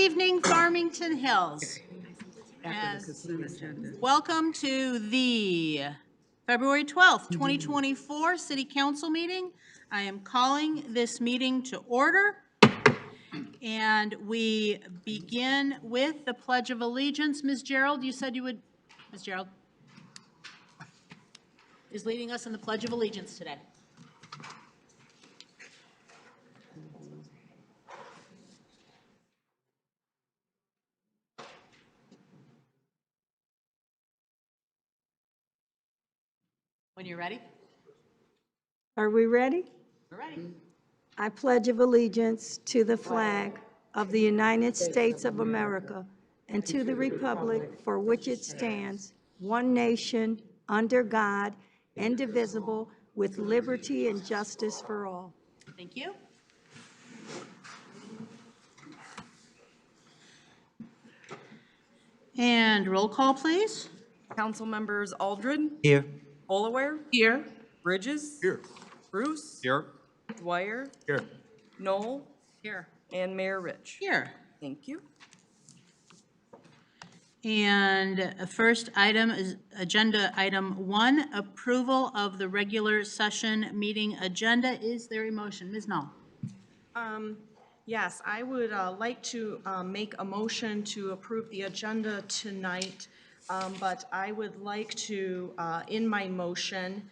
evening, Farmington Hills. Welcome to the February 12th, 2024 City Council meeting. I am calling this meeting to order. And we begin with the Pledge of Allegiance. Ms. Gerald, you said you would, Ms. Gerald is leading us in the Pledge of Allegiance today. When you're ready. Are we ready? We're ready. I pledge of allegiance to the flag of the United States of America and to the republic for which it stands, one nation, under God, indivisible, with liberty and justice for all. Thank you. And roll call, please. Council members Aldred. Here. Olaware. Here. Bridges. Here. Bruce. Here. Dwyer. Here. Knoll. Here. And Mayor Rich. Here. Thank you. And first item is agenda item 1, approval of the regular session meeting agenda. Is there a motion? Ms. Knoll. Yes, I would like to make a motion to approve the agenda tonight, but I would like to, in my motion,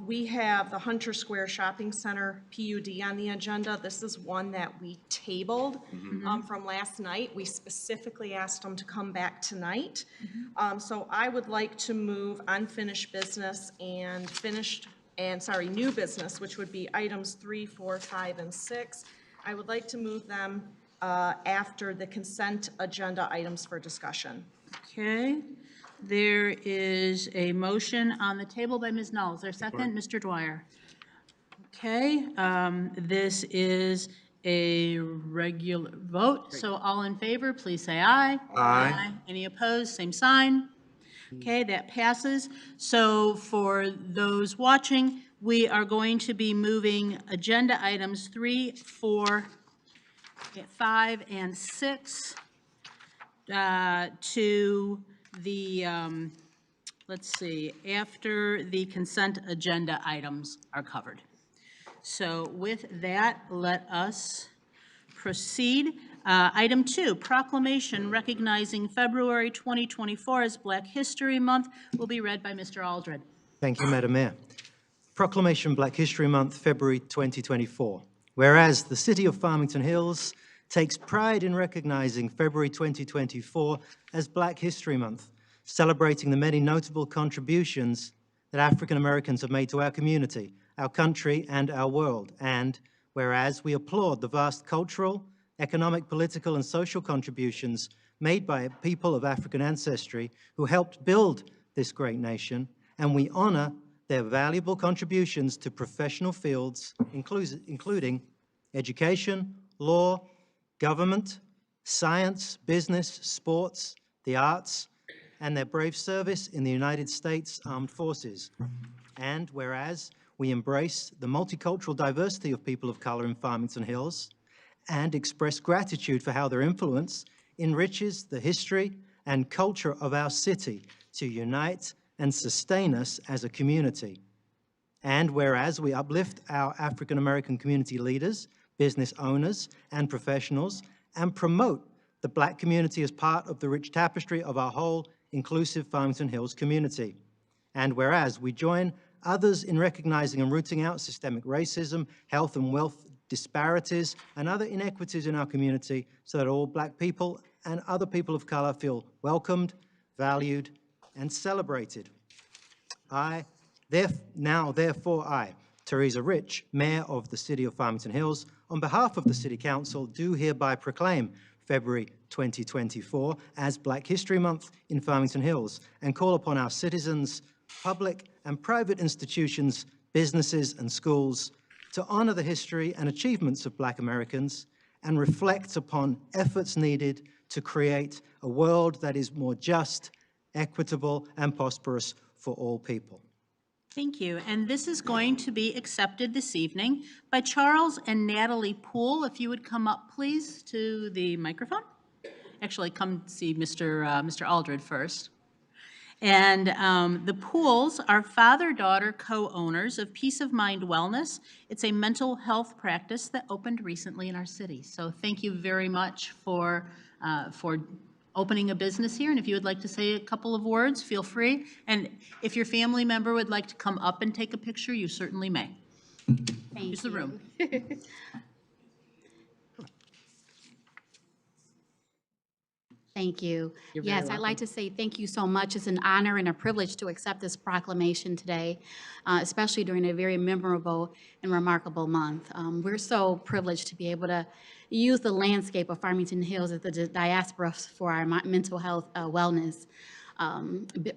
we have the Hunter Square Shopping Center PUD on the agenda. This is one that we tabled from last night. We specifically asked them to come back tonight. So I would like to move unfinished business and new business, which would be items 3, 4, 5, and 6. I would like to move them after the consent agenda items for discussion. Okay. There is a motion on the table by Ms. Knoll. Is there a second? Mr. Dwyer. Okay. This is a regular vote. So all in favor, please say aye. Aye. Any opposed? Same sign. Okay, that passes. So for those watching, we are going to be moving agenda items 3, 4, 5, and 6 to the, let's see, after the consent agenda items are covered. So with that, let us proceed. Item 2, proclamation recognizing February 2024 as Black History Month will be read by Mr. Aldred. Thank you, Madam Mayor. Proclamation Black History Month, February 2024. Whereas the City of Farmington Hills takes pride in recognizing February 2024 as Black History Month, celebrating the many notable contributions that African Americans have made to our community, our country, and our world. And whereas we applaud the vast cultural, economic, political, and social contributions made by people of African ancestry who helped build this great nation, and we honor their valuable contributions to professional fields, including education, law, government, science, business, sports, the arts, and their brave service in the United States Armed Forces. And whereas we embrace the multicultural diversity of people of color in Farmington Hills and express gratitude for how their influence enriches the history and culture of our city to unite and sustain us as a community. And whereas we uplift our African American community leaders, business owners, and professionals, and promote the Black community as part of the rich tapestry of our whole inclusive Farmington Hills community. And whereas we join others in recognizing and rooting out systemic racism, health and wealth disparities, and other inequities in our community so that all Black people and other people of color feel welcomed, valued, and celebrated. Therefore I, Teresa Rich, Mayor of the City of Farmington Hills, on behalf of the City Council, do hereby proclaim February 2024 as Black History Month in Farmington Hills and call upon our citizens, public and private institutions, businesses and schools to honor the history and achievements of Black Americans and reflect upon efforts needed to create a world that is more just, equitable, and prosperous for all people. Thank you. And this is going to be accepted this evening by Charles and Natalie Poole. If you would come up, please, to the microphone. Actually, come see Mr. Aldred first. And the Pools are father-daughter co-owners of Peace of Mind Wellness. It's a mental health practice that opened recently in our city. So thank you very much for opening a business here. And if you would like to say a couple of words, feel free. And if your family member would like to come up and take a picture, you certainly may. Use the room. Thank you. You're very Yes, I'd like to say thank you so much. It's an honor and a privilege to accept this proclamation today, especially during a very memorable and remarkable month. We're so privileged to be able to use the landscape of Farmington Hills as the diaspora for our mental health wellness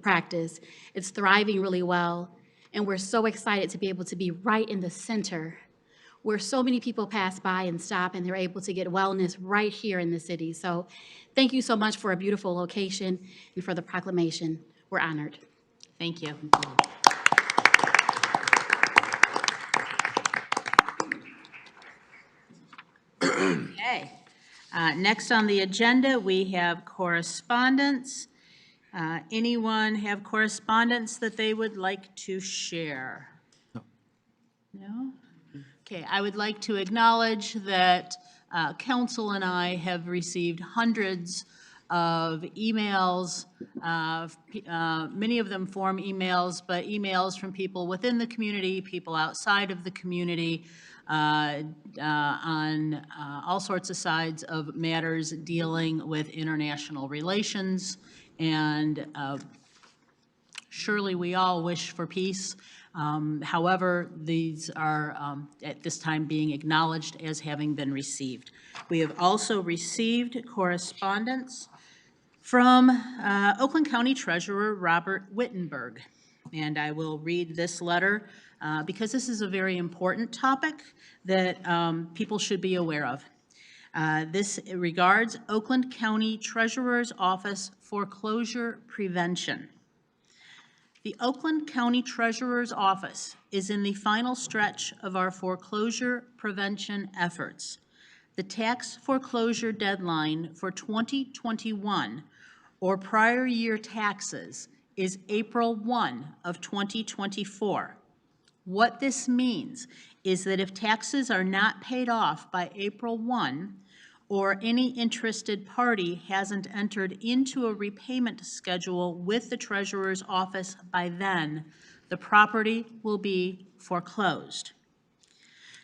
practice. It's thriving really well, and we're so excited to be able to be right in the center where so many people pass by and stop, and they're able to get wellness right here in the city. So thank you so much for a beautiful location and for the proclamation. We're honored. Thank you. Okay. Next on the agenda, we have correspondence. Anyone have correspondence that they would like to share? No? Okay, I would like to acknowledge that council and I have received hundreds of emails, many of them form emails, but emails from people within the community, people outside of the community, on all sorts of sides of matters dealing with international relations. And surely we all wish for peace. However, these are at this time being acknowledged as having been received. We have also received correspondence from Oakland County Treasurer Robert Wittenberg. And I will read this letter because this is a very important topic that people should be aware of. This regards Oakland County Treasurer's Office Foreclosure Prevention. The Oakland County Treasurer's Office is in the final stretch of our foreclosure prevention efforts. The tax foreclosure deadline for 2021 or prior year taxes is April 1 of 2024. What this means is that if taxes are not paid off by April 1, or any interested party hasn't entered into a repayment schedule with the treasurer's office by then, the property will be foreclosed.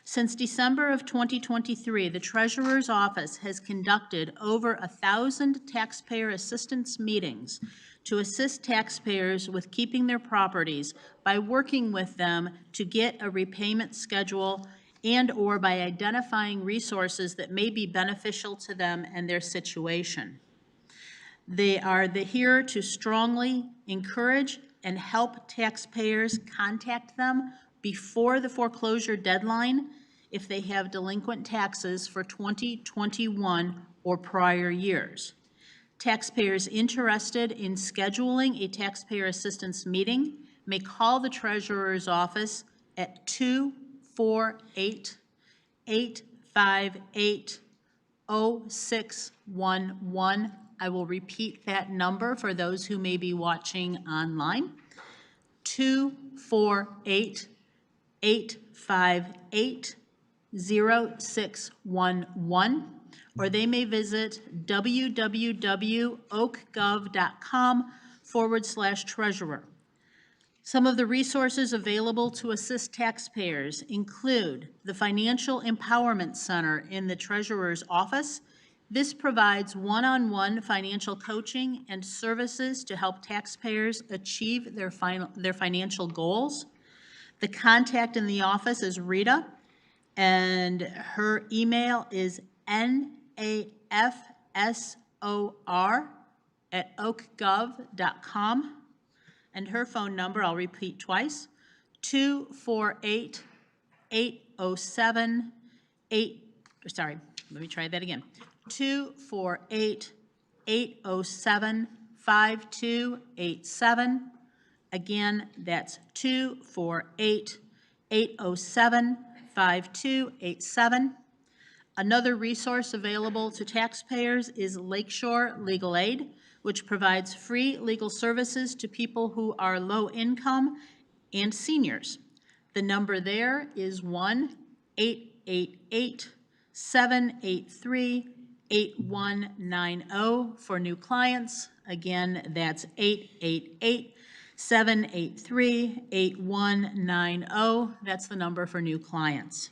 Since December of 2023, the treasurer's office has conducted over 1,000 taxpayer assistance meetings to assist taxpayers with keeping their properties by working with them to get a repayment schedule and/or by identifying resources that may be beneficial to them and their situation. They are here to strongly encourage and help taxpayers contact them before the foreclosure deadline if they have delinquent taxes for 2021 or prior years. Taxpayers interested in scheduling a taxpayer assistance meeting may call the treasurer's office at 248-858-0611. I will repeat that number for those who may be watching online. 248-858-0611, or they may visit www.oakgov.com/treasurer. Some of the resources available to assist taxpayers include the Financial Empowerment Center in the Treasurer's Office. This provides one-on-one financial coaching and services to help taxpayers achieve their financial goals. The contact in the office is Rita, and her email is nafsor@oakgov.com. And her phone number, I'll repeat twice, 248-807-5287. Again, that's 248-807-5287. Another resource available to taxpayers is Lakeshore Legal Aid, which provides free legal services to people who are low income and seniors. The number there is 1-888-783-8190 for new clients. Again, that's 888-783-8190. That's the number for new clients.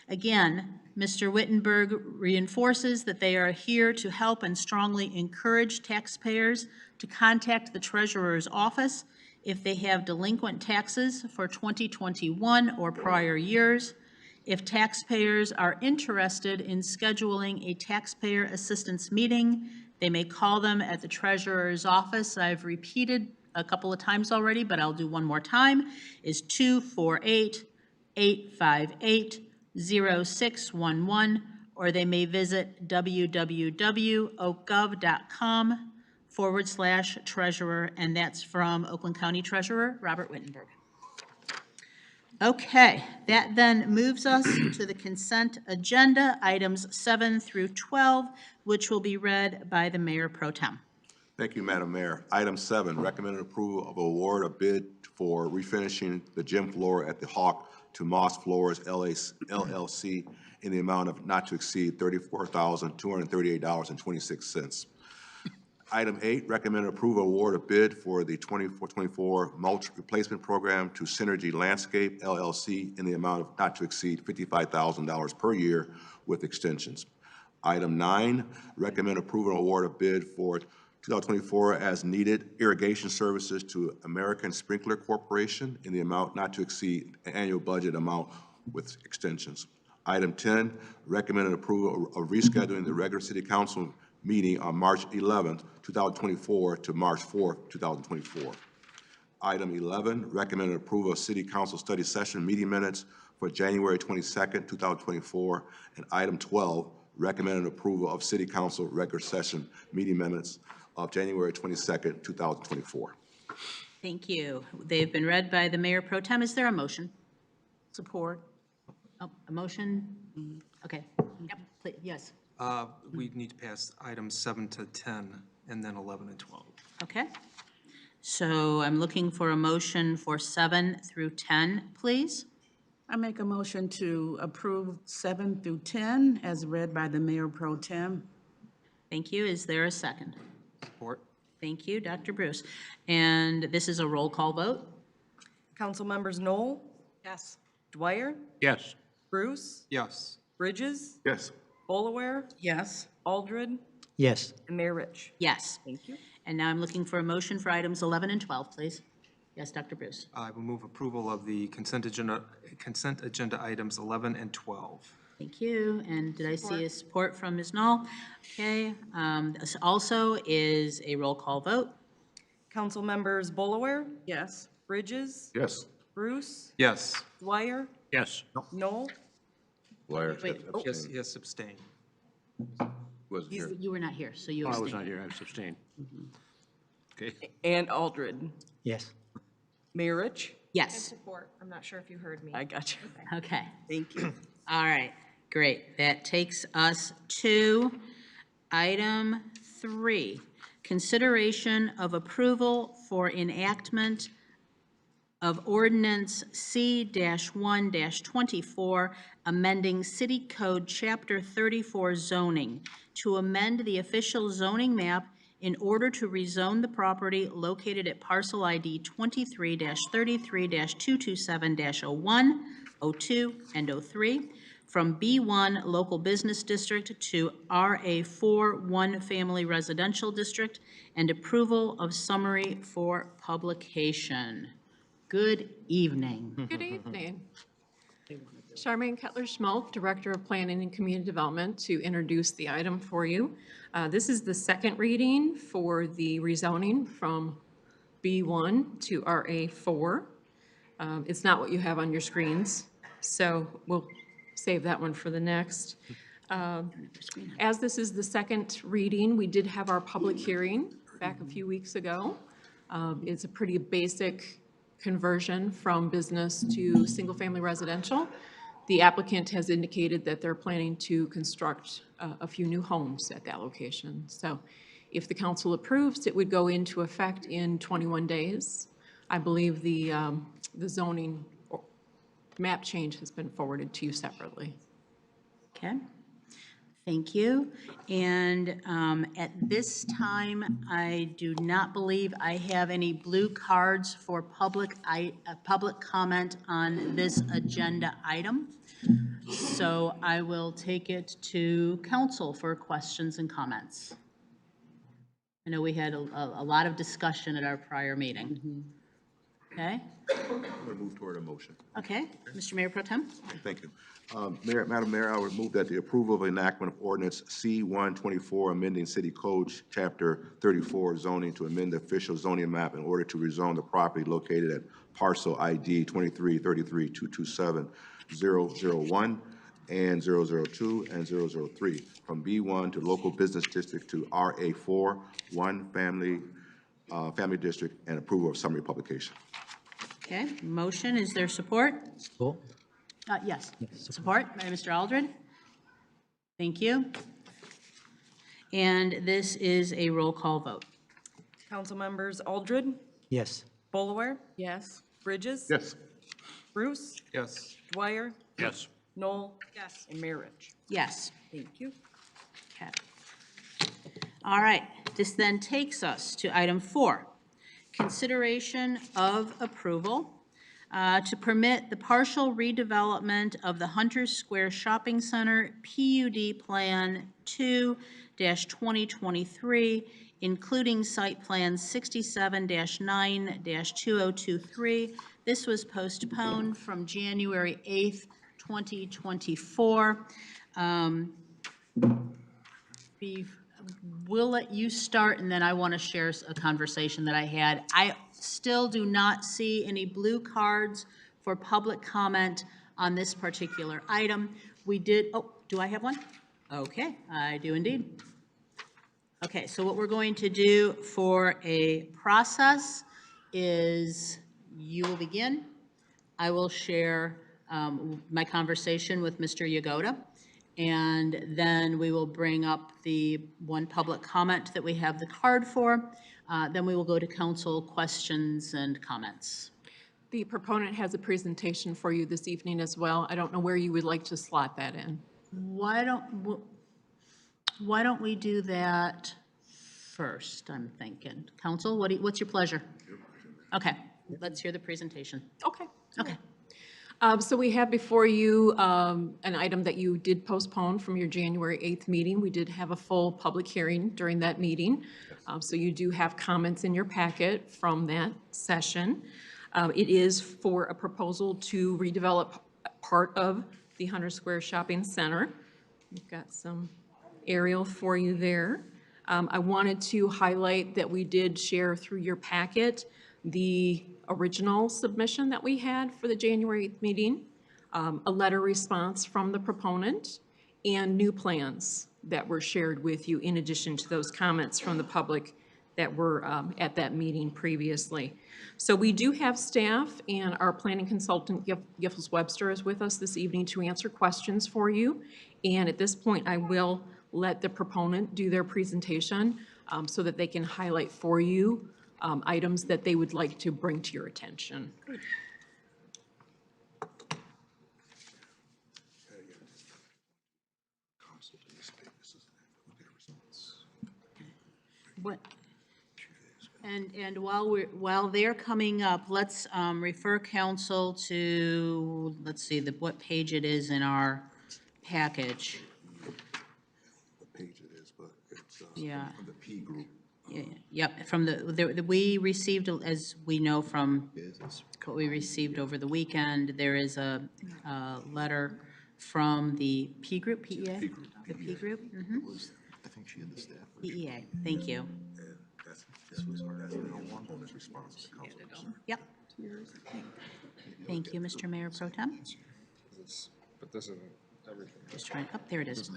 Again, Mr. Wittenberg reinforces that they are here to help and strongly encourage taxpayers to contact the Treasurer's office if they have delinquent taxes for 2021 or prior years. If taxpayers are interested in scheduling a taxpayer assistance meeting, they may call them at the Treasurer's office. I've repeated a couple of times already, but I'll do one more time, is 248-858-0611, or they may visit www.oakgov.com/treasurer, and that's from Oakland County Treasurer Robert Wittenberg. Okay, that then moves us to the consent agenda, items 7 through 12, which will be read by the Mayor Pro Tem. Thank you, Madam Mayor. Item 7, recommended approval of award of bid for refinishing the gym floor at the Hawk to Moss Floors LLC in the amount of not to exceed $34,238.26. Item 8, recommended approval award of bid for the 24-24 mulch replacement program to Synergy Landscape LLC in the amount of not to exceed $55,000 per year with extensions. Item 9, recommend approval award of bid for 2024 as needed irrigation services to American Sprinkler Corporation in the amount not to exceed an annual budget amount with extensions. Item 10, recommended approval of rescheduling the regular city council meeting on March 11th, 2024 to March 4th, 2024. Item 11, recommended approval of city council study session meeting minutes for January 22nd, 2024. And item 12, recommended approval of city council regular session meeting minutes of January 22nd, 2024. Thank you. They've been read by the Mayor Pro Tem. Is there a motion? Support. Oh, a motion? Okay. Yep, please, yes. We need to pass items 7 to 10, and then 11 and 12. Okay. So I'm looking for a motion for 7 through 10, please. I make a motion to approve 7 through 10 as read by the Mayor Pro Tem. Thank you. Is there a second? Support? Thank you, Dr. Bruce. And this is a roll call vote. Council members Knoll, Yes. Dwyer, Yes. Bruce, Yes. Bridges, Yes. Bolaware, Yes. Aldred, Yes. and Mayor Rich. Yes. Thank you. And now I'm looking for a motion for items 11 and 12, please. Yes, Dr. Bruce. I will move approval of the consent agenda items 11 and 12. Thank you. And did I see a support from Ms. Knoll? Okay. This also is a roll call vote. Council members Bolaware, Yes. Bridges, Yes. Bruce, Yes. Dwyer, Yes. Knoll, Dwyer Wait, Yes, abstain. wasn't here. You were not here, so you Oh, I was abstained. not here, I was abstained. Okay. and Aldred. Yes. Mayor Rich. Yes. Support. I'm not sure if you heard me. I got you. Okay. Thank you. All right. Great. That takes us to item 3, consideration of approval for enactment of ordinance C-1-24, amending City Code Chapter 34 zoning to amend the official zoning map in order to rezone the property located at parcel ID 23-33-227-01, 02, and 03 from B1 Local Business District to RA4 One Family Residential District, and approval of summary for publication. Good evening. Good evening. Charmaine Kettler-Schmalk, Director of Planning and Community Development, to introduce the item for you. This is the second reading for the rezoning from B1 to RA4. It's not what you have on your screens, so we'll save that one for the next. As this is the second reading, we did have our public hearing back a few weeks ago. It's a pretty basic conversion from business to single-family residential. The applicant has indicated that they're planning to construct a few new homes at that location. So if the council approves, it would go into effect in 21 days. I believe the zoning map change has been forwarded to you separately. Okay, thank you. And at this time, I do not believe I have any blue cards for public comment on this agenda item. So I will take it to council for questions and comments. I know we had a lot of discussion at our prior meeting. Okay, I'm going to move toward a motion. okay, Mr. Mayor Pro Tem? Thank you. Madam Mayor, I would move that the approval of enactment of ordinance C-124, amending City Code Chapter 34 zoning to amend the official zoning map in order to rezone the property located at parcel ID 2333227001 and 002 and 003 from B1 to local business district to RA4, one family district, and approval of summary publication. Okay, motion, is there support? Support? Yes, support by Mr. Aldred. Thank you. And this is a roll call vote. Council members Aldred, Yes. Bolaware, Yes. Bridges. Yes. Bruce, Yes. Dwyer, Yes. Knoll. Yes. And Marich. Yes. Thank you. Okay. All right, this then takes us to item 4, consideration of approval to permit the partial redevelopment of the Hunters Square Shopping Center PUD Plan 2-2023, including Site Plan 67-9-2023. This was postponed from January 8th, 2024. We'll let you start, and then I want to share a conversation that I had. I still do not see any blue cards for public comment on this particular item. We did, oh, do I have one? Okay, I do indeed. Okay, so what we're going to do for a process is you will begin. I will share my conversation with Mr. Yagoda, and then we will bring up the one public comment that we have the card for. Then we will go to council questions and comments. The proponent has a presentation for you this evening as well. I don't know where you would like to slot that in. Why don't we do that first, I'm thinking. Council, what's your pleasure? Okay, let's hear the presentation. Okay. Okay. So we have before you an item that you did postpone from your January 8th meeting. We did have a full public hearing during that meeting. So you do have comments in your packet from that session. It is for a proposal to redevelop part of the Hunters Square Shopping Center. We've got some aerial for you there. I wanted to highlight that we did share through your packet the original submission that we had for the January 8th meeting, a letter response from the proponent, and new plans that were shared with you in addition to those comments from the public that were at that meeting previously. So we do have staff, and our planning consultant, Giffords Webster, is with us this evening to answer questions for you. And at this point, I will let the proponent do their presentation so that they can highlight for you items that they would like to bring to your attention. What? And while they're coming up, let's refer council to, let's see, what page it is in our package. What page it is, but it's Yeah. from the P group. Yep, from we received, as we know from what we received over the weekend, there is a letter from the P group, PEA? The P group? Mhm. I think she had the staff. PEA, thank you. That's the proponent's response to the council. Yep. Thank you, Mr. Mayor Pro Tem. But this isn't everything. Just trying, oh, there it is.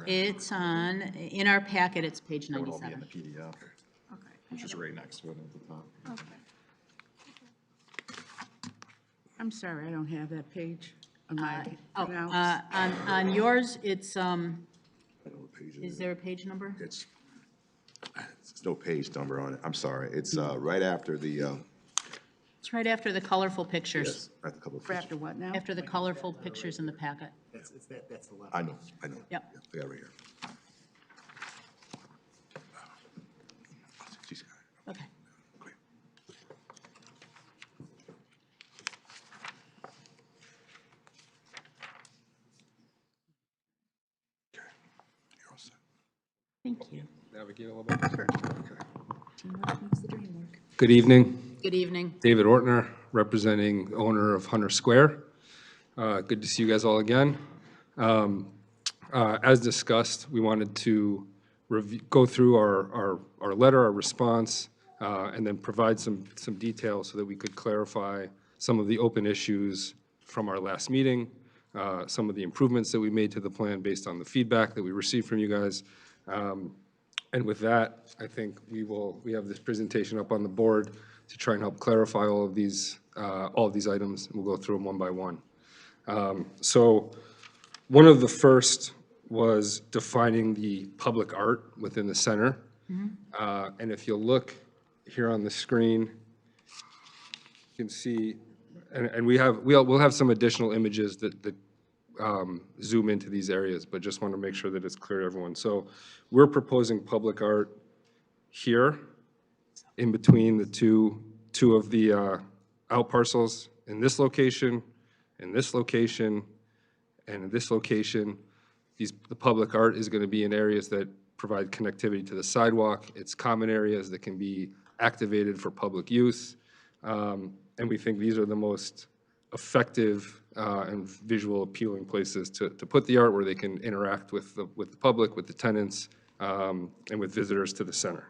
It's in our packet, it's page 97. Which is right next to it at the top. I'm sorry, I don't have that page on my Oh, pronouns. on yours, it's, I know what page it is is. there a page number? It's no page number on it. I'm sorry. It's right after the, It's right after the colorful pictures, yes, at the couple of For pictures. after what now? after the colorful pictures in the packet. I know, I know. Yep. I got it right here. She's got it. Okay. Great. Okay, you're all set. Thank you. Navigate a little bit. Okay. Good evening. Good evening. David Ortner, representing owner of Hunter Square. Good to see you guys all again. As discussed, we wanted to go through our letter, our response, and then provide some details so that we could clarify some of the open issues from our last meeting, some of the improvements that we made to the plan based on the feedback that we received from you guys. And with that, I think we have this presentation up on the board to try and help clarify all of these items, and we'll go through them one by one. So one of the first was defining the public art within the center. And if you'll look here on the screen, you can see, and we'll have some additional images that zoom into these areas, but just want to make sure that it's clear to everyone. So we're proposing public art here in between the two of the out parcels in this location, in this location, and in this location. The public art is going to be in areas that provide connectivity to the sidewalk. It's common areas that can be activated for public use. And we think these are the most effective and visual appealing places to put the art where they can interact with the public, with the tenants, and with visitors to the center.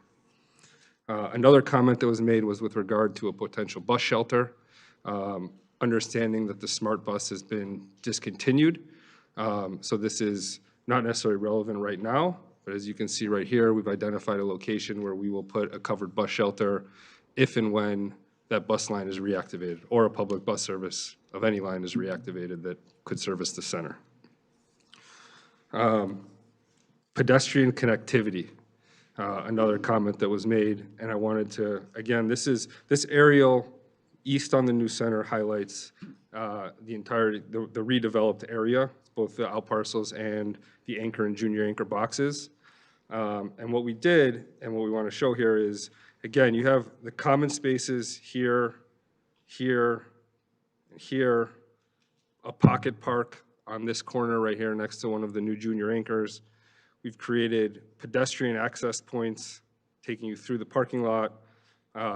Another comment that was made was with regard to a potential bus shelter, understanding that the smart bus has been discontinued. So this is not necessarily relevant right now, but as you can see right here, we've identified a location where we will put a covered bus shelter if and when that bus line is reactivated, or a public bus service of any line is reactivated that could service the center. Pedestrian connectivity, another comment that was made, and I wanted to, again, this aerial east on the new center highlights the redeveloped area, both the out parcels and the anchor and junior anchor boxes. And what we did, and what we want to show here is, again, you have the common spaces here, here, and here, a pocket park on this corner right here next to one of the new junior anchors. We've created pedestrian access points taking you through the parking lot.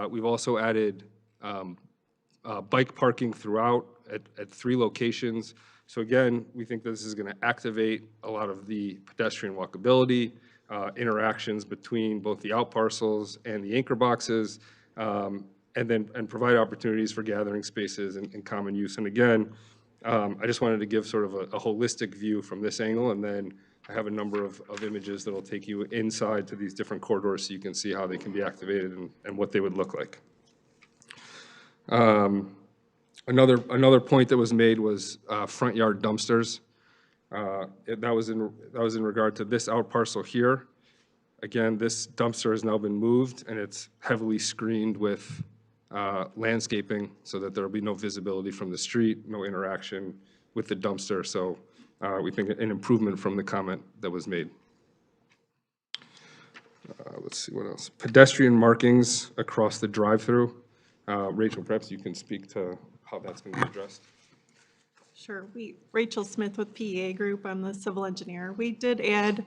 We've also added bike parking throughout at 3 locations. So again, we think this is going to activate a lot of the pedestrian walkability, interactions between both the out parcels and the anchor boxes, and provide opportunities for gathering spaces and common use. And again, I just wanted to give sort of a holistic view from this angle, and then I have a number of images that will take you inside to these different corridors so you can see how they can be activated and what they would look like. Another point that was made was front yard dumpsters. That was in regard to this out parcel here. Again, this dumpster has now been moved, and it's heavily screened with landscaping so that there will be no visibility from the street, no interaction with the dumpster. So we think an improvement from the comment that was made. Let's see what else. Pedestrian markings across the drive-through. Rachel, perhaps you can speak to how that's going to be addressed. Sure. Rachel Smith with PEA Group. I'm the civil engineer. We did add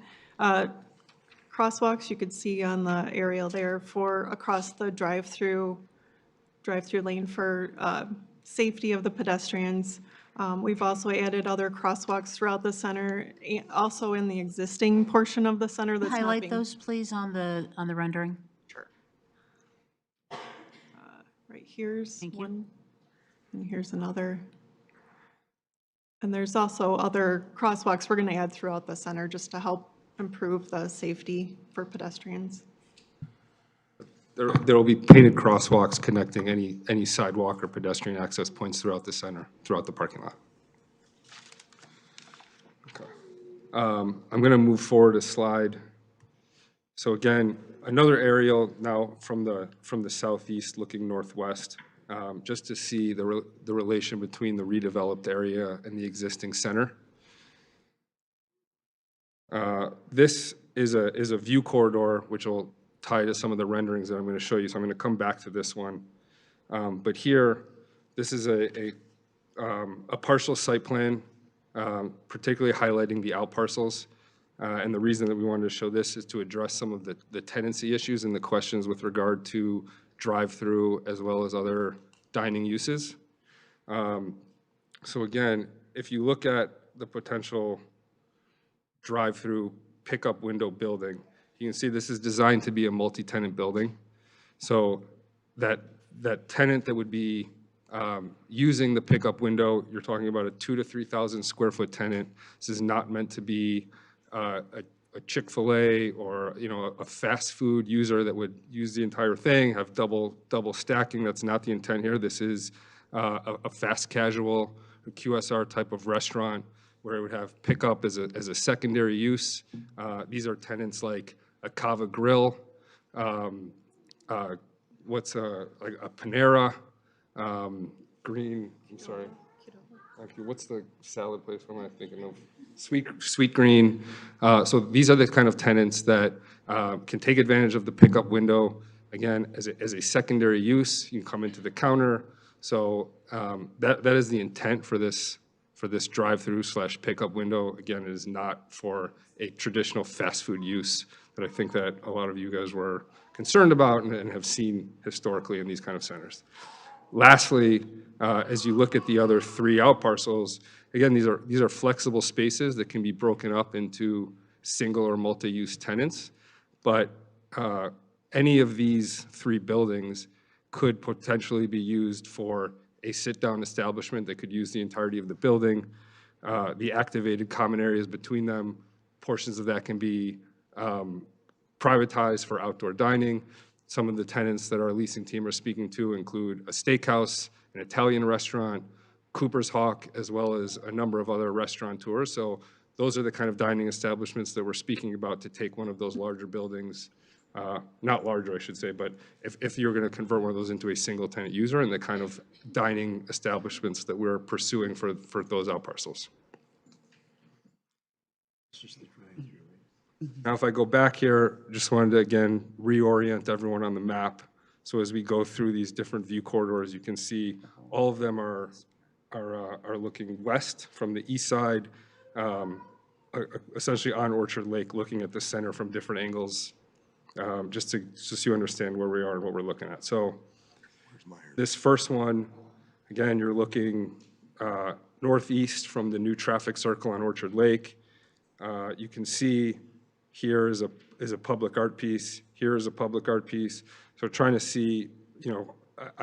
crosswalks you could see on the aerial there for across the drive-through lane for safety of the pedestrians. We've also added other crosswalks throughout the center, also in the existing portion of the center that's not Highlight being. those, please, on the rendering. Sure. Right here's Thank you. one, and here's another. And there's also other crosswalks we're going to add throughout the center just to help improve the safety for pedestrians. There will be painted crosswalks connecting any sidewalk or pedestrian access points throughout the center, throughout the parking lot. Okay. I'm going to move forward a slide. So again, another aerial now from the southeast looking northwest, just to see the relation between the redeveloped area and the existing center. This is a view corridor, which will tie to some of the renderings that I'm going to show you. So I'm going to come back to this one. But here, this is a partial site plan, particularly highlighting the out parcels. And the reason that we wanted to show this is to address some of the tenancy issues and the questions with regard to drive-through as well as other dining uses. So again, if you look at the potential drive-through pickup window building, you can see this is designed to be a multi-tenant building. So that tenant that would be using the pickup window, you're talking about a 2,000 to 3,000 square foot tenant. This is not meant to be a Chick-fil-A or a fast food user that would use the entire thing, have double stacking. That's not the intent here. This is a fast casual QSR type of restaurant where it would have pickup as a secondary use. These are tenants like a Cava Grill, like a Panera, what's the salad place? What am I thinking of? Sweet Green. So these are the kind of tenants that can take advantage of the pickup window. Again, as a secondary use, you can come into the counter. So that is the intent for this drive-through / pickup window. Again, it is not for a traditional fast food use that I think that a lot of you guys were concerned about and have seen historically in these kind of centers. Lastly, as you look at the other 3 out parcels, again, these are flexible spaces that can be broken up into single or multi-use tenants, but any of these 3 buildings could potentially be used for a sit-down establishment that could use the entirety of the building. The activated common areas between them, portions of that can be privatized for outdoor dining. Some of the tenants that our leasing team are speaking to include a steakhouse, an Italian restaurant, Cooper's Hawk, as well as a number of other restaurateurs. So those are the kind of dining establishments that we're speaking about to take one of those larger buildings, not larger, I should say, but if you're going to convert one of those into a single tenant user, and the kind of dining establishments that we're pursuing for those out parcels. Now, if I go back here, just wanted to, again, reorient everyone on the map. So as we go through these different view corridors, you can see all of them are looking west from the east side, essentially on Orchard Lake, looking at the center from different angles, just so you understand where we are and what we're looking at. So this first one, again, you're looking northeast from the new traffic circle on Orchard Lake. You can see here is a public art piece. Here is a public art piece. So trying to see,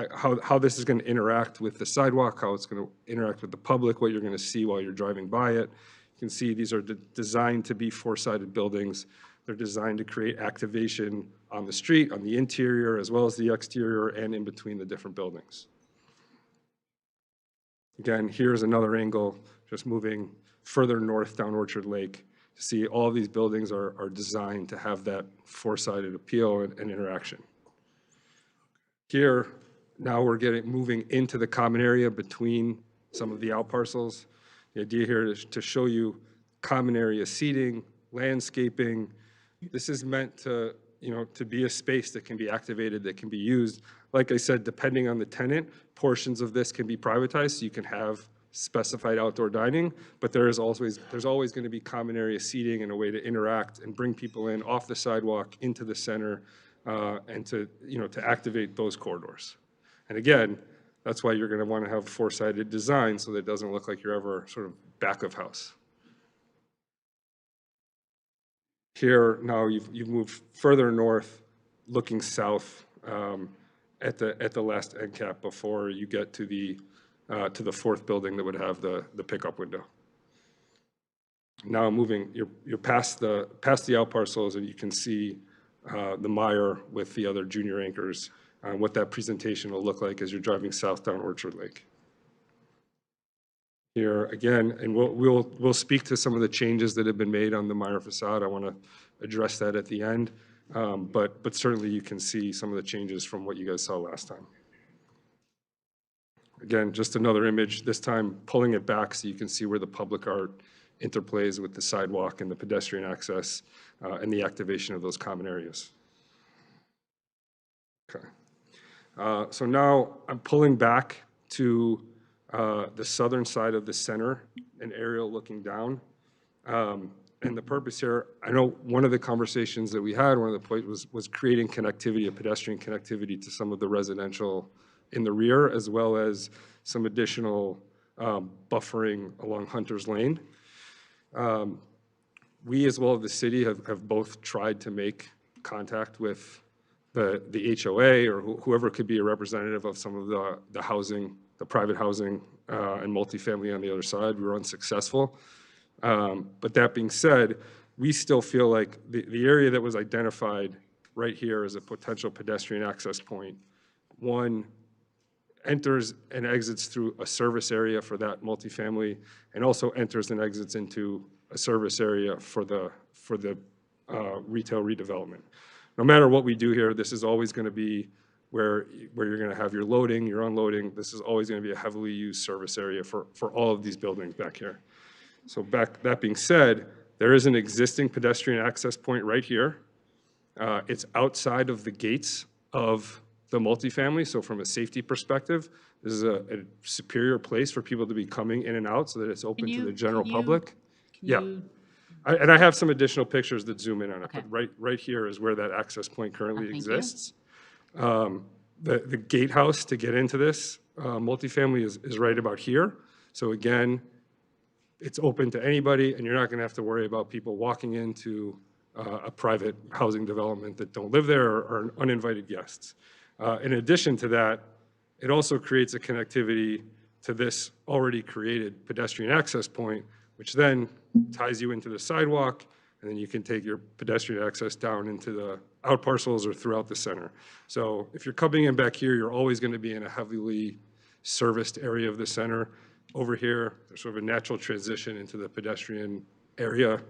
how this is going to interact with the sidewalk, how it's going to interact with the public, what you're going to see while you're driving by it. You can see these are designed to be 4-sided buildings. They're designed to create activation on the street, on the interior, as well as the exterior, and in between the different buildings. Again, here's another angle, just moving further north down Orchard Lake. See, all of these buildings are designed to have that 4-sided appeal and interaction. Here, now we're moving into the common area between some of the out parcels. The idea here is to show you common area seating, landscaping. This is meant to, to be a space that can be activated, that can be used. Like I said, depending on the tenant, portions of this can be privatized, so you can have specified outdoor dining, but there's always going to be common area seating and a way to interact and bring people in off the sidewalk into the center, and to activate those corridors. And again, that's why you're going to want to have 4-sided design so that it doesn't look like you're ever sort of back of house. Here now you've moved further north, looking south at the last end cap before you get to the 4th building that would have the pickup window. Now moving, you're past the out parcels, and you can see the Mire with the other junior anchors, what that presentation will look like as you're driving south down Orchard Lake. Here again, and we'll speak to some of the changes that have been made on the Mire facade. I want to address that at the end, but certainly you can see some of the changes from what you guys saw last time. Again, just another image, this time pulling it back so you can see where the public art interplays with the sidewalk and the pedestrian access and the activation of those common areas. Okay. So now I'm pulling back to the southern side of the center, an aerial looking down. And the purpose here, I know one of the conversations that we had, one of the points was creating connectivity, a pedestrian connectivity to some of the residential in the rear, as well as some additional buffering along Hunter's Lane. We, as well as the city, have both tried to make contact with the HOA or whoever could be a representative of some of the housing, the private housing and multifamily on the other side. We were unsuccessful. But that being said, we still feel like the area that was identified right here as a potential pedestrian access point, one, enters and exits through a service area for that multifamily, and also enters and exits into a service area for the retail redevelopment. No matter what we do here, this is always going to be where you're going to have your loading, your unloading. This is always going to be a heavily used service area for all of these buildings back here. So that being said, there is an existing pedestrian access point right here. It's outside of the gates of the multifamily, so from a safety perspective, this is a superior place for people to be coming in and out so that it's open to the general public. Yeah. And I have some additional pictures that zoom in on it, but right here is where that access point currently exists. The gatehouse to get into this multifamily is right about here. So again, it's open to anybody, and you're not going to have to worry about people walking into a private housing development that don't live there or uninvited guests. In addition to that, it also creates a connectivity to this already created pedestrian access point, which then ties you into the sidewalk, and then you can take your pedestrian access down into the out parcels or throughout the center. So if you're coming in back here, you're always going to be in a heavily serviced area of the center. Over here, there's sort of a natural transition into the pedestrian area,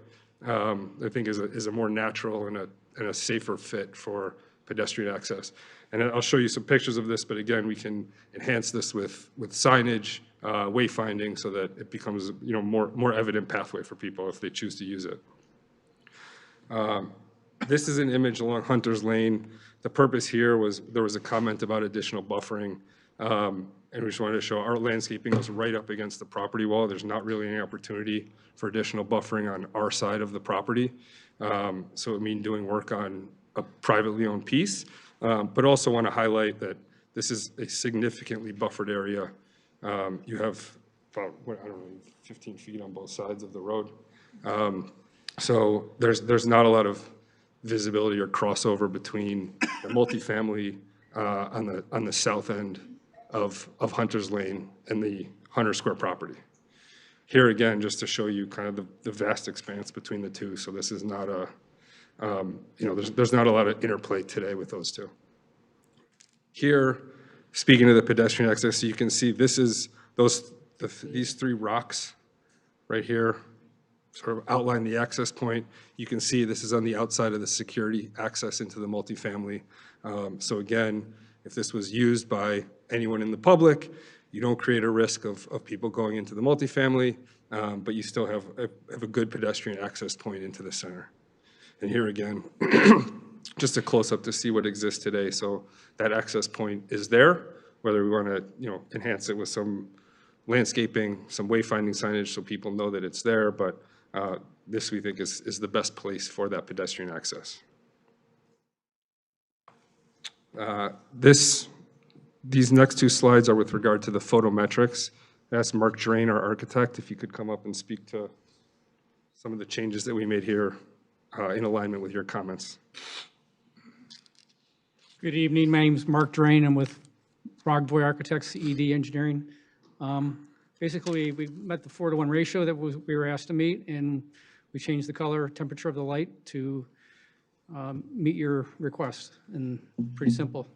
I think is a more natural and a safer fit for pedestrian access. And I'll show you some pictures of this, but again, we can enhance this with signage, wayfinding, so that it becomes more evident pathway for people if they choose to use it. This is an image along Hunter's Lane. The purpose here was there was a comment about additional buffering, and we just wanted to show our landscaping goes right up against the property wall. There's not really any opportunity for additional buffering on our side of the property. So it means doing work on a privately owned piece, but also want to highlight that this is a significantly buffered area. You have about, I don't know, 15 feet on both sides of the road. So there's not a lot of visibility or crossover between the multifamily on the south end of Hunter's Lane and the Hunter Square property. Here again, just to show you kind of the vast expanse between the two. So this is not a, there's not a lot of interplay today with those two. Here, speaking of the pedestrian access, so you can see this is these three rocks right here sort of outline the access point. You can see this is on the outside of the security access into the multifamily. So again, if this was used by anyone in the public, you don't create a risk of people going into the multifamily, but you still have a good pedestrian access point into the center. And here again, just a close-up to see what exists today. So that access point is there, whether we want to enhance it with some landscaping, some wayfinding signage so people know that it's there, but this we think is the best place for that pedestrian access. These next two slides are with regard to the photometrics. I asked Mark Drain, our architect, if he could come up and speak to some of the changes that we made here in alignment with your comments. Good evening. My name is Mark Drain. I'm with Frogboy Architects, CED Engineering. Basically, we met the 4-to-1 ratio that we were asked to meet, and we changed the color temperature of the light to meet your request, and pretty simple.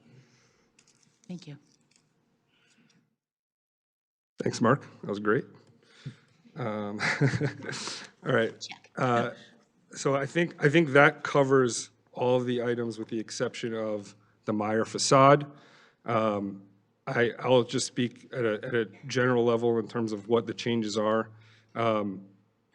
Thank you. Thanks, Mark. That was great. All right. So I think that covers all of the items with the exception of the Meyer facade. I'll just speak at a general level in terms of what the changes are.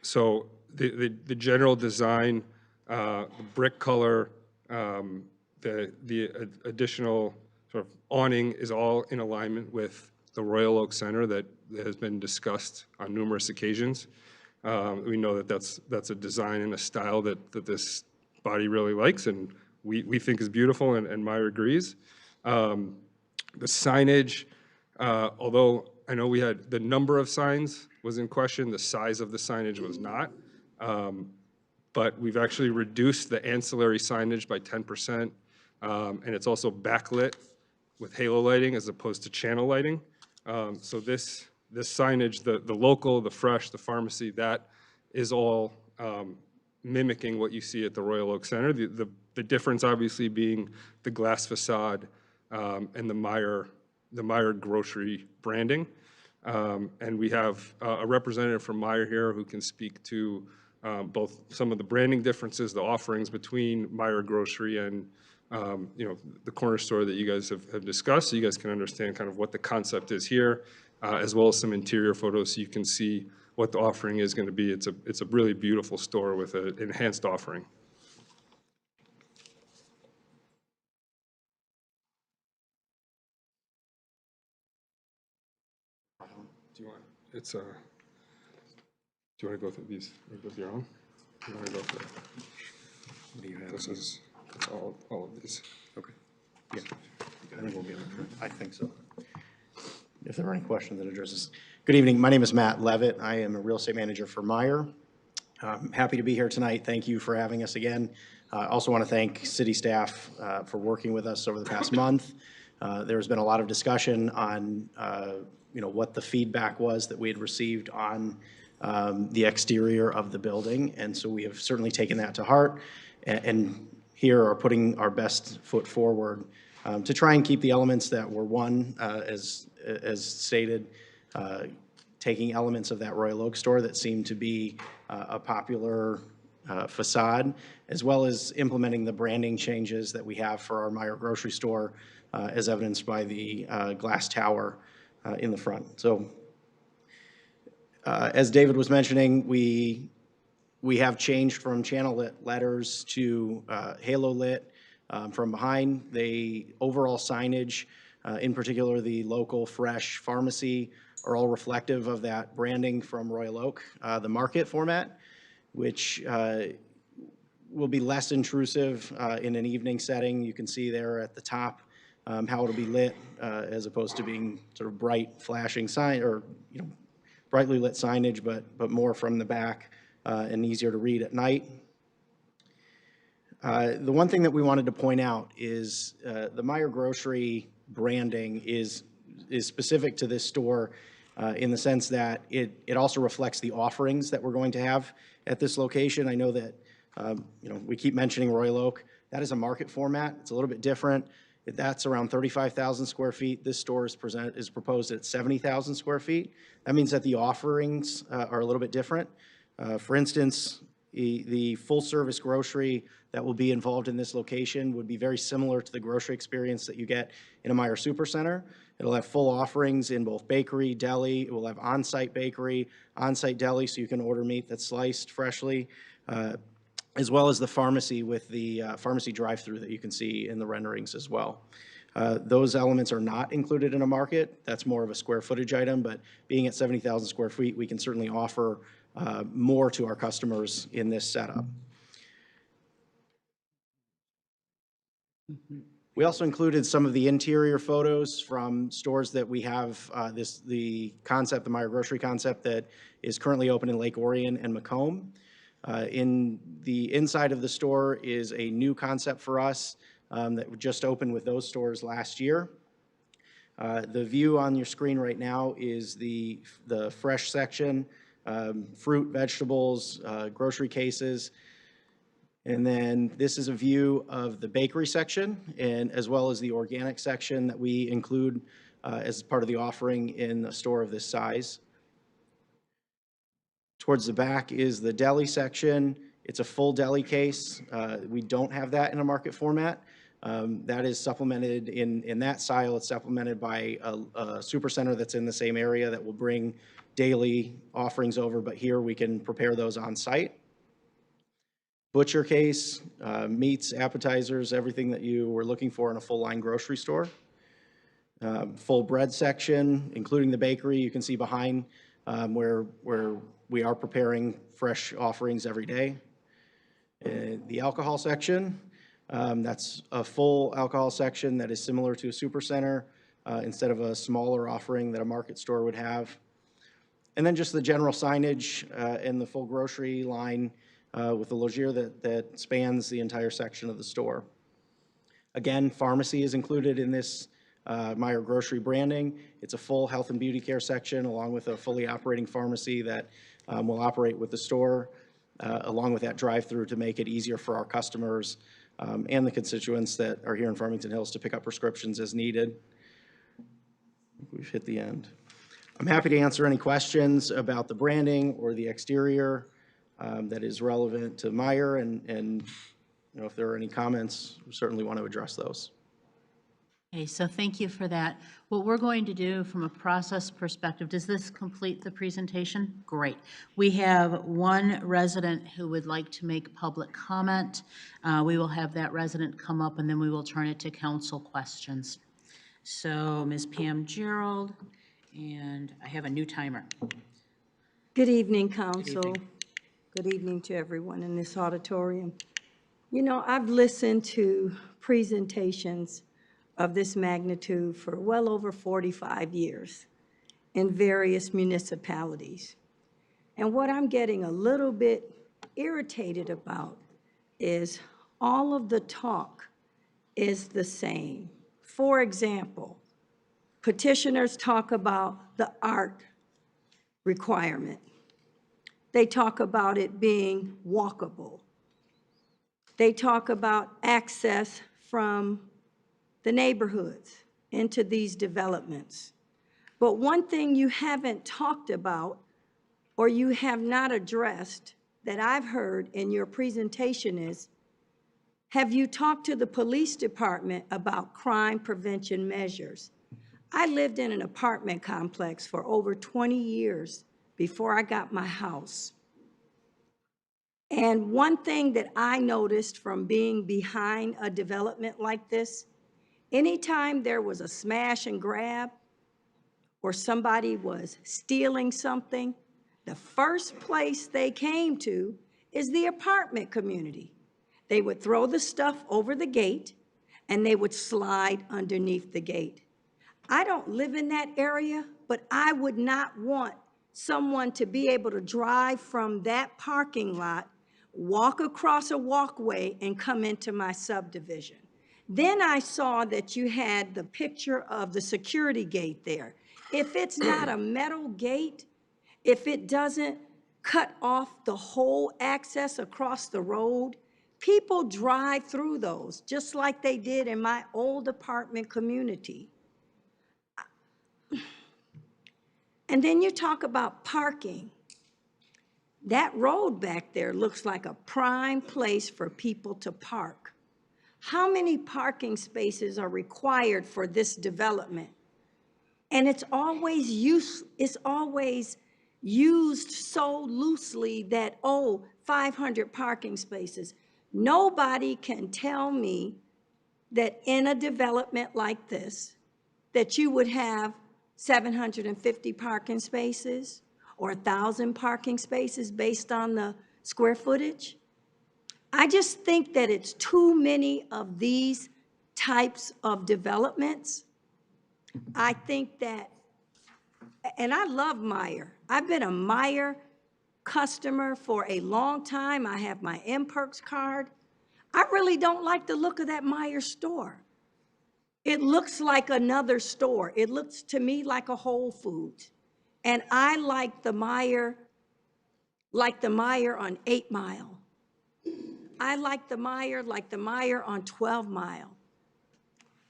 So the general design, the brick color, the additional sort of awning is all in alignment with the Royal Oak Center that has been discussed on numerous occasions. We know that that's a design and a style that this body really likes, and we think is beautiful, and Meyer agrees. The signage, although I know we had the number of signs was in question, the size of the signage was not. But we've actually reduced the ancillary signage by 10%, and it's also backlit with halo lighting as opposed to channel lighting. So this signage, the local, the fresh, the pharmacy, that is all mimicking what you see at the Royal Oak Center. The difference obviously being the glass facade and the Meyer grocery branding. And we have a representative from Meyer here who can speak to both some of the branding differences, the offerings between Meyer Grocery and the corner store that you guys have discussed, so you guys can understand kind of what the concept is here, as well as some interior photos so you can see what the offering is going to be. It's a really beautiful store with an enhanced offering. Do you want to go through these with your own? Do you want to go through? What do you have? This is all of these. Okay. Yeah. I think we'll be able to. I think so. If there are any questions that address this. Good evening. My name is Matt Levitt. I am a real estate manager for Meyer. I'm happy to be here tonight. Thank you for having us again. I also want to thank city staff for working with us over the past month. There's been a lot of discussion on what the feedback was that we had received on the exterior of the building, and so we have certainly taken that to heart and here are putting our best foot forward to try and keep the elements that were as stated, taking elements of that Royal Oak store that seemed to be a popular facade, as well as implementing the branding changes that we have for our Meyer grocery store, as evidenced by the glass tower in the front. So as David was mentioning, we have changed from channel lit letters to halo lit from behind. The overall signage, in particular the local fresh pharmacy, are all reflective of that branding from Royal Oak, the market format, which will be less intrusive in an evening setting. You can see there at the top how it'll be lit as opposed to being sort of bright flashing sign or brightly lit signage, but more from the back and easier to read at night. The one thing that we wanted to point out is the Meyer Grocery branding is specific to this store in the sense that it also reflects the offerings that we're going to have at this location. I know that we keep mentioning Royal Oak. That is a market format. It's a little bit different. That's around 35,000 square feet. This store is proposed at 70,000 square feet. That means that the offerings are a little bit different. For instance, the full-service grocery that will be involved in this location would be very similar to the grocery experience that you get in a Meyer Supercenter. It'll have full offerings in both bakery, deli. It will have on-site bakery, on-site deli, so you can order meat that's sliced freshly, as well as the pharmacy with the pharmacy drive-through that you can see in the renderings as well. Those elements are not included in a market. That's more of a square footage item, but being at 70,000 square feet, we can certainly offer more to our customers in this setup. We also included some of the interior photos from stores that we have, the Meyer Grocery concept that is currently open in Lake Orion and Macomb. In the inside of the store is a new concept for us that just opened with those stores last year. The view on your screen right now is the fresh section, fruit, vegetables, grocery cases. And then this is a view of the bakery section, and as well as the organic section that we include as part of the offering in a store of this size. Towards the back is the deli section. It's a full deli case. We don't have that in a market format. That is supplemented in that style. It's supplemented by a super center that's in the same area that will bring daily offerings over, but here we can prepare those on site. Butcher case, meats, appetizers, everything that you were looking for in a full-line grocery store. Full bread section, including the bakery, you can see behind where we are preparing fresh offerings every day. The alcohol section, that's a full alcohol section that is similar to a super center instead of a smaller offering that a market store would have. And then just the general signage and the full grocery line with the logier that spans the entire section of the store. Again, pharmacy is included in this Meijer grocery branding. It's a full health and beauty care section along with a fully operating pharmacy that will operate with the store, along with that drive-through to make it easier for our customers and the constituents that are here in Farmington Hills to pick up prescriptions as needed. We've hit the end. I'm happy to answer any questions about the branding or the exterior that is relevant to Meijer, and you know, if there are any comments, we certainly want to address those. Okay, so thank you for that. What we're going to do from a process perspective, does this complete the presentation? Great. We have one resident who would like to make public comment. We will have that resident come up, and then we will turn it to council questions. So Ms. Pam Gerald, and I have a new timer. Good evening, council. Good evening to everyone in this auditorium. You know, I've listened to presentations of this magnitude for well over 45 years in various municipalities. And what I'm getting a little bit irritated about is all of the talk is the same. For example, petitioners talk about the art requirement. They talk about it being walkable. They talk about access from the neighborhoods into these developments. But one thing you haven't talked about or you have not addressed that I've heard in your presentation is, have you talked to the police department about crime prevention measures? I lived in an apartment complex for over 20 years before I got my house. And one thing that I noticed from being behind a development like this, anytime there was a smash and grab or somebody was stealing something, the first place they came to is the apartment community. They would throw the stuff over the gate and they would slide underneath the gate. I don't live in that area, but I would not want someone to be able to drive from that parking lot, walk across a walkway, and come into my subdivision. Then I saw that you had the picture of the security gate there. If it's not a metal gate, if it doesn't cut off the whole access across the road, people drive through those, just like they did in my old apartment community. And then you talk about parking. That road back there looks like a prime place for people to park. How many parking spaces are required for this development? And it's always used so loosely that, oh, 500 parking spaces. Nobody can tell me that in a development like this, that you would have 750 parking spaces or 1,000 parking spaces based on the square footage. I just think that it's too many of these types of developments. I think that, and I love Meijer. I've been a Meijer customer for a long time. I have my M-Perks card. I really don't like the look of that Meijer store. It looks like another store. It looks to me like a Whole Foods. And I like the Meijer on 8 Mile. I like the Meyer on 12 Mile.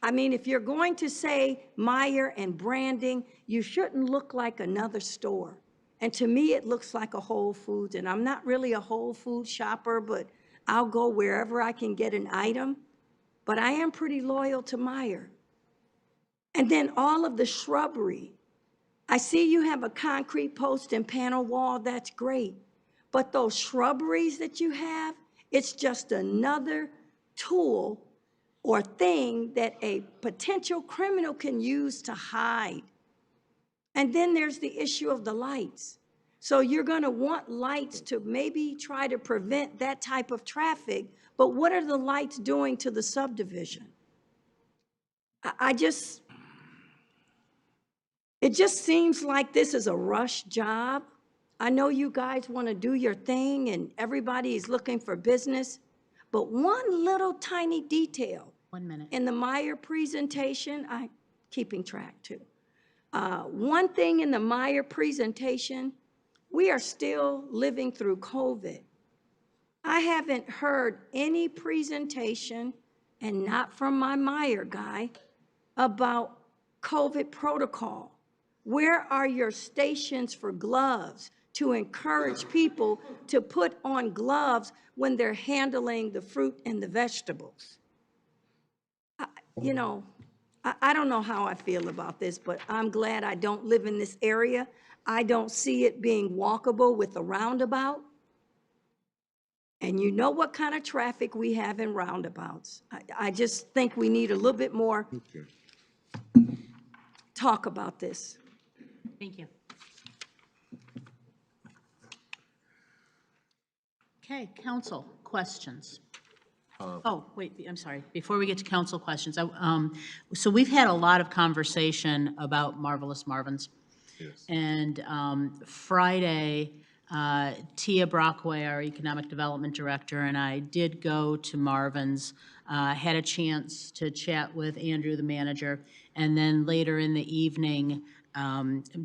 I mean, if you're going to say Meyer and branding, you shouldn't look like another store. And to me, it looks like a Whole Foods, and I'm not really a Whole Food shopper, but I'll go wherever I can get an item. But I am pretty loyal to Meyer. And then all of the shrubbery. I see you have a concrete post and panel wall, that's great. But those shrubberies that you have, it's just another tool or thing that a potential criminal can use to hide. And then there's the issue of the lights. So you're gonna want lights to maybe try to prevent that type of traffic, but what are the lights doing to the subdivision? It just seems like this is a rush job. I know you guys want to do your thing and everybody is looking for business, but one little tiny detail. 1 minute. In the Meyer presentation, I'm keeping track too. One thing in the Meyer presentation, we are still living through COVID. I haven't heard any presentation, and not from my Meyer guy, about COVID protocol. Where are your stations for gloves to encourage people to put on gloves when they're handling the fruit and the vegetables? You know, I don't know how I feel about this, but I'm glad I don't live in this area. I don't see it being walkable with a roundabout. And you know what kind of traffic we have in roundabouts. I just think we need a little bit more talk about this. Thank you. Okay, council, questions? Oh, wait, I'm sorry. Before we get to council questions, so we've had a lot of conversation about Marvelous Marvin's. Yes. And Friday, Tia Brockway, our Economic Development Director, and I did go to Marvin's, had a chance to chat with Andrew, the manager, and then later in the evening,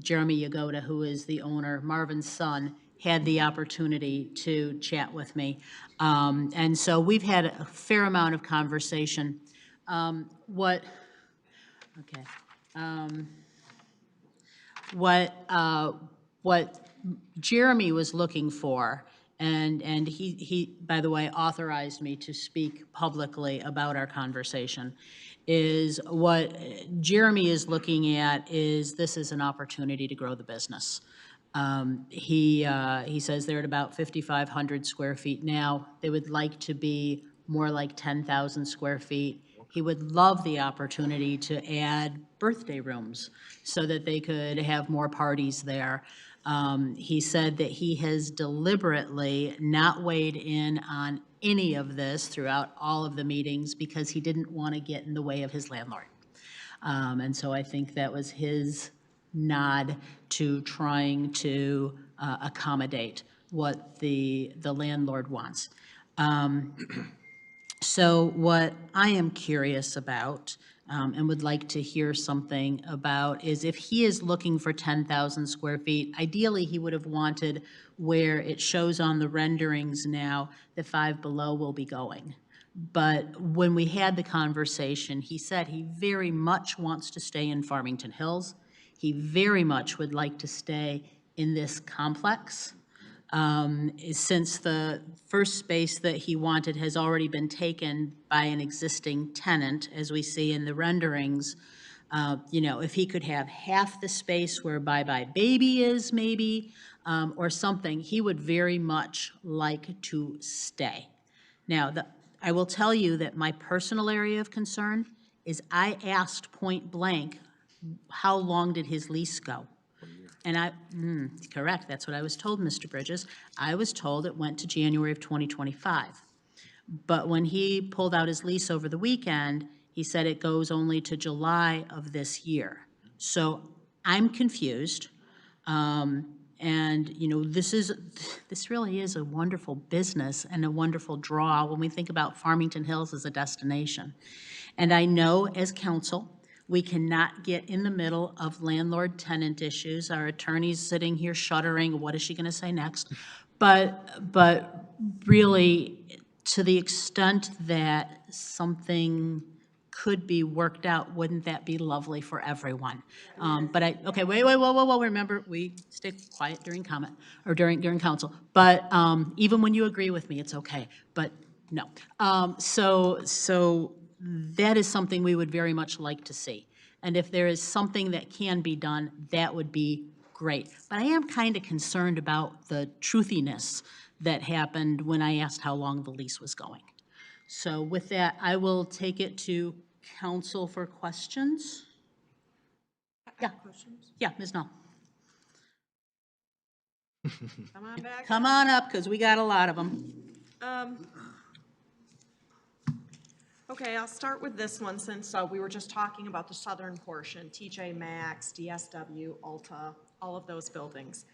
Jeremy Yagoda, who is the owner, Marvin's son, had the opportunity to chat with me. And so we've had a fair amount of conversation. What Jeremy was looking for, and he, by the way, authorized me to speak publicly about our conversation, is what Jeremy is looking at is this is an opportunity to grow the business. He says they're at about 5,500 square feet now. They would like to be more like 10,000 square feet. He would love the opportunity to add birthday rooms so that they could have more parties there. He said that he has deliberately not weighed in on any of this throughout all of the meetings because he didn't want to get in the way of his landlord. And so I think that was his nod to trying to accommodate what the landlord wants. So what I am curious about and would like to hear something about is if he is looking for 10,000 square feet, ideally he would have wanted where it shows on the renderings now that Five Below will be going. But when we had the conversation, he said he very much wants to stay in Farmington Hills. He very much would like to stay in this complex. Since the first space that he wanted has already been taken by an existing tenant, as we see in the renderings, you know, if he could have half the space where Bye Bye Baby is maybe, or something, he would very much like to stay. Now, I will tell you that my personal area of concern is I asked point blank, how long did his lease go? And correct, that's what I was told, Mr. Bridges. I was told it went to January of 2025. But when he pulled out his lease over the weekend, he said it goes only to July of this year. So I'm confused. And, you know, this really is a wonderful business and a wonderful draw when we think about Farmington Hills as a destination. And I know as council, we cannot get in the middle of landlord-tenant issues. Our attorney's sitting here shuddering, what is she going to say next? But really, to the extent that something could be worked out, wouldn't that be lovely for everyone? But okay, wait, whoa, remember, we stay quiet during comment, or during council. But even when you agree with me, it's okay, but no. So that is something we would very much like to see. And if there is something that can be done, that would be great. But I am kind of concerned about the truthiness that happened when I asked how long the lease was going. So with that, I will take it to council for questions. Yeah. Yeah, Ms. Null. Come on back. Come on up, because we got a lot of them. Okay, I'll start with this one since we were just talking about the southern portion, TJ Maxx, DSW, Ulta, all of those buildings.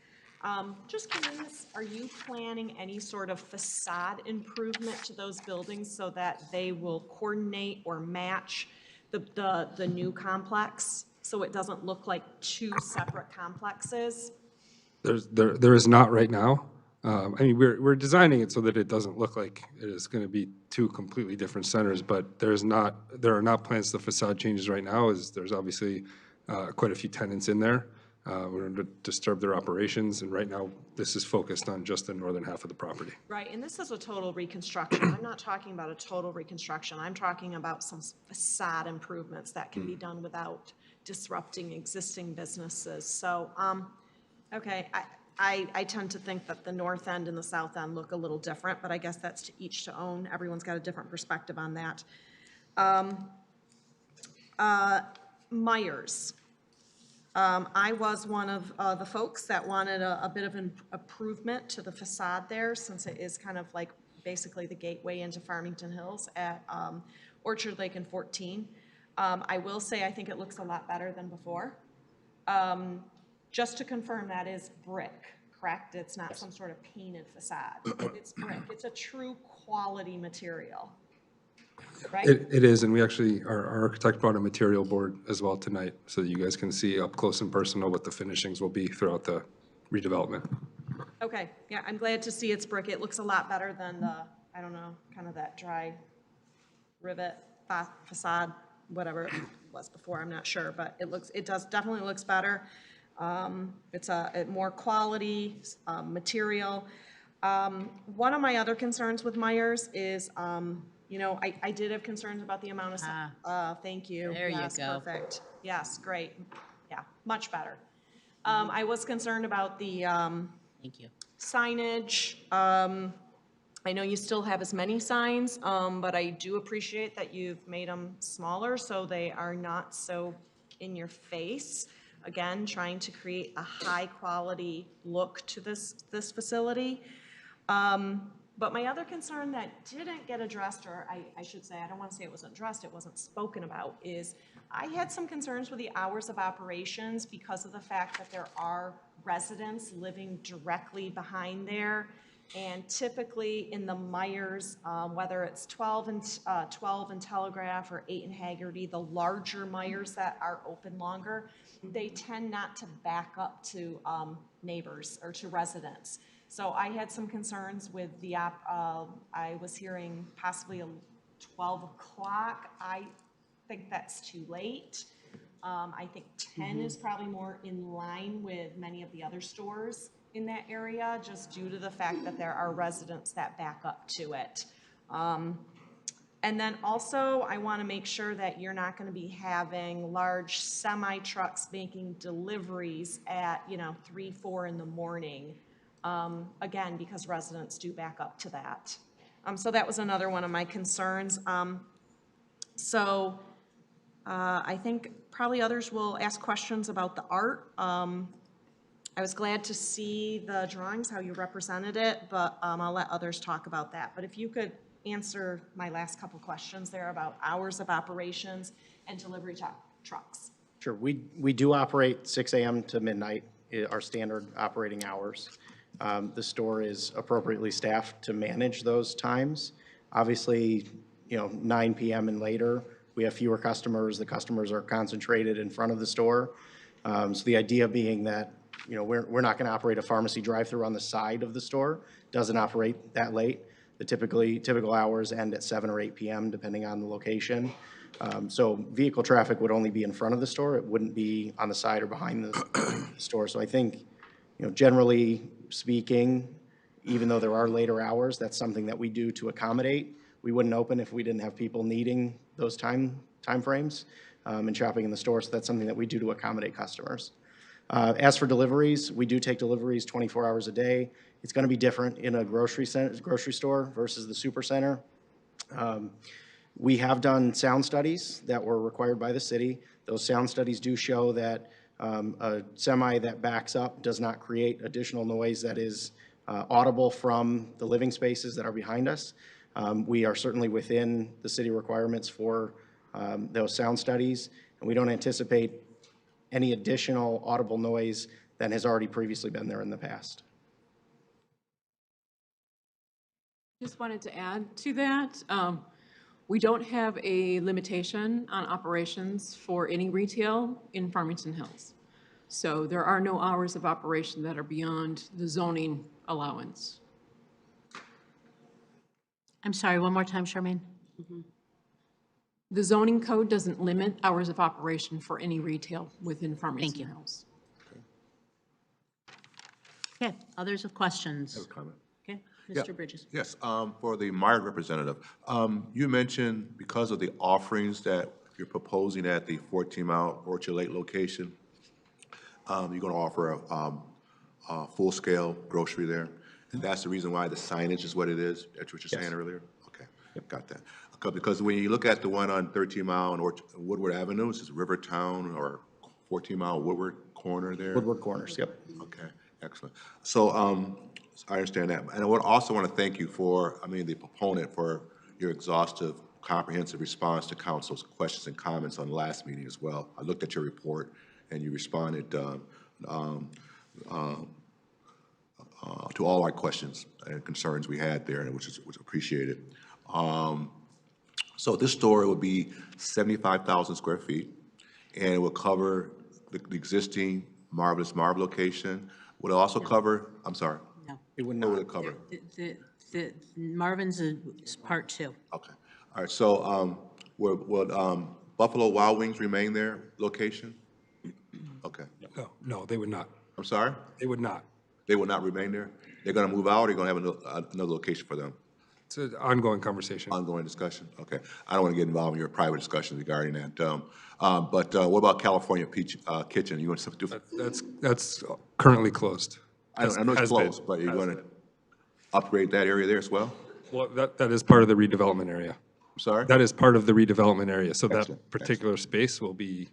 Just curious, are you planning any sort of facade improvement to those buildings so that they will coordinate or match the new complex? So it doesn't look like two separate complexes? There is not right now. I mean, we're designing it so that it doesn't look like it is going to be two completely different centers, but there are not plans to facade changes right now, as there's obviously quite a few tenants in there. We're going to disturb their operations, and right now, this is focused on just the northern half of the property. Right, and this is a total reconstruction. I'm not talking about a total reconstruction. I'm talking about some facade improvements that can be done without disrupting existing businesses. So, okay, I tend to think that the north end and the south end look a little different, but I guess that's to each to own. Everyone's got a different perspective on that. Myers. I was one of the folks that wanted a bit of an improvement to the facade there, since it is kind of like basically the gateway into Farmington Hills at Orchard Lake and 14. I will say I think it looks a lot better than before. Just to confirm, that is brick, correct? It's not some sort of painted facade. It's brick. It's a true quality material, right? It is, and we actually, our architect brought a material board as well tonight, so that you guys can see up close and personal what the finishings will be throughout the redevelopment. Okay, yeah, I'm glad to see it's brick. It looks a lot better than the, I don't know, kind of that dry rivet facade, whatever it was before, I'm not sure, but it definitely looks better. It's a more quality material. One of my other concerns with Myers is, you know, I did have concerns about the amount of, thank you. There you Yes, go. perfect. Yes, great. Yeah, much better. I was concerned about the Thank you. signage. I know you still have as many signs, but I do appreciate that you've made them smaller so they are not so in your face. Again, trying to create a high-quality look to this facility. But my other concern that didn't get addressed, or I should say, I don't want to say it wasn't addressed, it wasn't spoken about, is I had some concerns with the hours of operations because of the fact that there are residents living directly behind there. And typically in the Myers, whether it's 12 and Telegraph or 8 and Haggerty, the larger Myers that are open longer, they tend not to back up to neighbors or to residents. So I had some concerns with the, I was hearing possibly a 12 o'clock. I think that's too late. I think 10 is probably more in line with many of the other stores in that area, just due to the fact that there are residents that back up to it. And then also, I want to make sure that you're not going to be having large semi-trucks making deliveries at, 3, 4 in the morning. Again, because residents do back up to that. So that was another one of my concerns. I think probably others will ask questions about the art. I was glad to see the drawings, how you represented it, but I'll let others talk about that. But if you could answer my last couple questions there about hours of operations and delivery trucks. Sure, we do operate 6 a.m. to midnight, our standard operating hours. The store is appropriately staffed to manage those times. Obviously, 9 p.m. and later, we have fewer customers. The customers are concentrated in front of the store. So the idea being that, we're not going to operate a pharmacy drive-through on the side of the store. Doesn't operate that late. The typical hours end at 7 or 8 p.m. depending on the location. So vehicle traffic would only be in front of the store. It wouldn't be on the side or behind the store. So I think, generally speaking, even though there are later hours, that's something that we do to accommodate. We wouldn't open if we didn't have people needing those time frames and shopping in the store. So that's something that we do to accommodate customers. As for deliveries, we do take deliveries 24 hours a day. It's going to be different in a grocery store versus the super center. We have done sound studies that were required by the city. Those sound studies do show that a semi that backs up does not create additional noise that is audible from the living spaces that are behind us. We are certainly within the city requirements for those sound studies, and we don't anticipate any additional audible noise than has already previously been there in the past. Just wanted to add to that. We don't have a limitation on operations for any retail in Farmington Hills. So there are no hours of operation that are beyond the zoning allowance. I'm sorry, one more time, Charmaine? The zoning code doesn't limit hours of operation for any retail within Farmington you. Hills. Okay, others with questions? I have a comment. Okay, Yeah. Mr. Bridges. Yes, for the Meyer representative, you mentioned because of the offerings that you're proposing at the 14-mile Orchard Lake location, you're going to offer a full-scale grocery there, and that's the reason why the signage is what it is. That's what you're saying earlier. Okay, got that. Because when you look at the one on 13-mile and Woodward Avenue, this is Rivertown or 14-mile Woodward corner there. Woodward Corners, yep. Okay, excellent. So I understand that. And I would also want to thank you for, the proponent for your exhaustive, comprehensive response to council's questions and comments on the last meeting as well. I looked at your report and you responded to all our questions and concerns we had there, and which was appreciated. So this store would be 75,000 square feet, and it will cover the existing Marvelous Marv location. Would it also cover, I'm sorry? No. It would What would not. it cover? The Marvin's is part two. Okay. All right, so would Buffalo Wild Wings remain their location? Okay. No, they would not. I'm sorry? They would not. They will not remain there? They're going to move out, or you're going to have another location for them? It's an ongoing conversation. Ongoing discussion? Okay. I don't want to get involved in your private discussions regarding that. But what about California Peach Kitchen? You want to do? That's currently closed. I know it's closed, but you're going to upgrade that area there as well? Well, that is part of the redevelopment area. I'm sorry? That is part of the redevelopment area, so Excellent, that particular space would be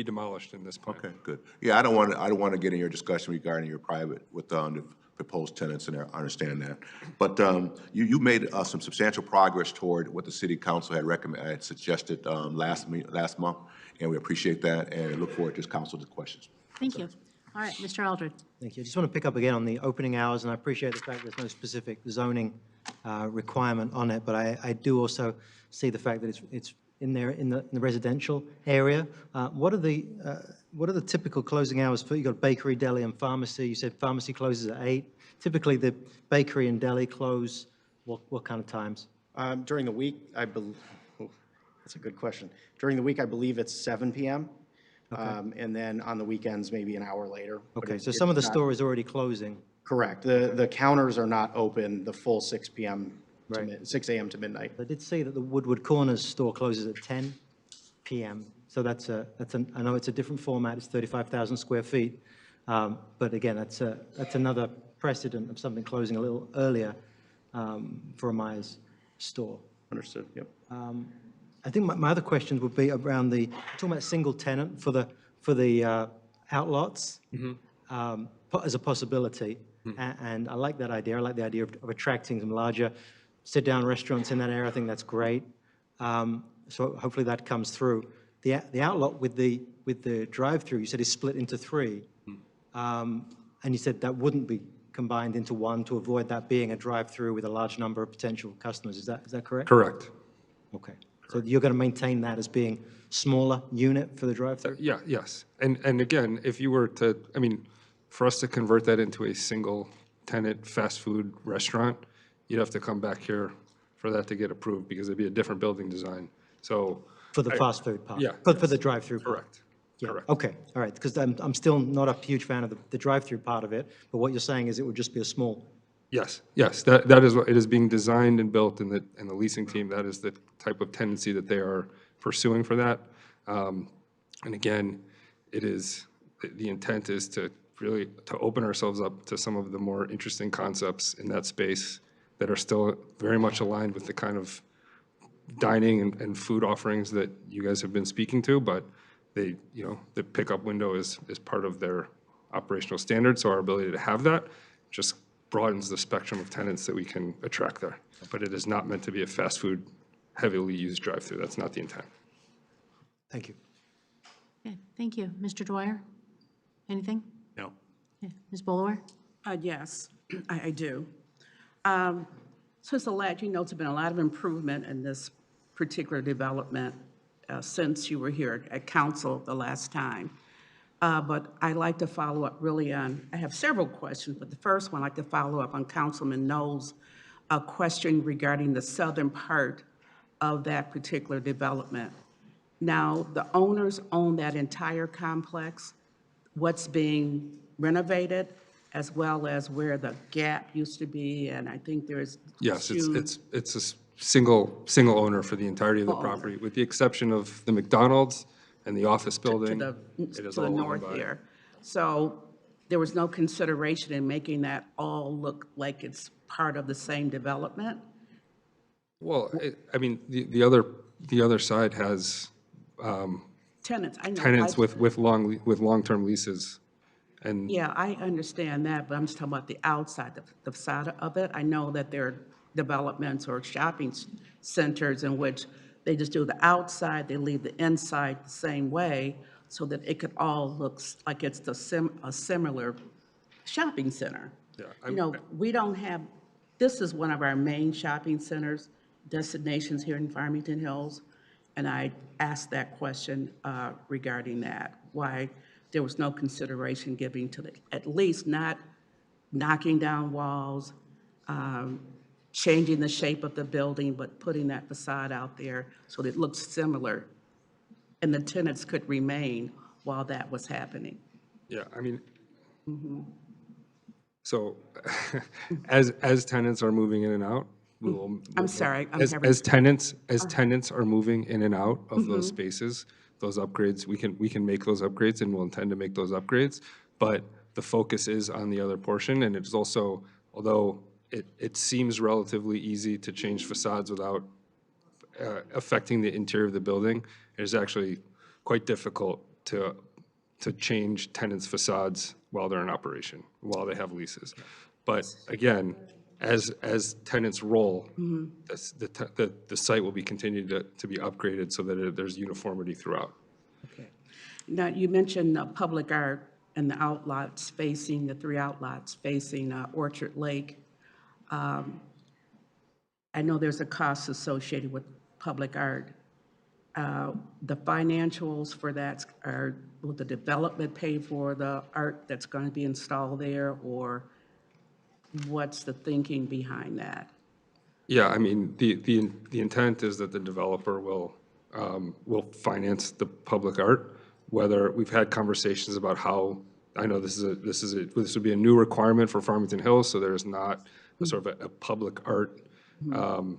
demolished in this plan. Okay, good. Yeah, I don't want to get in your discussion regarding your private with the proposed tenants, and I understand that. But you made some substantial progress toward what the city council had suggested last month, and we appreciate that, and look forward to this council's questions. Thank you. All right, Mr. Eldred. Thank you. I just want to pick up again on the opening hours, and I appreciate the fact there's no specific zoning requirement on it, but I do also see the fact that it's in there in the residential area. What are the typical closing hours for, you got bakery, deli, and pharmacy? You said pharmacy closes at 8. Typically, the bakery and deli close what kind of times? During the week, I believe, that's a good question. During the week, I believe it's 7 p.m. And then on the weekends, maybe an hour later. But Okay, so some of the store is already closing. Correct. The counters are not open the full 6 p.m. Right. 6 a.m. to midnight. I did see that the Woodward Corners store closes at 10 p.m. So I know it's a different format, it's 35,000 square feet. But again, that's another precedent of something closing a little earlier for a Myers store. Understood, yep. I think my other questions would be around talking about single tenant for the outlots as a possibility. And I like that idea. I like the idea of attracting some larger sit-down restaurants in that area. I think that's great. So hopefully that comes through. The outlot with the drive-through, you said is split into 3. And you said that wouldn't be combined into one to avoid that being a drive-through with a large number of potential customers. Is that correct? Correct. Okay. So you're going to maintain that as being smaller unit for the drive-through? Yes. And again, if you were to, for us to convert that into a single tenant fast food restaurant, you'd have to come back here for that to get approved, because it'd be a different building design. So. For the fast food part? Yeah. For the drive-through part? Correct. Yeah, Correct. okay, all right, because I'm still not a huge fan of the drive-through part of it, but what you're saying is it would just be a small, Yes, yes, that is what, it is being designed and built, and the leasing team, that is the type of tendency that they are pursuing for that. And again, it is, the intent is to really, to open ourselves up to some of the more interesting concepts in that space that are still very much aligned with the kind of dining and food offerings that you guys have been speaking to, but they, you know, the pickup window is part of their operational standards, so our ability to have that just broadens the spectrum of tenants that we can attract there. But it is not meant to be a fast food, heavily used drive-through. That's not the intent. thank you. Okay, thank you. Mr. Dwyer? Anything? No. Yeah. Ms. Bolwer? Yes, I do. Since the last, there's been a lot of improvement in this particular development since you were here at council the last time. But I'd like to follow up really on, I have several questions, but the first one, I'd like to follow up on Councilman Knoll's question regarding the southern part of that particular development. Now, the owners own that entire complex, what's being renovated, as well as where the Gap used to be, and I think there's Yes, two- it's a single owner for the entirety of the property, with the exception of the McDonald's and the office building. to It is the all owned north by- there. So there was no consideration in making that all look like it's part of the same development? Well, I mean, the other side has Tenants, I know. tenants with long-term leases, and Yeah, I understand that, but I'm just talking about the outside, the facade of it. I know that there are developments or shopping centers in which they just do the outside, they leave the inside the same way, so that it could all look like it's a similar shopping center. Yeah, We don't have, this is one of our main shopping centers, destinations here in Farmington Hills, and I asked that question regarding that, why there was no consideration given to at least not knocking down walls, changing the shape of the building, but putting that facade out there so that it looks similar, and the tenants could remain while that was happening. yeah, I mean, so as tenants are moving in and out, we will. I'm sorry, I'm having. As tenants are moving in and out of those spaces, those upgrades, we can make those upgrades, and we'll intend to make those upgrades. But the focus is on the other portion, and it's also, although it seems relatively easy to change facades without affecting the interior of the building, it is actually quite difficult to change tenants' facades while they're in operation, while they have leases. But again, as tenants roll, the site will be continued to be upgraded so that there's uniformity throughout. Okay. Now, you mentioned public art and the outlets facing, the three outlets facing Orchard Lake. I know there's a cost associated with public art. The financials for that will the development pay for the art that's going to be installed there, or what's the thinking behind that? Yeah, I mean, the intent is that the developer will finance the public art. Whether, we've had conversations about how, I know this would be a new requirement for Farmington Hills, so there's not a sort of a public art kind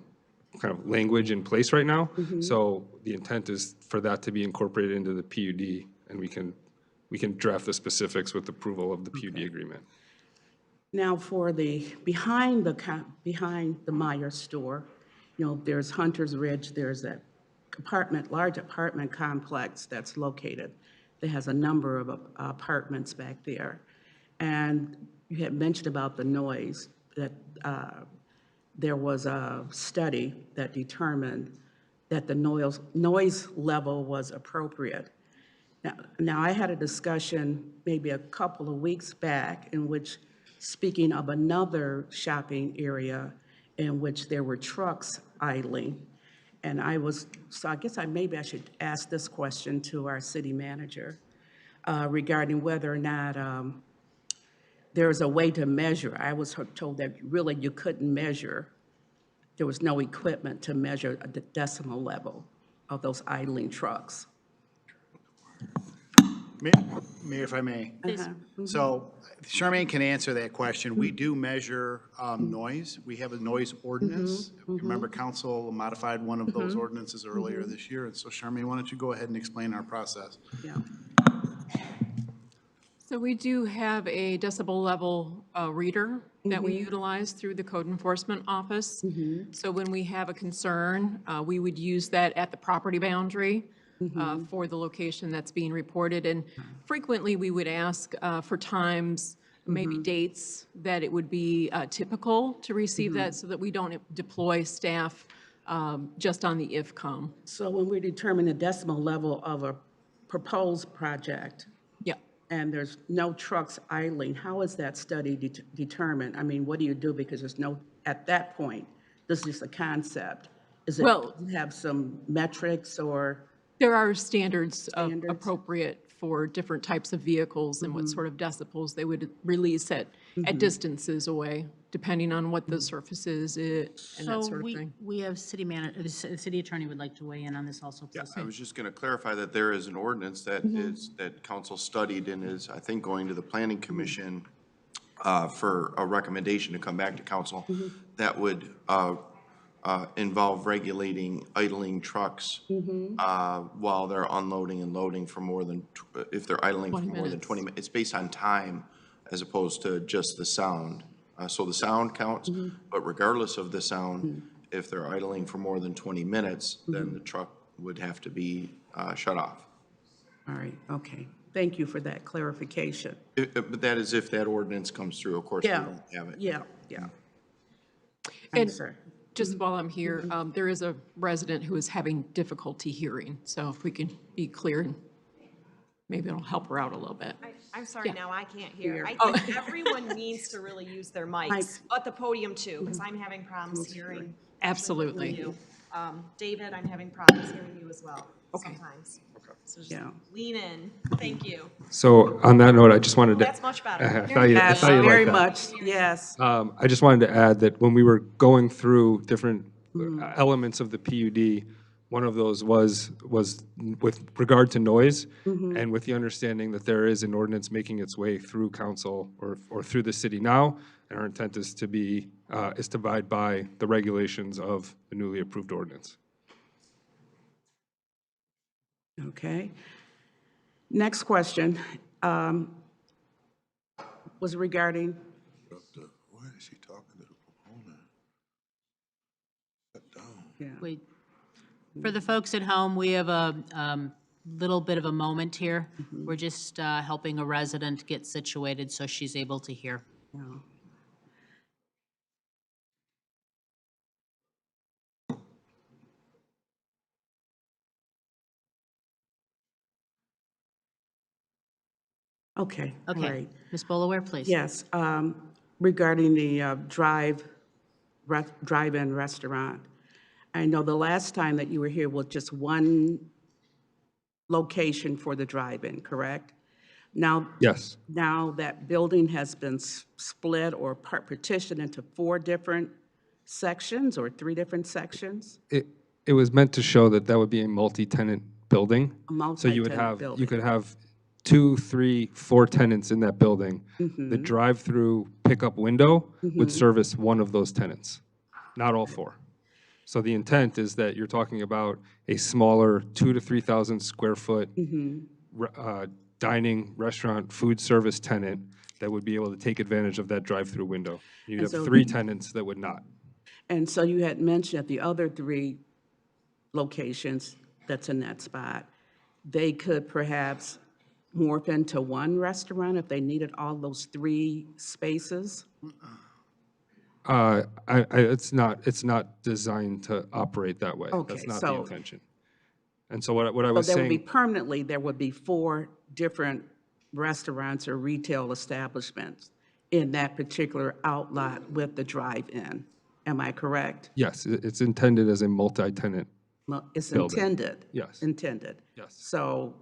of language in place right now. So the intent is for that to be incorporated into the PUD, and we can draft the specifics with approval of the PUD agreement. Now, for the, behind the Meyer store, there's Hunter's Ridge, there's that large apartment complex that's located, that has a number of apartments back there. And you had mentioned about the noise, that there was a study that determined that the noise level was appropriate. Now, I had a discussion maybe a couple of weeks back in which, speaking of another shopping area in which there were trucks idling, and so I guess maybe I should ask this question to our city manager regarding whether or not there's a way to measure. I was told that really you couldn't measure there was no equipment to measure the decimal level of those idling trucks. Mayor, if I may. Please. So Charmaine can answer that question. We do measure noise. We have a noise ordinance. Remember, council modified one of those ordinances earlier this year. And so Charmaine, why don't you go ahead and explain our process? Yeah. So we do have a decibel level reader that we utilize through the code enforcement office. So when we have a concern, we would use that at the property boundary for the location that's being reported. And frequently, we would ask for times, maybe dates, that it would be typical to receive that so that we don't deploy staff just on the IFCOM. So when we determine the decimal level of a proposed project, Yeah. and there's no trucks idling, how is that study determined? I mean, what do you do? Because there's no, at that point, this is just a concept. Is it, Well- does it have some metrics or? There are standards Standards? appropriate for different types of vehicles and what sort of decibels they would release at distances away, depending on what the surface is and that sort of thing. We have city manager, the city attorney would like to weigh in on this also, Yeah, please. I was just going to clarify that there is an ordinance that is, that council studied and is, I think, going to the planning commission for a recommendation to come back to council that would involve regulating idling trucks while they're unloading and loading for more than, if they're idling for 20 more than minutes. 20 minutes. It's based on time as opposed to just the sound. So the sound counts, but regardless of the sound, if they're idling for more than 20 minutes, then the truck would have to be shut off. All right, okay. Thank you for that clarification. But that is if that ordinance comes through. Of course, we Yeah, don't have it. yeah, yeah. And Sir. just while I'm here, there is a resident who is having difficulty hearing. So if we can be clear, maybe it'll help her out a little bit. I'm sorry, now I can't hear. I Oh. think everyone needs to really use their mics, at the podium too, because I'm having problems hearing. Absolutely. you. David, I'm having problems hearing you as well sometimes. So just Yeah. lean in. Thank you. So on that note, I just wanted to. That's much better. I thought you Yes, liked very that. much, yes. I just wanted to add that when we were going through different elements of the PUD, one of those was with regard to noise, and with the understanding that there is an ordinance making its way through council or through the city now, and our intent is to abide by the regulations of the newly approved ordinance. Okay. Next question was regarding, Why is she talking to the proponent? Sit down. Wait. For the folks at home, we have a little bit of a moment here. We're just helping a resident get situated so she's able to hear. okay, all Okay, right. Ms. Bolaware, please. Yes, regarding the drive-in restaurant. I know the last time that you were here was just one location for the drive-in, correct? Now, Yes. now that building has been split or partitioned into 4 different sections or 3 different sections? It was meant to show that that would be a multi-tenant building. A So you would multi-tenant have, building. you could have 2, 3, 4 tenants in that building. The drive-through pickup window would service one of those tenants, not all 4. So the intent is that you're talking about a smaller 2,000 to 3,000 square foot dining, restaurant, food service tenant that would be able to take advantage of that drive-through window. You'd have so- 3 tenants that would not. And so you had mentioned that the other 3 locations that's in that spot, they could perhaps morph into one restaurant if they needed all those 3 spaces? It's not designed to operate that way. Okay, That's not the so- intention. And so what I So was there would be saying, permanently, there would be 4 different restaurants or retail establishments in that particular outlet with the drive-in. Am I correct? yes, it's intended as a multi-tenant. Well, it's Building. intended. Yes. Intended. Yes. So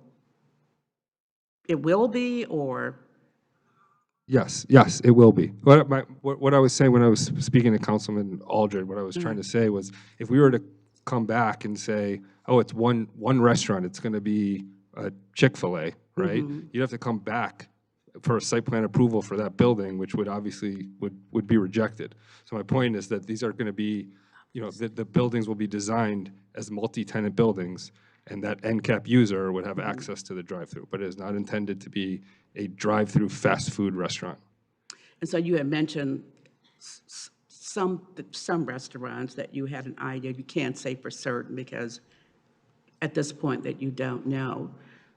it will be, or, Yes, yes, it will be. What I was saying when I was speaking to Councilman Aldred, what I was trying to say was, if we were to come back and say, oh, it's one restaurant, it's going to be a Chick-fil-A, right? You'd have to come back for a site plan approval for that building, which would obviously would be rejected. So my point is that these are going to be, the buildings will be designed as multi-tenant buildings, and that end cap user would have access to the drive-through, but it is not intended to be a drive-through fast food restaurant. And so you had mentioned some restaurants that you had an idea, you can't say for certain because at this point that you don't know,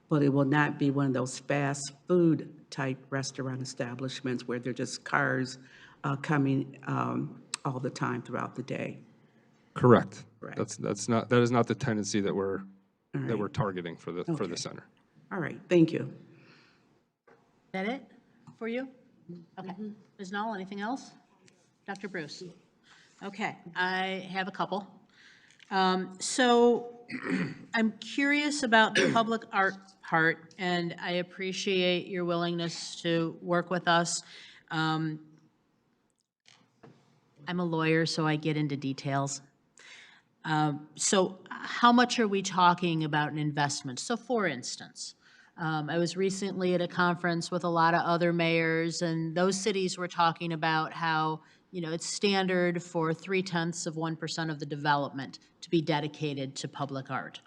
but it will not be one of those fast food type restaurant establishments where they're just cars coming all the time throughout the day. Correct. Right. That is not the tendency that we're targeting for the center. All right, thank you. Is that it for you? Okay. Ms. Knoll, anything else? Dr. Bruce? Okay, I have a couple. So I'm curious about the public art part, and I appreciate your willingness to work with us. I'm a lawyer, so I get into details. So how much are we talking about an investment? So for instance, I was recently at a conference with a lot of other mayors, and those cities were talking about how, it's standard for 0.3% of the development to be dedicated to public art.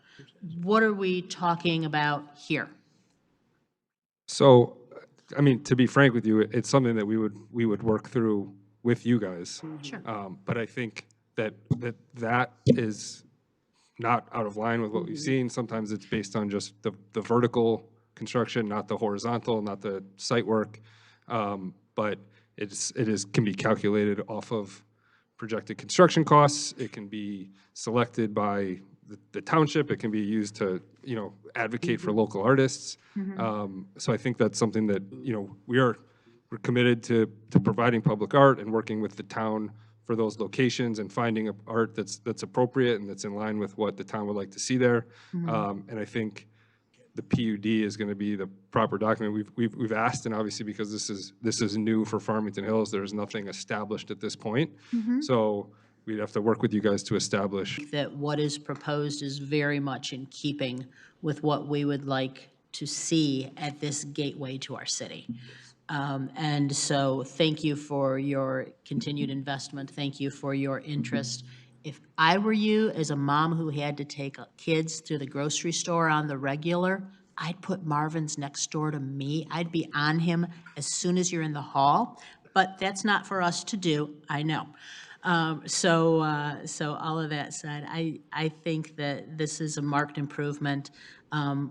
What are we talking about here? So, I mean, to be frank with you, it's something that we would work through with you guys. Sure. But I think that is not out of line with what we've seen. Sometimes it's based on just the vertical construction, not the horizontal, not the site work. But it can be calculated off of projected construction costs. It can be selected by the township. It can be used to, advocate for local artists. So I think that's something that, we're committed to providing public art and working with the town for those locations and finding art that's appropriate and that's in line with what the town would like to see there. And I think the PUD is going to be the proper document. We've asked, and obviously because this is new for Farmington Hills, there's nothing established at this point. So we'd have to work with you guys to establish. That what is proposed is very much in keeping with what we would like to see at this gateway to our city. And so thank you for your continued investment. Thank you for your interest. If I were you, as a mom who had to take kids to the grocery store on the regular, I'd put Marvin's next door to me. I'd be on him as soon as you're in the hall, but that's not for us to do, I know. So all of that said, I think that this is a marked improvement.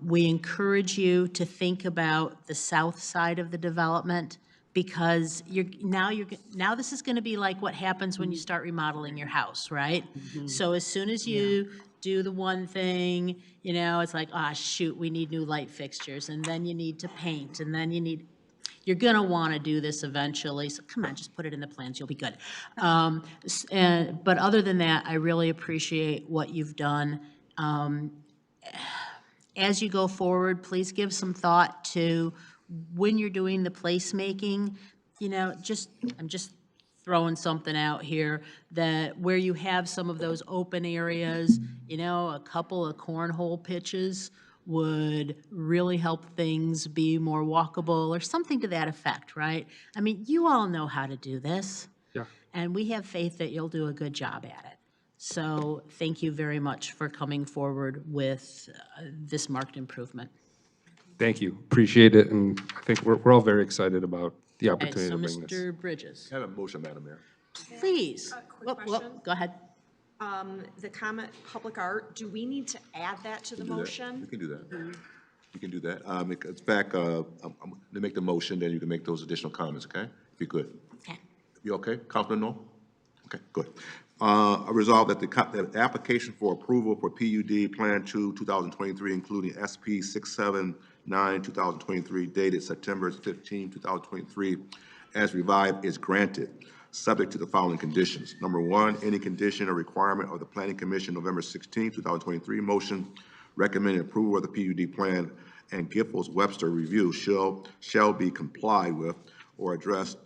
We encourage you to think about the south side of the development, because now this is going to be like what happens when you start remodeling your house, right? So as soon as you do the one thing, it's like, shoot, we need new light fixtures, and then you need to paint, and then you're going to want to do this eventually. So come on, just put it in the plans. You'll be good. But other than that, I really appreciate what you've done. As you go forward, please give some thought to when you're doing the placemaking, I'm just throwing something out here, that where you have some of those open areas, a couple of cornhole pitches would really help things be more walkable or something to that effect, right? I mean, you all know how to do this. Yeah. And we have faith that you'll do a good job at it. So thank you very much for coming forward with this marked improvement. Thank you. Appreciate it. And I think we're all very excited about the Okay, opportunity so to bring this. Mr. Bridges, I have a motion, Madam Mayor. please. Quick question. Go ahead. The comment, public art, do we need to add that to the You motion? can do that. You can do that. It's back, I'm to make the motion, then you can make those additional comments, okay? If you could. Okay. You okay, Councilman Knoll? Okay, good. I resolve that the application for approval for PUD Plan 2, 2023, including SP 679, 2023, dated September 15, 2023, as revived, is granted, subject to the following conditions. Number one, any condition or requirement of the Planning Commission November 16, 2023 motion recommending approval of the PUD plan and Giffords-Webster review shall be complied with, or addressed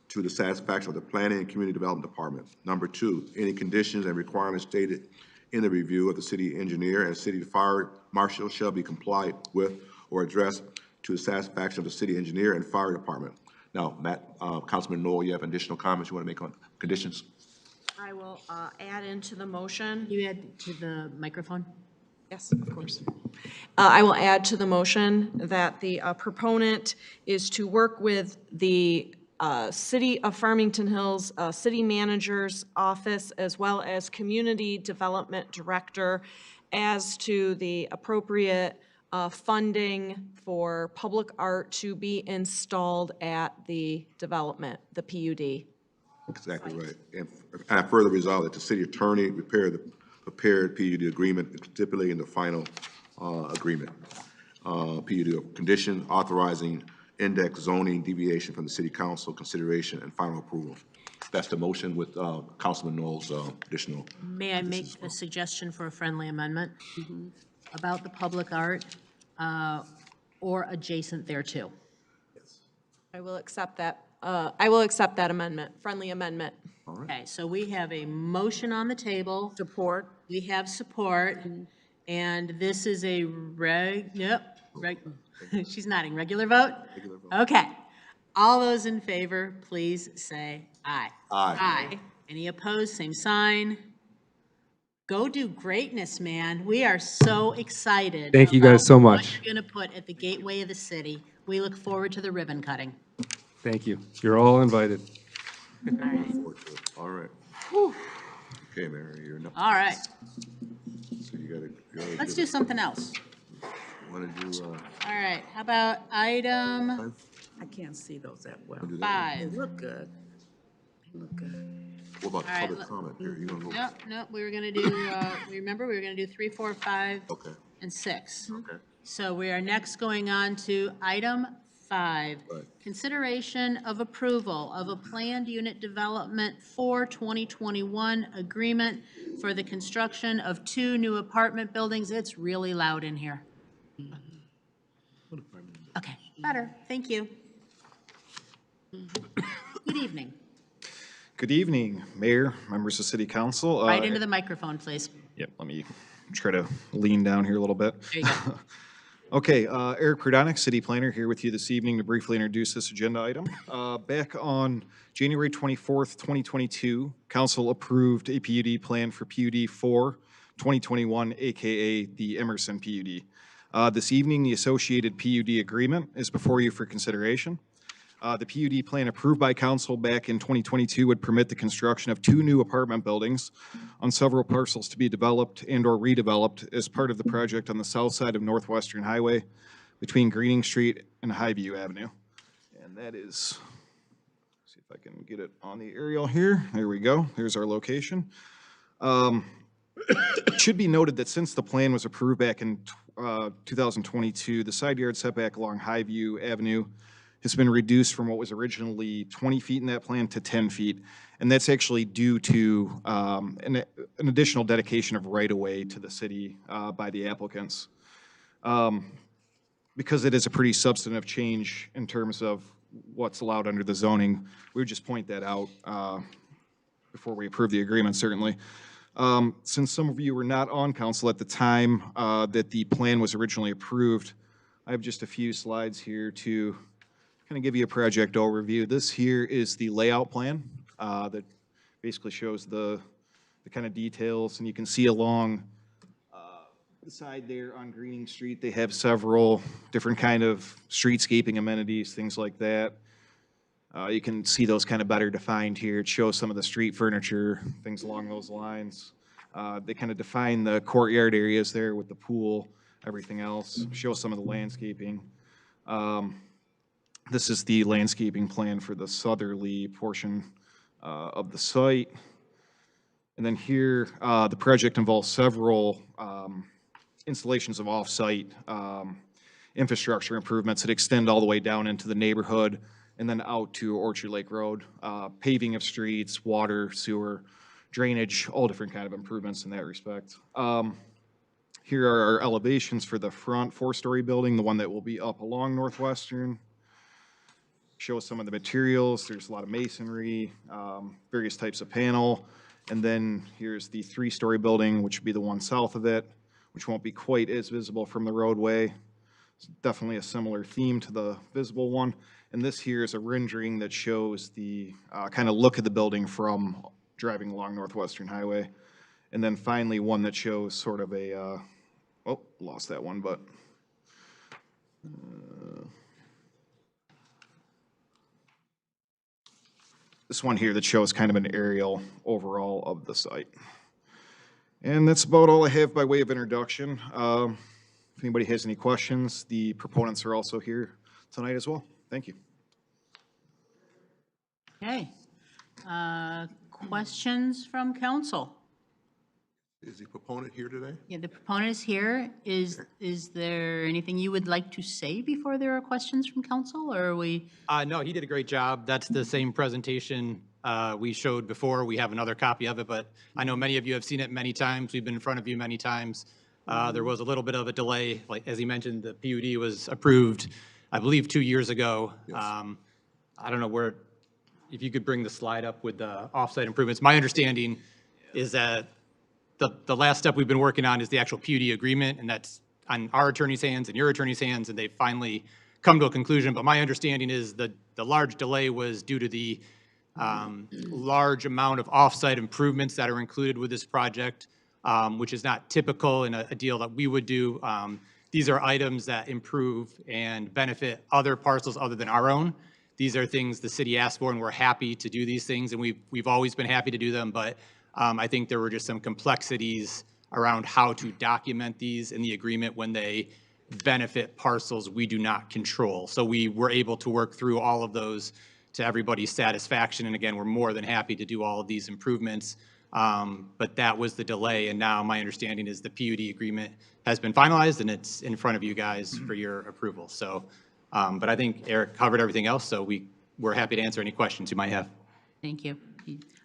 to the satisfaction of the Planning and Community Development Department. Number 2, any conditions and requirements stated in the review of the city engineer and city fire marshal shall be complied with or addressed to the satisfaction of the city engineer and fire department. Now, Councilman Noel, you have additional comments you want to make on conditions? I will add into the motion. You add to the microphone? Yes, of course. I will add to the motion that the proponent is to work with the City of Farmington Hills City Manager's Office as well as Community Development Director as to the appropriate funding for public art to be installed at the development, the PUD. Exactly right. And I further resolve that the city attorney prepare the prepared PUD agreement stipulating the final agreement. PUD condition authorizing index zoning deviation from the city council consideration and final approval. That's the motion with Councilman Noel's additional. May I make a suggestion for a friendly amendment about the public art or adjacent thereto? I will accept that. I will accept that amendment, friendly amendment. Okay, so we have a motion on the table. Support. We have support, and this is a she's nodding, regular vote? Regular vote. Okay. All those in favor, please say aye. Aye. Aye. Any opposed, same sign. Go do greatness, man. We are so excited. Thank you guys so about much. What you're going to put at the gateway of the city. We look forward to the ribbon cutting. Thank you. You're all invited. All right. Okay, Mary, you're not. All right. So you gotta. Let's do something else. Want to do? All right, how about item I can't see those that well. 5? They look good. They look good. What about All right, public comment here? You gonna go? No, we were going to do, remember, we were going to do 3, 4, 5, Okay. and 6. Okay. So we are next going on to item 5. Right. Consideration of approval of a planned unit development for 2021 agreement for the construction of 2 new apartment buildings. It's really loud in here. Okay, better, thank you. Good evening. Good evening, Mayor, members of City Council. Right into the microphone, please. Yep, let me try to lean down here a little bit. There you go. Okay, Eric Prudonic, City Planner, here with you this evening to briefly introduce this agenda item. Back on January 24th, 2022, Council approved a PUD plan for PUD 4 2021, AKA the Emerson PUD. This evening, the associated PUD agreement is before you for consideration. The PUD plan approved by council back in 2022 would permit the construction of 2 new apartment buildings on several parcels to be developed and or redeveloped as part of the project on the south side of Northwestern Highway between Greening Street and Highview Avenue. And that is, see if I can get it on the aerial here. There we go. There's our location. It should be noted that since the plan was approved back in 2022, the side yard setback along Highview Avenue has been reduced from what was originally 20 feet in that plan to 10 feet. And that's actually due to an additional dedication of right-of-way to the city by the applicants. Because it is a pretty substantive change in terms of what's allowed under the zoning, we would just point that out before we approve the agreement, certainly. Since some of you were not on council at the time that the plan was originally approved, I have just a few slides here to kind of give you a project overview. This here is the layout plan that basically shows the kind of details, and you can see along the side there on Greening Street, they have several different kind of streetscaping amenities, things like that. You can see those kind of better defined here. It shows some of the street furniture, things along those lines. They kind of define the courtyard areas there with the pool, everything else, show some of the landscaping. This is the landscaping plan for the southerly portion of the site. And then here, the project involves several installations of off-site infrastructure improvements that extend all the way down into the neighborhood and then out to Orchard Lake Road, paving of streets, water, sewer, drainage, all different kind of improvements in that respect. Here are our elevations for the front 4-story building, the one that will be up along Northwestern. shows some of the materials. There's a lot of masonry, various types of panel. And then here's the 3-story building, which would be the one south of it, which won't be quite as visible from the roadway. It's definitely a similar theme to the visible one. And this here is a rendering that shows the kind of look of the building from driving along Northwestern Highway. And then finally, one that shows sort of a, oh, lost that one, but this one here that shows kind of an aerial overall of the site. And that's about all I have by way of introduction. If anybody has any questions, the proponents are also here tonight as well. Thank you. Okay. Questions from council? Is the proponent here today? Yeah, the proponent is here. Is there anything you would like to say before there are questions from council, or are we? No, he did a great job. That's the same presentation we showed before. We have another copy of it, but I know many of you have seen it many times. We've been in front of you many times. There was a little bit of a delay. Like, as he mentioned, the PUD was approved, I believe, 2 years ago. Yes. I don't know where, if you could bring the slide up with the offsite improvements. My understanding is that the last step we've been working on is the actual PUD agreement, and that's on our attorney's hands and your attorney's hands, and they finally come to a conclusion. But my understanding is that the large delay was due to the large amount of offsite improvements that are included with this project, which is not typical in a deal that we would do. These are items that improve and benefit other parcels other than our own. These are things the city asked for, and we're happy to do these things, and we've always been happy to do them, but I think there were just some complexities around how to document these in the agreement when they benefit parcels we do not control. So we were able to work through all of those to everybody's satisfaction, and again, we're more than happy to do all of these improvements, but that was the delay, and now my understanding is the PUD agreement has been finalized, and it's in front of you guys for your approval. So, but I think Eric covered everything else, so we're happy to answer any questions you might have. Thank you.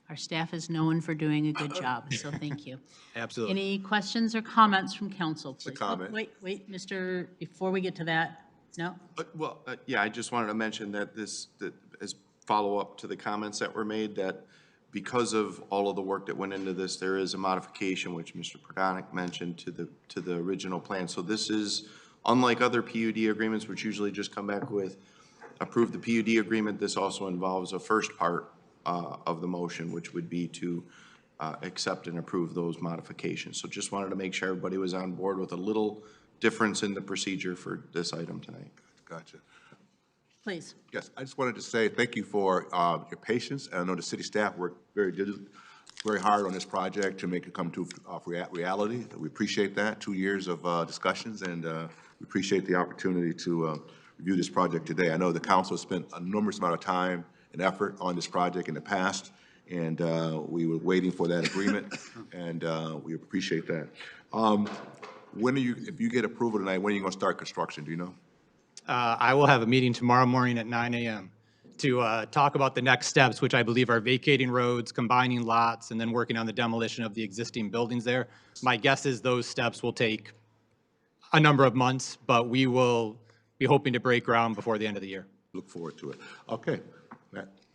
Our staff is known for doing a good job, so thank you. Absolutely. Any questions or comments from council, please? a comment. Wait, Mr., before we get to that, no? Yeah, I just wanted to mention that that as follow-up to the comments that were made, that because of all of the work that went into this, there is a modification, which Mr. Pradonic mentioned, to the original plan. So this is, unlike other PUD agreements, which usually just come back with approve the PUD agreement, this also involves a first part of the motion, which would be to accept and approve those modifications. So just wanted to make sure everybody was on board with a little difference in the procedure for this item tonight. Gotcha. Please. Yes, I just wanted to say thank you for your patience. I know the city staff worked very hard on this project to make it come to reality. We appreciate that. 2 years of discussions, and we appreciate the opportunity to review this project today. I know the council spent a enormous amount of time and effort on this project in the past, and we were waiting for that agreement, and we appreciate that. When are you, if you get approval tonight, when are you going to start construction? Do you know? I will have a meeting tomorrow morning at 9 a.m. to talk about the next steps, which I believe are vacating roads, combining lots, and then working on the demolition of the existing buildings there. My guess is those steps will take a number of months, but we will be hoping to break ground before the end of the year. Look forward to it. Okay.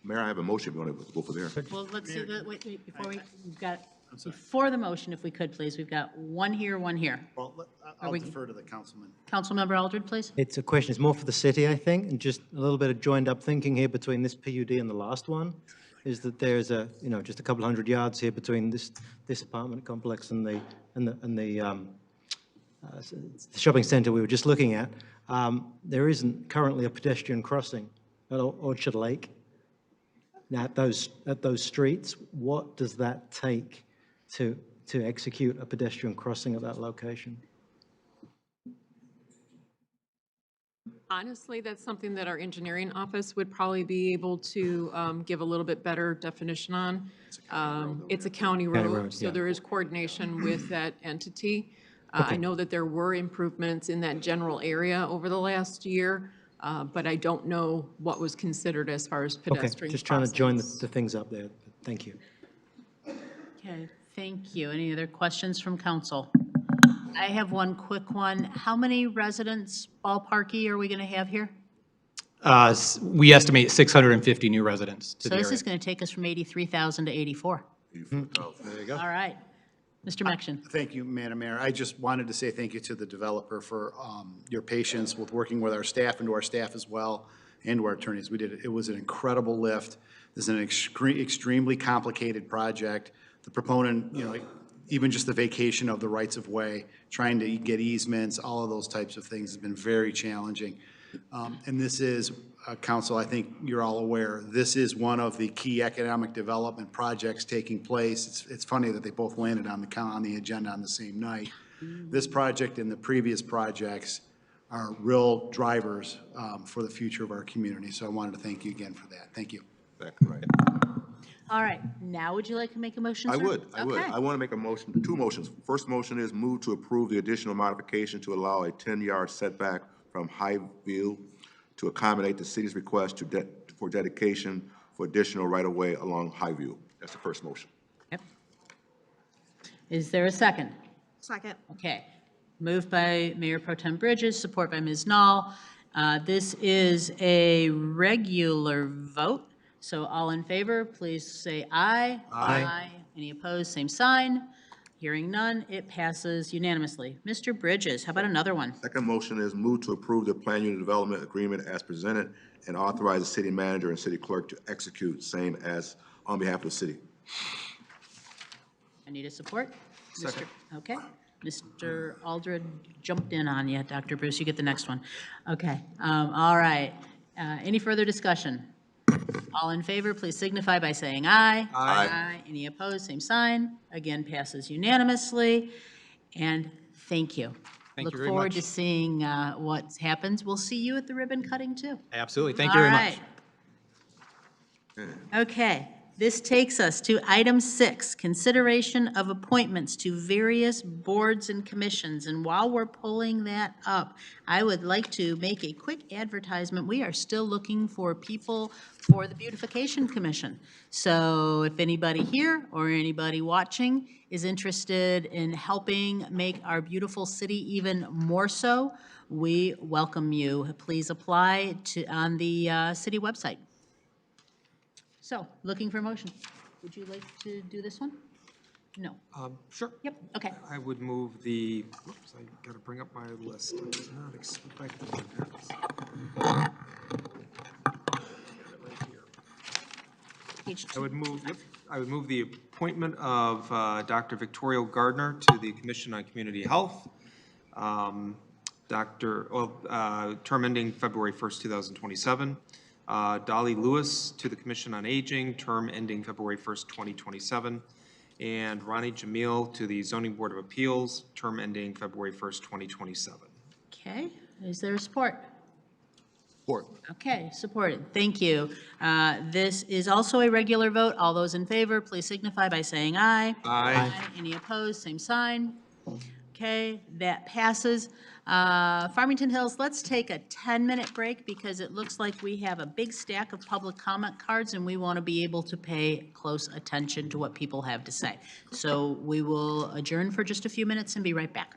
Mayor, I have a motion if you want to go for there. Well, let's see, wait, before we've got, before the motion, if we could, please, we've got one here, one here. Well, I'll defer to the councilman. Councilmember Aldred, please. It's a question, it's more for the city, I think, and just a little bit of joined up thinking here between this PUD and the last one, is that there's a, just a couple hundred yards here between this apartment complex and the shopping center we were just looking at. There isn't currently a pedestrian crossing at Orchard Lake. Now, at those streets, what does that take to execute a pedestrian crossing at that location? Honestly, that's something that our engineering office would probably be able to give a little bit better definition on. It's a county road, so there is coordination with that entity. I know that there were improvements in that general area over the last year, but I don't know what was considered as far as pedestrian. Okay, just trying to join the things up there. Thank you. Okay, thank you. Any other questions from council? I have one quick one. How many residents, ballparky, are we going to have here? We estimate 650 new residents to So the this area. is going to take us from 83,000 to 84. There you go. All right. Mr. Mection. Thank you, Madam Mayor. I just wanted to say thank you to the developer for your patience with working with our staff and to our staff as well, and to our attorneys. It was an incredible lift. This is an extremely complicated project. The proponent, even just the vacation of the rights of way, trying to get easements, all of those types of things has been very challenging. And this is, Council, I think you're all aware, this is one of the key economic development projects taking place. It's funny that they both landed on the agenda on the same night. This project and the previous projects are real drivers for the future of our community. So I wanted to thank you again for that. Thank you. Exactly right. All right. Now would you like to make a motion, I sir? would. Okay. I want to make a motion, two motions. First motion is move to approve the additional modification to allow a 10-yard setback from High View to accommodate the city's request for dedication for additional right-of-way along High View. That's the first motion. Yep. Is there a second? Second. Okay. Moved by Mayor Pro Tem Bridges, support by Ms. Knoll. This is a regular vote, so all in favor, please say aye. Aye. Any opposed, same sign. Hearing none, it passes unanimously. Mr. Bridges, how about another one? Second motion is move to approve the plan unit development agreement as presented and authorize the city manager and city clerk to execute same as on behalf of the city. I need a support. Second. Okay. Mr. Aldred jumped in on you, Dr. Bruce. You get the next one. Okay. All right. Any further discussion? All in favor, please signify by saying aye. Aye. Any opposed, same sign. Again, passes unanimously. And thank you. Thank you very Look forward much. to seeing what happens. We'll see you at the ribbon cutting, too. Absolutely. Thank you very much. All right. Okay. This takes us to item 6, consideration of appointments to various boards and commissions. And while we're pulling that up, I would like to make a quick advertisement. We are still looking for people for the Beautification Commission. So if anybody here or anybody watching is interested in helping make our beautiful city even more so, we welcome you. Please apply on the city website. So, looking for a motion. Would you like to do this one? No. Sure. Yep, okay. I would move the, oops, I got to bring up my list. I was not expecting that. Page I 2. would move, yep, I would move the appointment of Dr. Victoria Gardner to the Commission on Community Health. Term ending February 1st, 2027. Dolly Lewis to the Commission on Aging, term ending February 1st, 2027. And Ronnie Jamil to the Zoning Board of Appeals, term ending February 1st, 2027. Okay, is there support? Support. Okay, supported, thank you. This is also a regular vote. All those in favor, please signify by saying aye. Aye. Any opposed, same sign. Okay, that passes. Farmington Hills, let's take a 10-minute break because it looks like we have a big stack of public comment cards and we want to be able to pay close attention to what people have to say. So we will adjourn for just a few minutes and be right back.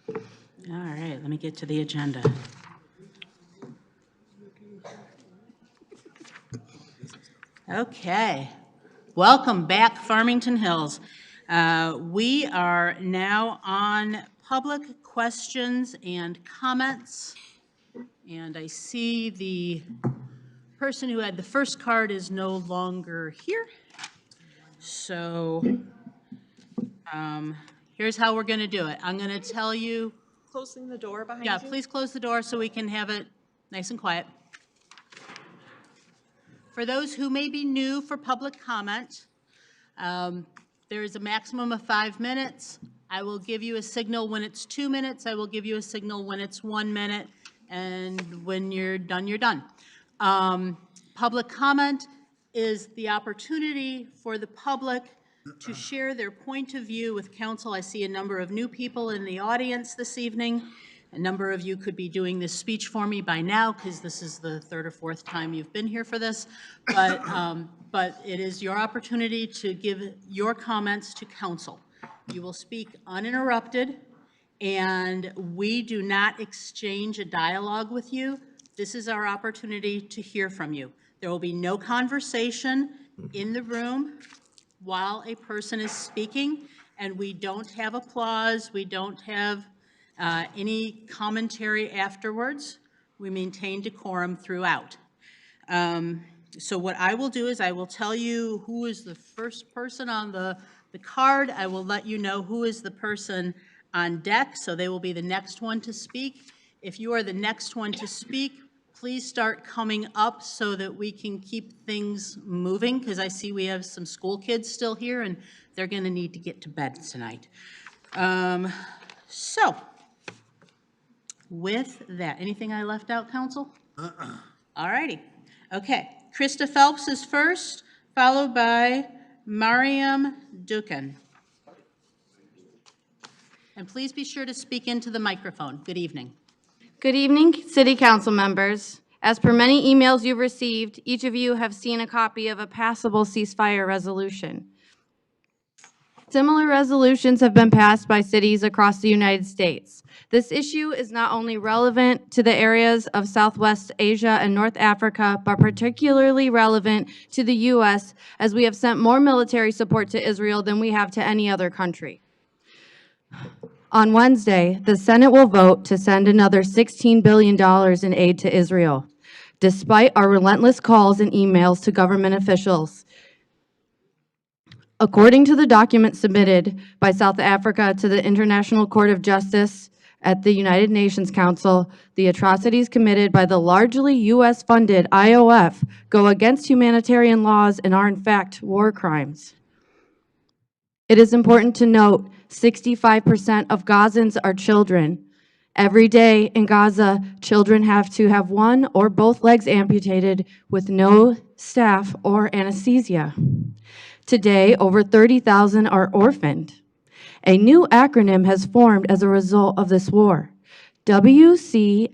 All right, let me get to the agenda. Okay, welcome back, Farmington Hills. We are now on public questions and comments. And I see the person who had the first card is no longer here. So here's how we're going to do it. I'm going to tell you. Closing the door behind you? Yeah, please close the door so we can have it nice and quiet. For those who may be new for public comment, there is a maximum of 5 minutes. I will give you a signal when it's 2 minutes. I will give you a signal when it's 1 minute. And when you're done, you're done. Public comment is the opportunity for the public to share their point of view with council. I see a number of new people in the audience this evening. A number of you could be doing this speech for me by now because this is the third or fourth time you've been here for this. But it is your opportunity to give your comments to council. You will speak uninterrupted, and we do not exchange a dialogue with you. This is our opportunity to hear from you. There will be no conversation in the room while a person is speaking, and we don't have applause. We don't have any commentary afterwards. We maintain decorum throughout. So what I will do is I will tell you who is the first person on the card. I will let you know who is the person on deck, so they will be the next one to speak. If you are the next one to speak, please start coming up so that we can keep things moving, because I see we have some school kids still here, and they're going to need to get to bed tonight. So, with that, anything I left out, council? All righty. Okay. Krista Phelps is first, followed by Mariam Dukan. And please be sure to speak into the microphone. Good evening. Good evening, City Council members. As per many emails you've received, each of you have seen a copy of a passable ceasefire resolution. Similar resolutions have been passed by cities across the United States. This issue is not only relevant to the areas of Southwest Asia and North Africa, but particularly relevant to the U.S., as we have sent more military support to Israel than we have to any other country. On Wednesday, the Senate will vote to send another $16 billion in aid to Israel, despite our relentless calls and emails to government officials. According to the document submitted by South Africa to the International Court of Justice at the United Nations Council, the atrocities committed by the largely U.S.-funded IOF go against humanitarian laws and are in fact war crimes. It is important to note 65% of Gazans are children. Every day in Gaza, children have to have one or both legs amputated with no staff or anesthesia. Today, over 30,000 are orphaned. A new acronym has formed as a result of this war, WCNSF,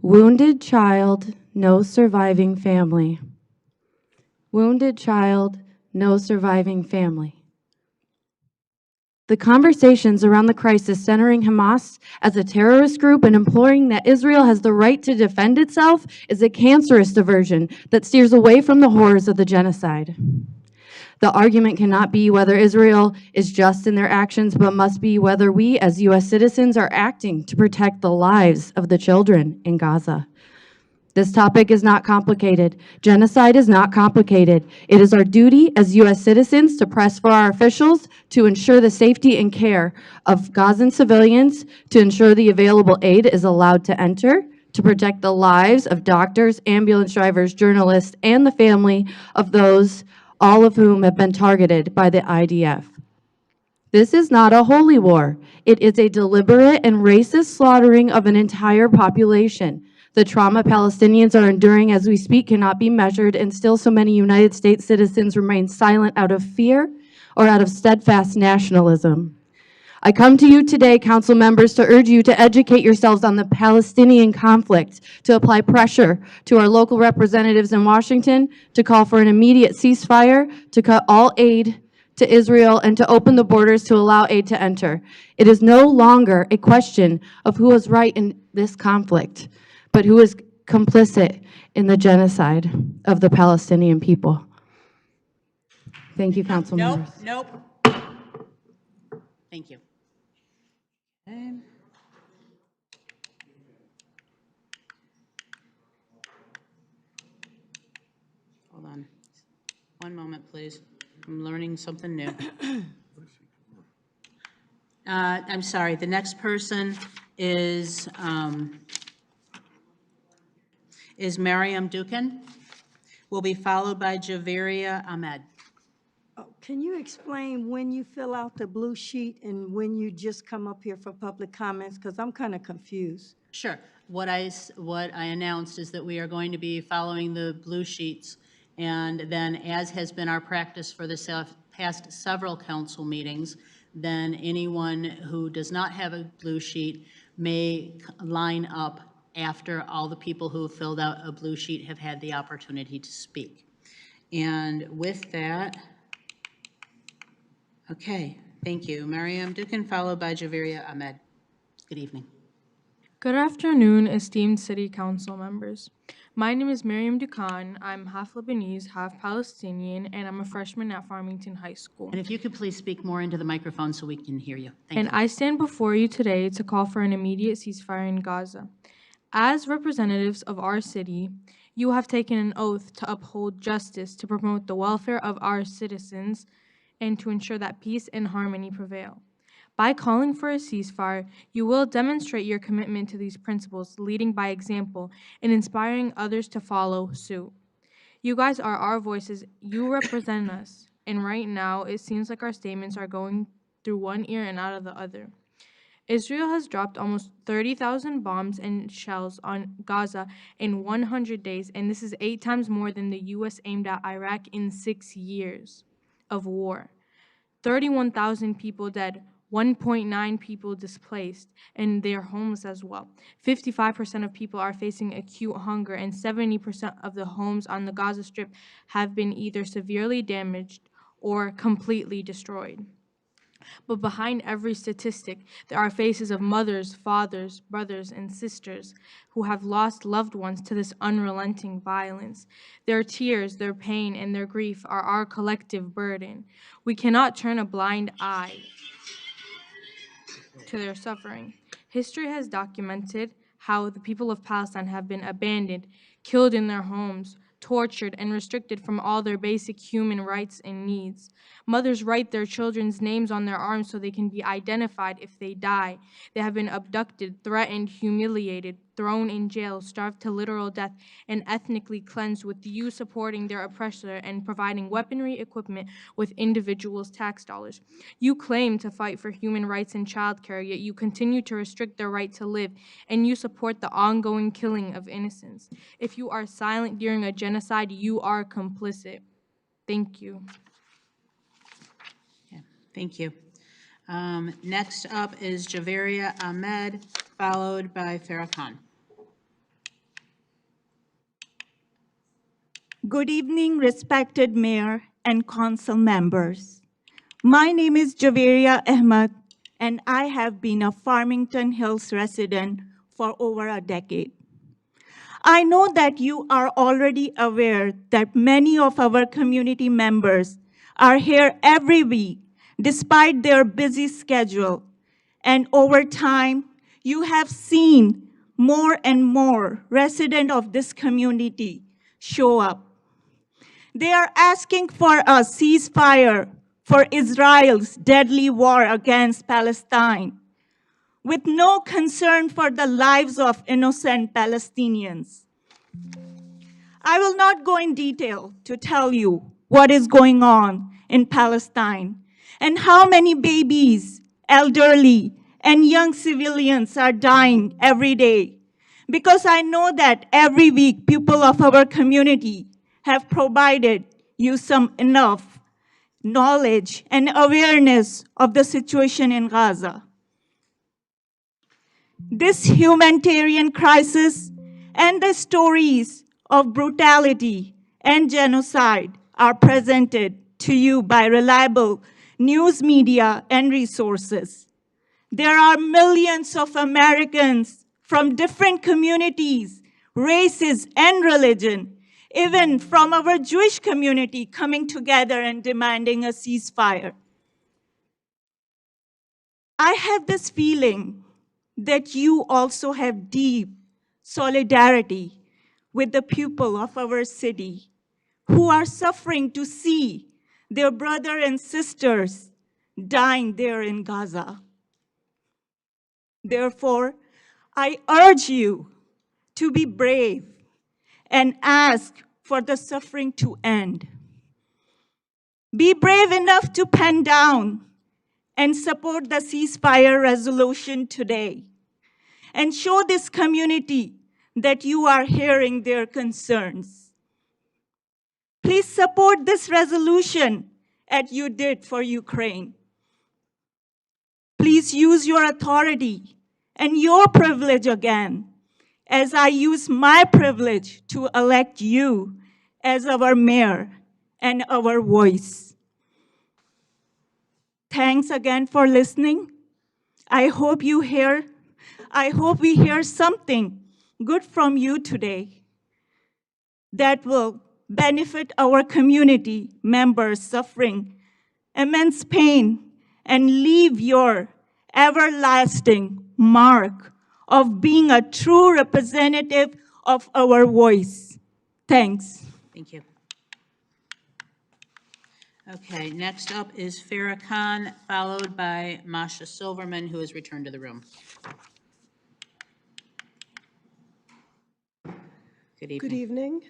Wounded Child, No Surviving Family. Wounded Child, No Surviving Family. The conversations around the crisis centering Hamas as a terrorist group and imploring that Israel has the right to defend itself is a cancerous diversion that steers away from the horrors of the genocide. The argument cannot be whether Israel is just in their actions, but must be whether we as U.S. citizens are acting to protect the lives of the children in Gaza. This topic is not complicated. Genocide is not complicated. It is our duty as U.S. citizens to press for our officials to ensure the safety and care of Gazan civilians, to ensure the available aid is allowed to enter, to protect the lives of doctors, ambulance drivers, journalists, and the family of those, all of whom have been targeted by the IDF. This is not a holy war. It is a deliberate and racist slaughtering of an entire population. The trauma Palestinians are enduring as we speak cannot be measured, and still so many United States citizens remain silent out of fear or out of steadfast nationalism. I come to you today, council members, to urge you to educate yourselves on the Palestinian conflict, to apply pressure to our local representatives in Washington, to call for an immediate ceasefire, to cut all aid to Israel and to open the borders to allow aid to enter. It is no longer a question of who is right in this conflict, but who is complicit in the genocide of the Palestinian people. Thank you, council Nope, members. nope. Thank you. Okay. Hold on. One moment, please. I'm learning something new. I'm sorry, the next person is Mariam Dukin, will be followed by Javeria Ahmed. Oh, can you explain when you fill out the blue sheet and when you just come up here for public comments? Because I'm kind of confused. Sure. What I announced is that we are going to be following the blue sheets, and then, as has been our practice for the past several council meetings, then anyone who does not have a blue sheet may line up after all the people who have filled out a blue sheet have had the opportunity to speak. And with that, okay, thank you. Mariam Dukin, followed by Javeria Ahmed. Good evening. Good afternoon, esteemed City Council members. My name is Mariam Dukan. I'm half Lebanese, half Palestinian, and I'm a freshman at Farmington High School. And if you could please speak more into the microphone so we can hear you. Thank you. I stand before you today to call for an immediate ceasefire in Gaza. As representatives of our city, you have taken an oath to uphold justice, to promote the welfare of our citizens, and to ensure that peace and harmony prevail. By calling for a ceasefire, you will demonstrate your commitment to these principles, leading by example and inspiring others to follow suit. You guys are our voices. You represent us. And right now, it seems like our statements are going through one ear and out of the other. Israel has dropped almost 30,000 bombs and shells on Gaza in 100 days, and this is 8 times more than the U.S. aimed at Iraq in 6 years of war. 31,000 people dead, 1.9 people displaced, and they're homeless as well. 55% of people are facing acute hunger, and 70% of the homes on the Gaza Strip have been either severely damaged or completely destroyed. But behind every statistic, there are faces of mothers, fathers, brothers, and sisters who have lost loved ones to this unrelenting violence. Their tears, their pain, and their grief are our collective burden. We cannot turn a blind eye to their suffering. History has documented how the people of Palestine have been abandoned, killed in their homes, tortured, and restricted from all their basic human rights and needs. Mothers write their children's names on their arms so they can be identified if they die. They have been abducted, threatened, humiliated, thrown in jail, starved to literal death, and ethnically cleansed, with you supporting their oppressor and providing weaponry equipment with individuals' tax dollars. You claim to fight for human rights and childcare, yet you continue to restrict their right to live, and you support the ongoing killing of innocents. If you are silent during a genocide, you are complicit. Thank you. Yeah, thank you. Next up is Javeria Ahmed, followed by Farah Khan. Good evening, respected Mayor and Council members. My name is Javeria Ahmed, and I have been a Farmington Hills resident for over a decade. I know that you are already aware that many of our community members are here every week despite their busy schedule, and over time, you have seen more and more residents of this community show up. They are asking for a ceasefire for Israel's deadly war against Palestine, with no concern for the lives of innocent Palestinians. I will not go in detail to tell you what is going on in Palestine and how many babies, elderly, and young civilians are dying every day, because I know that every week people of our community have provided you some enough knowledge and awareness of the situation in Gaza. This humanitarian crisis and the stories of brutality and genocide are presented to you by reliable news media and resources. There are millions of Americans from different communities, races, and religion, even from our Jewish community, coming together and demanding a ceasefire. I have this feeling that you also have deep solidarity with the people of our city who are suffering to see their brothers and sisters dying there in Gaza. Therefore, I urge you to be brave and ask for the suffering to end. Be brave enough to pen down and support the ceasefire resolution today, and show this community that you are hearing their concerns. Please support this resolution as you did for Ukraine. Please use your authority and your privilege again, as I use my privilege to elect you as our mayor and our voice. Thanks again for listening. I hope we hear something good from you today that will benefit our community members suffering immense pain and leave your everlasting mark of being a true representative of our voice. Thanks. Thank you. Okay, next up is Farah Khan, followed by Masha Silverman, who has returned to the room. Good evening. Good evening,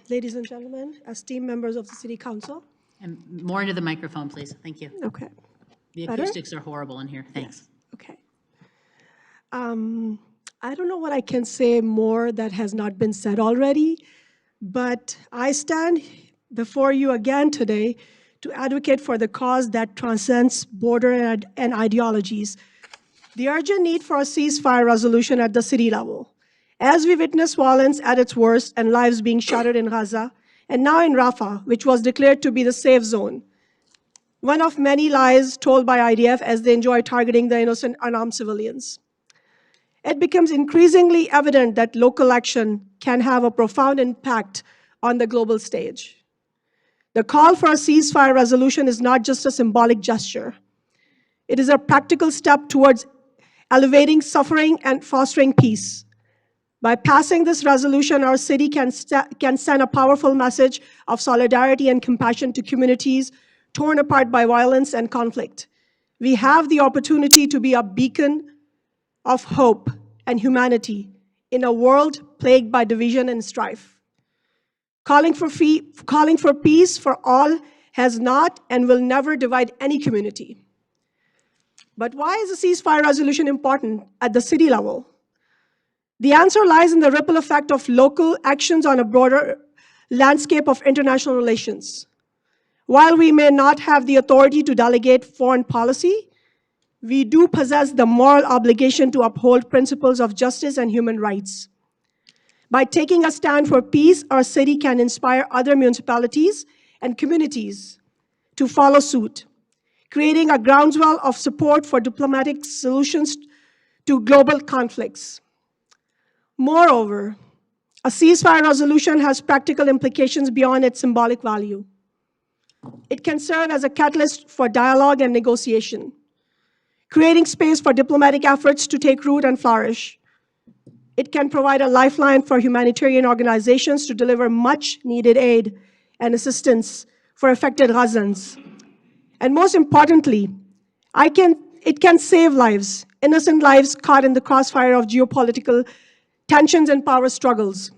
ladies and gentlemen, esteemed members of the City Council. And more into the microphone, please. Thank you. Okay. The Better? acoustics are horrible in here. Thanks. Okay. I don't know what I can say more that has not been said already, but I stand before you again today to advocate for the cause that transcends border and ideologies. The urgent need for a ceasefire resolution at the city level. As we witness violence at its worst and lives being shattered in Gaza, and now in Rafah, which was declared to be the safe zone, one of many lies told by IDF as they enjoy targeting the innocent unarmed civilians. It becomes increasingly evident that local action can have a profound impact on the global stage. The call for a ceasefire resolution is not just a symbolic gesture. It is a practical step towards elevating suffering and fostering peace. By passing this resolution, our city can send a powerful message of solidarity and compassion to communities torn apart by violence and conflict. We have the opportunity to be a beacon of hope and humanity in a world plagued by division and strife. Calling for peace for all has not and will never divide any community. But why is a ceasefire resolution important at the city level? The answer lies in the ripple effect of local actions on a broader landscape of international relations. While we may not have the authority to delegate foreign policy, we do possess the moral obligation to uphold principles of justice and human rights. By taking a stand for peace, our city can inspire other municipalities and communities to follow suit, creating a groundswell of support for diplomatic solutions to global conflicts. Moreover, a ceasefire resolution has practical implications beyond its symbolic value. It can serve as a catalyst for dialogue and negotiation, creating space for diplomatic efforts to take root and flourish. It can provide a lifeline for humanitarian organizations to deliver much-needed aid and assistance for affected Gazans. And most importantly, it can save lives, innocent lives caught in the crossfire of geopolitical tensions and power struggles.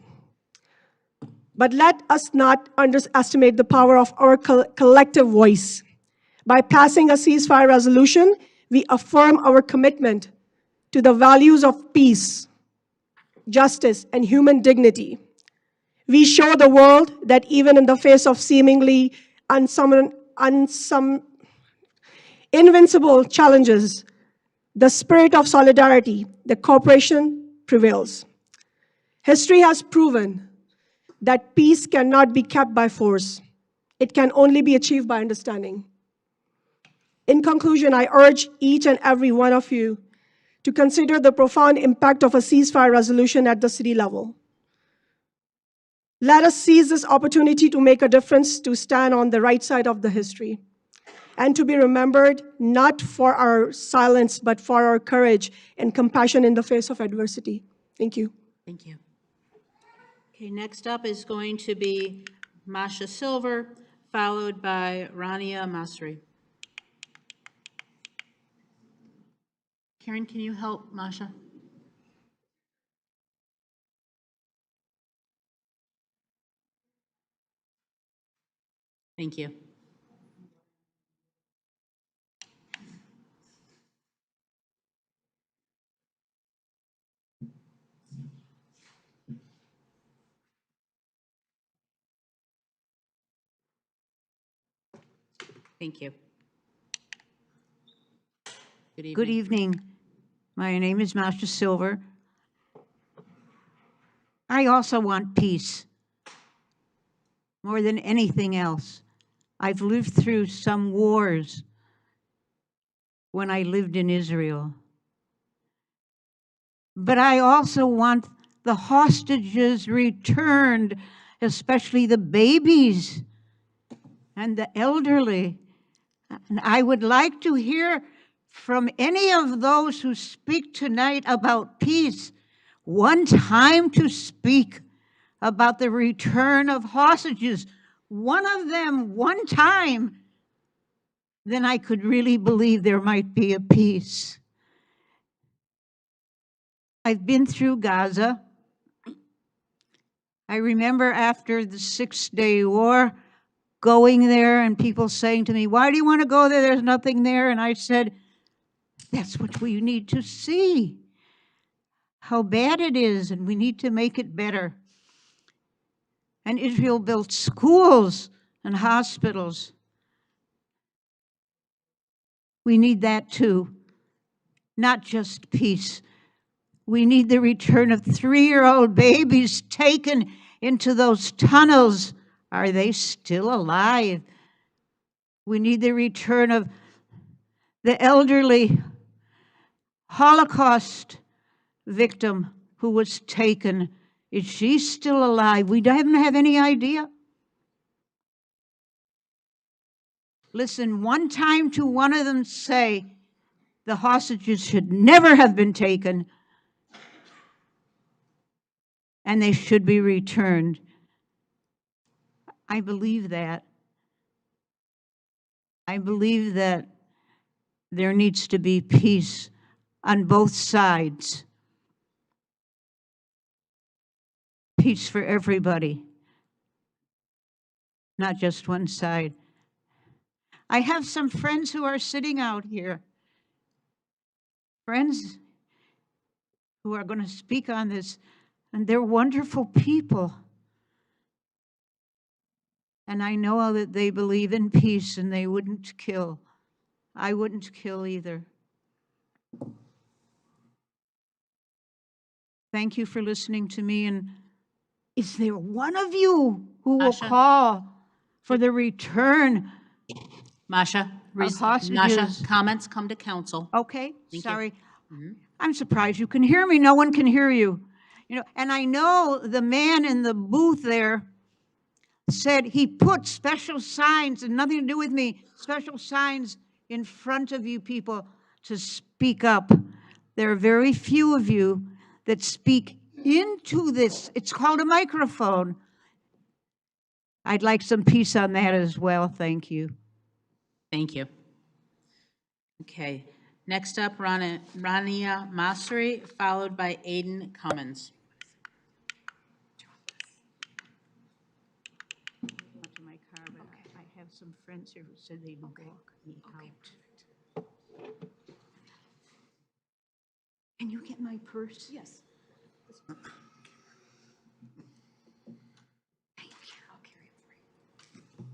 But let us not underestimate the power of our collective voice. By passing a ceasefire resolution, we affirm our commitment to the values of peace, justice, and human dignity. We show the world that even in the face of seemingly invincible challenges, the spirit of solidarity, the cooperation prevails. History has proven that peace cannot be kept by force. It can only be achieved by understanding. In conclusion, I urge each and every one of you to consider the profound impact of a ceasefire resolution at the city level. Let us seize this opportunity to make a difference, to stand on the right side of the history, and to be remembered not for our silence, but for our courage and compassion in the face of adversity. Thank you. Thank you. Okay, next up is going to be Masha Silver, followed by Rania Masri. Karen, can you help Masha? Thank you. Thank you. Good evening. Good evening. My name is Masha Silver. I also want peace more than anything else. I've lived through some wars when I lived in Israel. But I also want the hostages returned, especially the babies and the elderly. And I would like to hear from any of those who speak tonight about peace, one time to speak about the return of hostages, one of them, one time, then I could really believe there might be a peace. I've been through Gaza. I remember after the 6-day war, going there and people saying to me, "Why do you want to go there? There's nothing there." And I said, that's what we need to see, how bad it is, and we need to make it better. And Israel built schools and hospitals. We need that too, not just peace. We need the return of 3-year-old babies taken into those tunnels. Are they still alive? We need the return of the elderly Holocaust victim who was taken. Is she still alive? We don't have any idea. Listen, one time to one of them say the hostages should never have been taken and they should be returned. I believe that. I believe that there needs to be peace on both sides. Peace for everybody, not just one side. I have some friends who are sitting out here, friends who are going to speak on this, and they're wonderful people. And I know that they believe in peace and they wouldn't kill. I wouldn't kill either. Thank you for listening to me. And is there one of you who will call for the return Masha, of hostages? Masha, comments come to council. Okay, Thank sorry. you. I'm surprised you can hear me. No one can hear you. You know, and I know the man in the booth there said he put special signs, and nothing to do with me, special signs in front of you people to speak up. There are very few of you that speak into this. It's called a microphone. I'd like some peace on that as well. Thank you. Thank you. Okay, next up, Rania Masri, followed by Aiden Cummins. To my car, but I have some friends here who said they'd walk me out. Can you get my purse? Yes. Thank you. I'll carry it for you.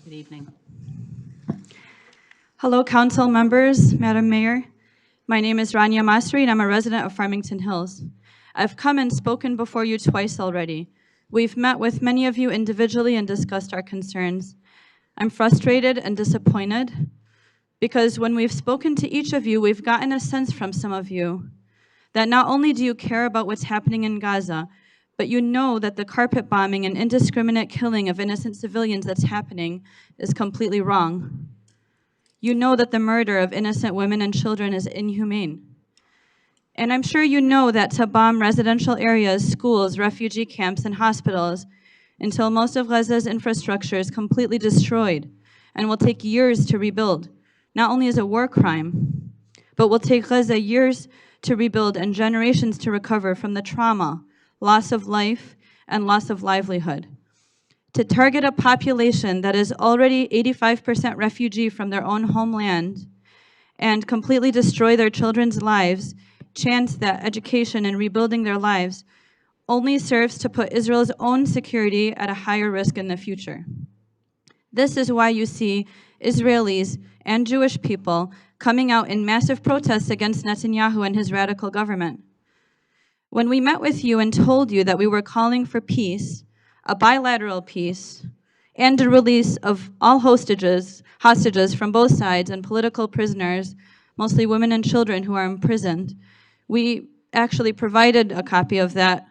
Good evening. Hello, council members, Madam Mayor. My name is Rania Masri, and I'm a resident of Farmington Hills. I've come and spoken before you twice already. We've met with many of you individually and discussed our concerns. I'm frustrated and disappointed because when we've spoken to each of you, we've gotten a sense from some of you that not only do you care about what's happening in Gaza, but you know that the carpet bombing and indiscriminate killing of innocent civilians that's happening is completely wrong. You know that the murder of innocent women and children is inhumane. And I'm sure you know that to bomb residential areas, schools, refugee camps, and hospitals until most of Gaza's infrastructure is completely destroyed and will take years to rebuild, not only is a war crime, but will take Gaza years to rebuild and generations to recover from the trauma, loss of life, and loss of livelihood. To target a population that is already 85% refugee from their own homeland and completely destroy their children's lives, chance that education and rebuilding their lives only serves to put Israel's own security at a higher risk in the future. This is why you see Israelis and Jewish people coming out in massive protests against Netanyahu and his radical government. When we met with you and told you that we were calling for peace, a bilateral peace, and a release of all hostages from both sides and political prisoners, mostly women and children who are imprisoned, we actually provided a copy of that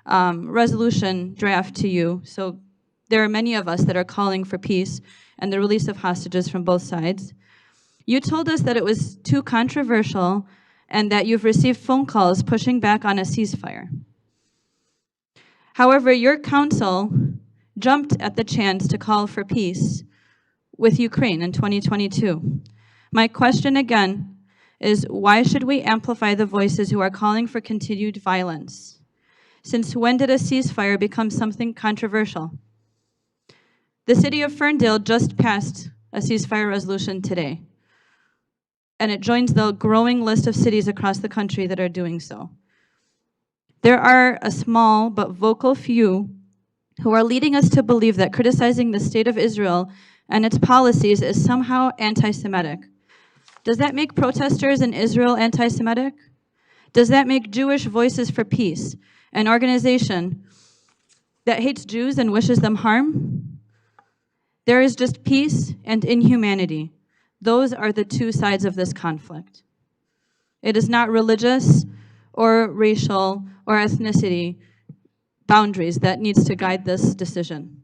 resolution draft to you. So there are many of us that are calling for peace and the release of hostages from both sides. You told us that it was too controversial and that you've received phone calls pushing back on a ceasefire. However, your council jumped at the chance to call for peace with Ukraine in 2022. My question again is, why should we amplify the voices who are calling for continued violence? Since when did a ceasefire become something controversial? The city of Ferndale just passed a ceasefire resolution today, and it joins the growing list of cities across the country that are doing so. There are a small but vocal few who are leading us to believe that criticizing the state of Israel and its policies is somehow anti-Semitic. Does that make protesters in Israel anti-Semitic? Does that make Jewish Voices for Peace, an organization that hates Jews and wishes them harm? There is just peace and inhumanity. Those are the two sides of this conflict. It is not religious or racial or ethnicity boundaries that needs to guide this decision.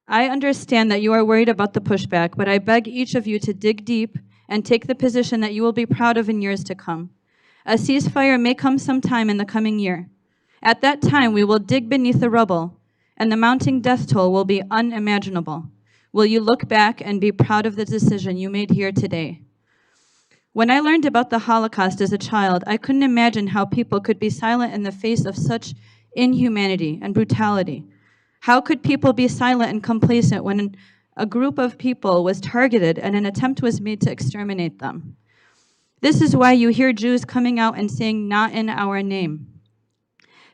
I understand that you are worried about the pushback, but I beg each of you to dig deep and take the position that you will be proud of in years to come. A ceasefire may come sometime in the coming year. At that time, we will dig beneath the rubble, and the mounting death toll will be unimaginable. Will you look back and be proud of the decision you made here today? When I learned about the Holocaust as a child, I couldn't imagine how people could be silent in the face of such inhumanity and brutality. How could people be silent and complacent when a group of people was targeted and an attempt was made to exterminate them? This is why you hear Jews coming out and saying, "Not in our name,"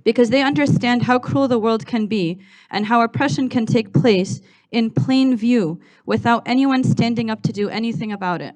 because they understand how cruel the world can be and how oppression can take place in plain view without anyone standing up to do anything about it.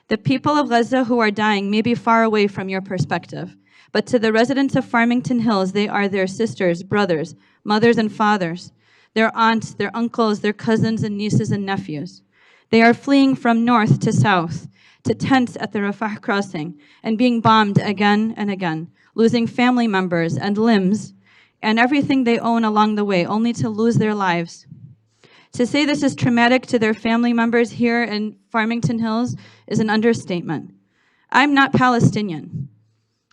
The people of Gaza who are dying may be far away from your perspective, but to the residents of Farmington Hills, they are their sisters, brothers, mothers and fathers, their aunts, their uncles, their cousins and nieces and nephews. They are fleeing from north to south, to tents at the Rafah crossing, and being bombed again and again, losing family members and limbs and everything they own along the way, only to lose their lives. To say this is traumatic to their family members here in Farmington Hills is an understatement. I'm not Palestinian.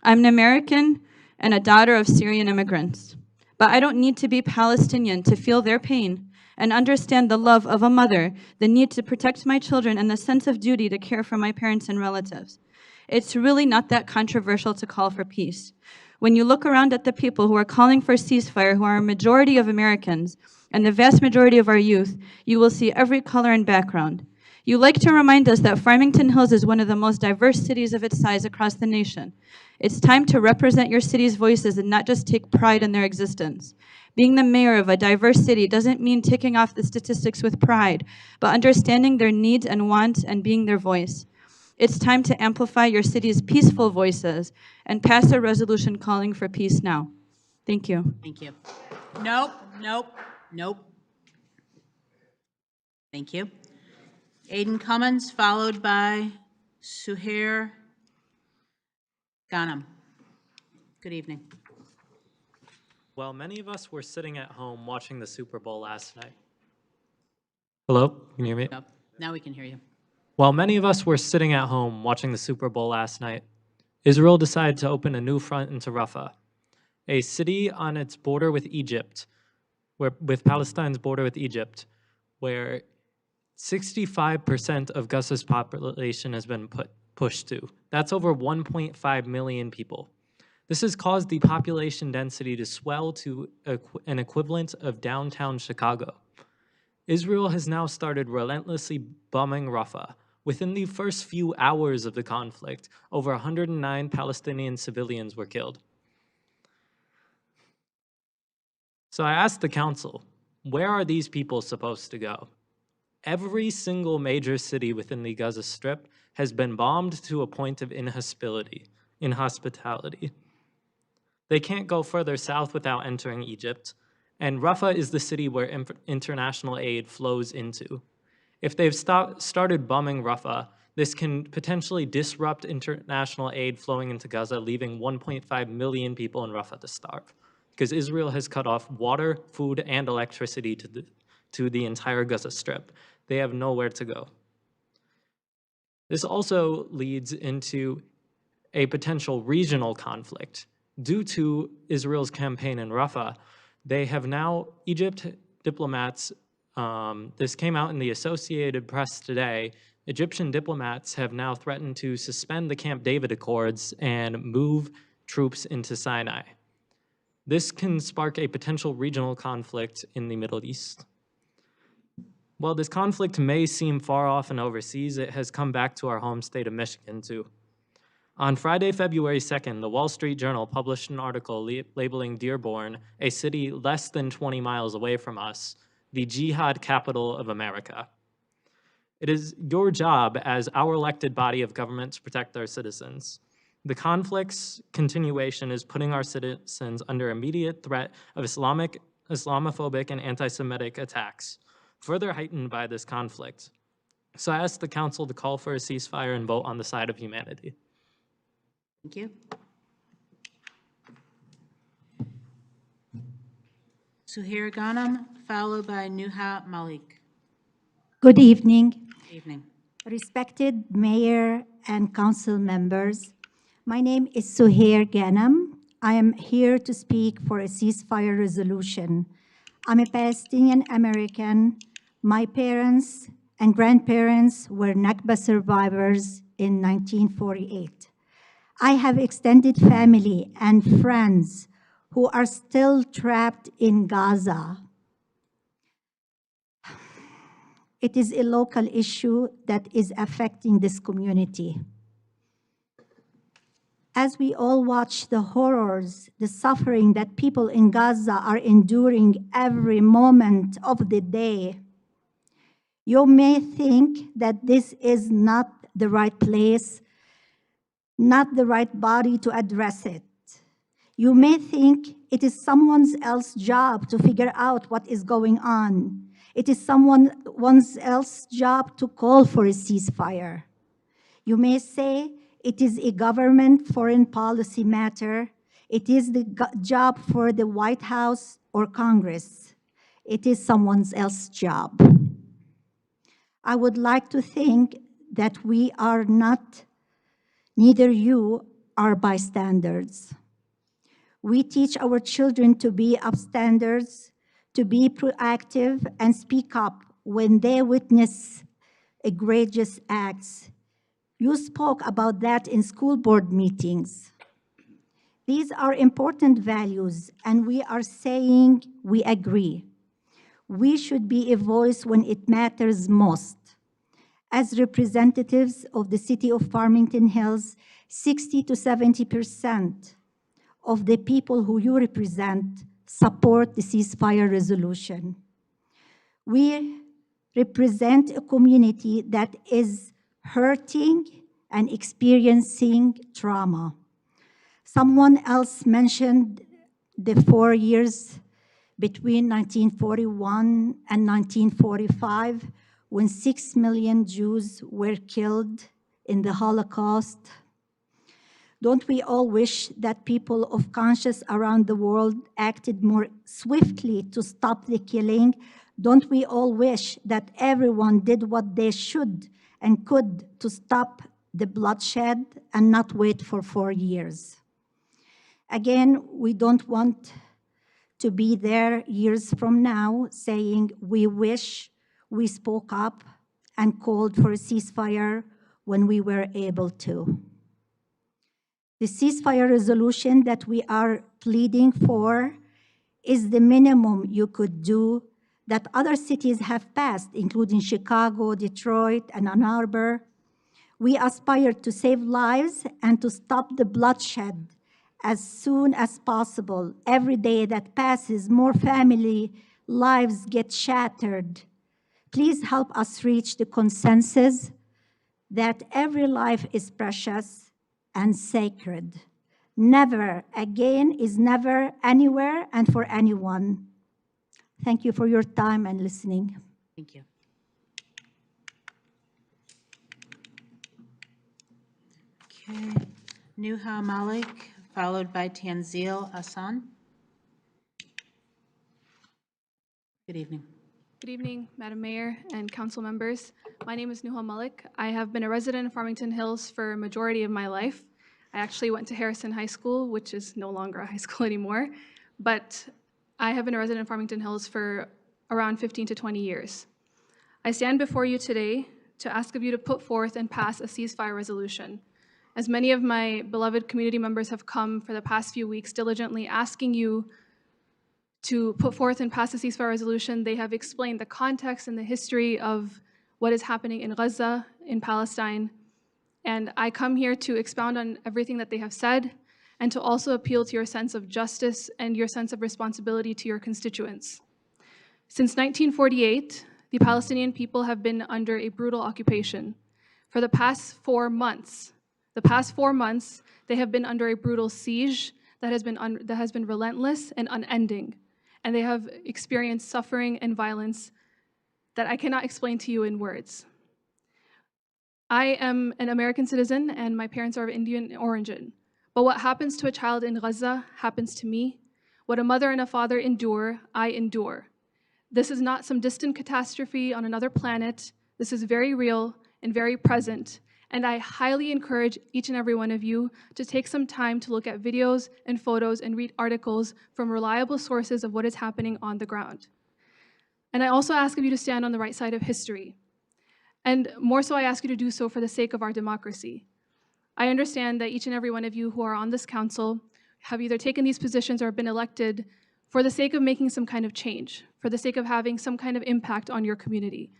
I'm an American and a daughter of Syrian immigrants. But I don't need to be Palestinian to feel their pain and understand the love of a mother, the need to protect my children, and the sense of duty to care for my parents and relatives. It's really not that controversial to call for peace. When you look around at the people who are calling for ceasefire, who are a majority of Americans, and the vast majority of our youth, you will see every color and background. You like to remind us that Farmington Hills is one of the most diverse cities of its size across the nation. It's time to represent your city's voices and not just take pride in their existence. Being the mayor of a diverse city doesn't mean ticking off the statistics with pride, but understanding their needs and wants and being their voice. It's time to amplify your city's peaceful voices and pass a resolution calling for peace now. Thank you. Thank you. Nope, nope, nope. Thank you. Aiden Cummins, followed by Suhair Ghanem. Good evening. Well, many of us were sitting at home watching the Super Bowl last night. Hello, can you hear me? Yep. Now we can hear you. While many of us were sitting at home watching the Super Bowl last night, Israel decided to open a new front into Rafah, a city on its border with Egypt, with Palestine's border with Egypt, where 65% of Gaza's population has been pushed to. That's over 1.5 million people. This has caused the population density to swell to an equivalent of downtown Chicago. Israel has now started relentlessly bombing Rafah. Within the first few hours of the conflict, over 109 Palestinian civilians were killed. So I asked the council, where are these people supposed to go? Every single major city within the Gaza Strip has been bombed to a point of inhospitality. They can't go further south without entering Egypt, and Rafah is the city where international aid flows into. If they've started bombing Rafah, this can potentially disrupt international aid flowing into Gaza, leaving 1.5 million people in Rafah to starve, because Israel has cut off water, food, and electricity to the entire Gaza Strip. They have nowhere to go. This also leads into a potential regional conflict. Due to Israel's campaign in Rafah, they have now, Egypt diplomats, this came out in the Associated Press today, Egyptian diplomats have now threatened to suspend the Camp David Accords and move troops into Sinai. This can spark a potential regional conflict in the Middle East. While this conflict may seem far off and overseas, it has come back to our home state of Michigan too. On Friday, February 2nd, the Wall Street Journal published an article labeling Dearborn, a city less than 20 miles away from us, the jihad capital of America. It is your job as our elected body of government to protect our citizens. The conflict's continuation is putting our citizens under immediate threat of Islamophobic, and anti-Semitic attacks, further heightened by this conflict. So I asked the council to call for a ceasefire and vote on the side of humanity. Thank you. Suhair Ghanem, followed by Nuha Malik. Good evening. Good evening. Respected Mayor and Council members, my name is Suhair Ghanem. I am here to speak for a ceasefire resolution. I'm a Palestinian American. My parents and grandparents were Nakba survivors in 1948. I have extended family and friends who are still trapped in Gaza. It is a local issue that is affecting this community. As we all watch the horrors, the suffering that people in Gaza are enduring every moment of the day, you may think that this is not the right place, not the right body to address it. You may think it is someone else's job to figure out what is going on. It is someone else's job to call for a ceasefire. You may say it is a government foreign policy matter. It is the job for the White House or Congress. It is someone else's job. I would like to think that we are not, neither you are bystanders. We teach our children to be upstanders, to be proactive and speak up when they witness egregious acts. You spoke about that in school board meetings. These are important values, and we are saying we agree. We should be a voice when it matters most. as representatives of the city of Farmington Hills, 60 to 70% of the people who you represent support the ceasefire resolution. We represent a community that is hurting and experiencing trauma. Someone else mentioned the 4 years between 1941 and 1945, when 6 million Jews were killed in the Holocaust. Don't we all wish that people of conscience around the world acted more swiftly to stop the killing? Don't we all wish that everyone did what they should and could to stop the bloodshed and not wait for 4 years? Again, we don't want to be there years from now saying we wish we spoke up and called for a ceasefire when we were able to. The ceasefire resolution that we are pleading for is the minimum you could do that other cities have passed, including Chicago, Detroit, and Ann Arbor. We aspire to save lives and to stop the bloodshed as soon as possible. Every day that passes, more family lives get shattered. Please help us reach the consensus that every life is precious and sacred. Never again is never, anywhere, and for anyone. Thank you for your time and listening. Thank you. Okay, Nuha Malik, followed by Tanzil Hassan. Good evening. Good evening, Madam Mayor and council members. My name is Nuha Malik. I have been a resident of Farmington Hills for a majority of my life. I actually went to Harrison High School, which is no longer a high school anymore, but I have been a resident of Farmington Hills for around 15 to 20 years. I stand before you today to ask of you to put forth and pass a ceasefire resolution. As many of my beloved community members have come for the past few weeks diligently asking you to put forth and pass a ceasefire resolution, they have explained the context and the history of what is happening in Gaza, in Palestine. And I come here to expound on everything that they have said and to also appeal to your sense of justice and your sense of responsibility to your constituents. Since 1948, the Palestinian people have been under a brutal occupation. For the past 4 months, they have been under a brutal siege that has been relentless and unending. And they have experienced suffering and violence that I cannot explain to you in words. I am an American citizen and my parents are of Indian origin. But what happens to a child in Gaza happens to me. What a mother and a father endure, I endure. This is not some distant catastrophe on another planet. This is very real and very present. And I highly encourage each and every one of you to take some time to look at videos and photos and read articles from reliable sources of what is happening on the ground. And I also ask of you to stand on the right side of history. And more so, I ask you to do so for the sake of our democracy. I understand that each and every one of you who are on this council have either taken these positions or been elected for the sake of making some kind of change, for the sake of having some kind of impact on your community.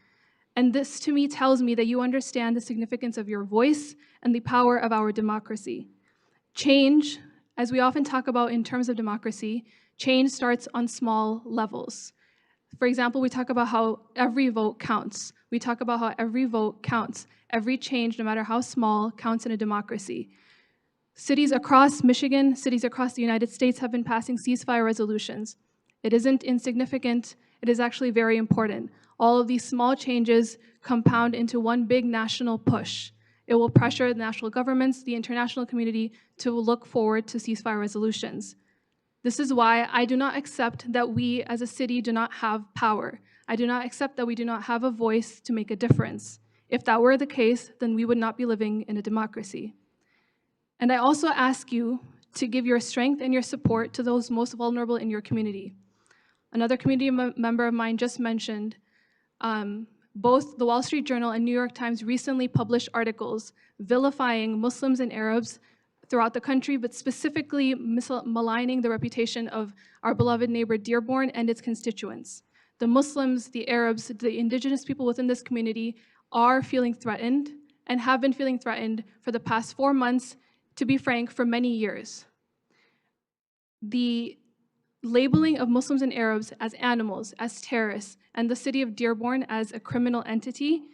And this, to me, tells me that you understand the significance of your voice and the power of our democracy. Change, as we often talk about in terms of democracy, change starts on small levels. For example, we talk about how every vote counts. We talk about how every vote counts. Every change, no matter how small, counts in a democracy. Cities across Michigan, cities across the United States have been passing ceasefire resolutions. It isn't insignificant, it is actually very important. All of these small changes compound into one big national push. It will pressure the national governments, the international community to look forward to ceasefire resolutions. This is why I do not accept that we as a city do not have power. I do not accept that we do not have a voice to make a difference. If that were the case, then we would not be living in a democracy. And I also ask you to give your strength and your support to those most vulnerable in your community. Another community member of mine just mentioned both the Wall Street Journal and New York Times recently published articles vilifying Muslims and Arabs throughout the country, but specifically maligning the reputation of our beloved neighbor Dearborn and its constituents. The Muslims, the Arabs, the indigenous people within this community are feeling threatened and have been feeling threatened for the past 4 months, to be frank, for many years. The labeling of Muslims and Arabs as animals, as terrorists, and the city of Dearborn as a criminal entity,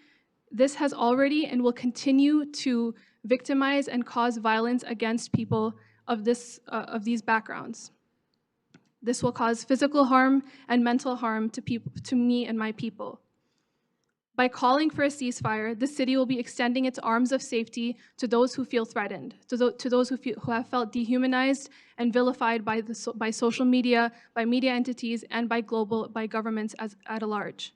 this has already and will continue to victimize and cause violence against people of these backgrounds. This will cause physical harm and mental harm to me and my people. By calling for a ceasefire, the city will be extending its arms of safety to those who feel threatened, to those who have felt dehumanized and vilified by social media, by media entities, and by governments at large.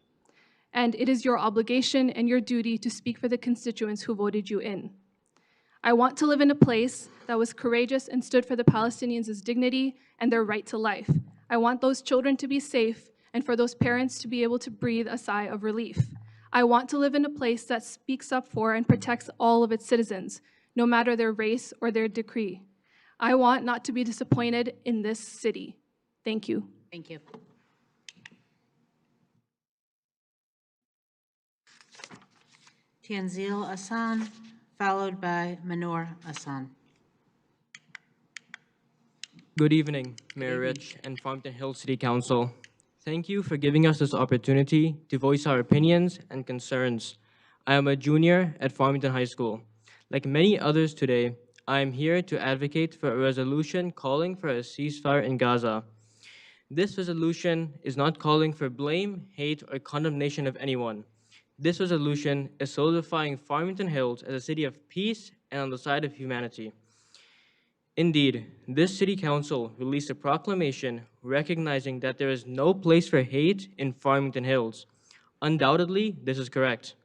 And it is your obligation and your duty to speak for the constituents who voted you in. I want to live in a place that was courageous and stood for the Palestinians' dignity and their right to life. I want those children to be safe and for those parents to be able to breathe a sigh of relief. I want to live in a place that speaks up for and protects all of its citizens, no matter their race or their decree. I want not to be disappointed in this city. Thank you. Thank you. Tanzil Hassan, followed by Manor Hassan. Good evening, Mayor Rich and Farmington Hills City Council. Thank you for giving us this opportunity to voice our opinions and concerns. I am a junior at Farmington High School. Like many others today, I am here to advocate for a resolution calling for a ceasefire in Gaza. This resolution is not calling for blame, hate, or condemnation of anyone. This resolution is solidifying Farmington Hills as a city of peace and on the side of humanity. Indeed, this city council released a proclamation recognizing that there is no place for hate in Farmington Hills. Undoubtedly, this is correct.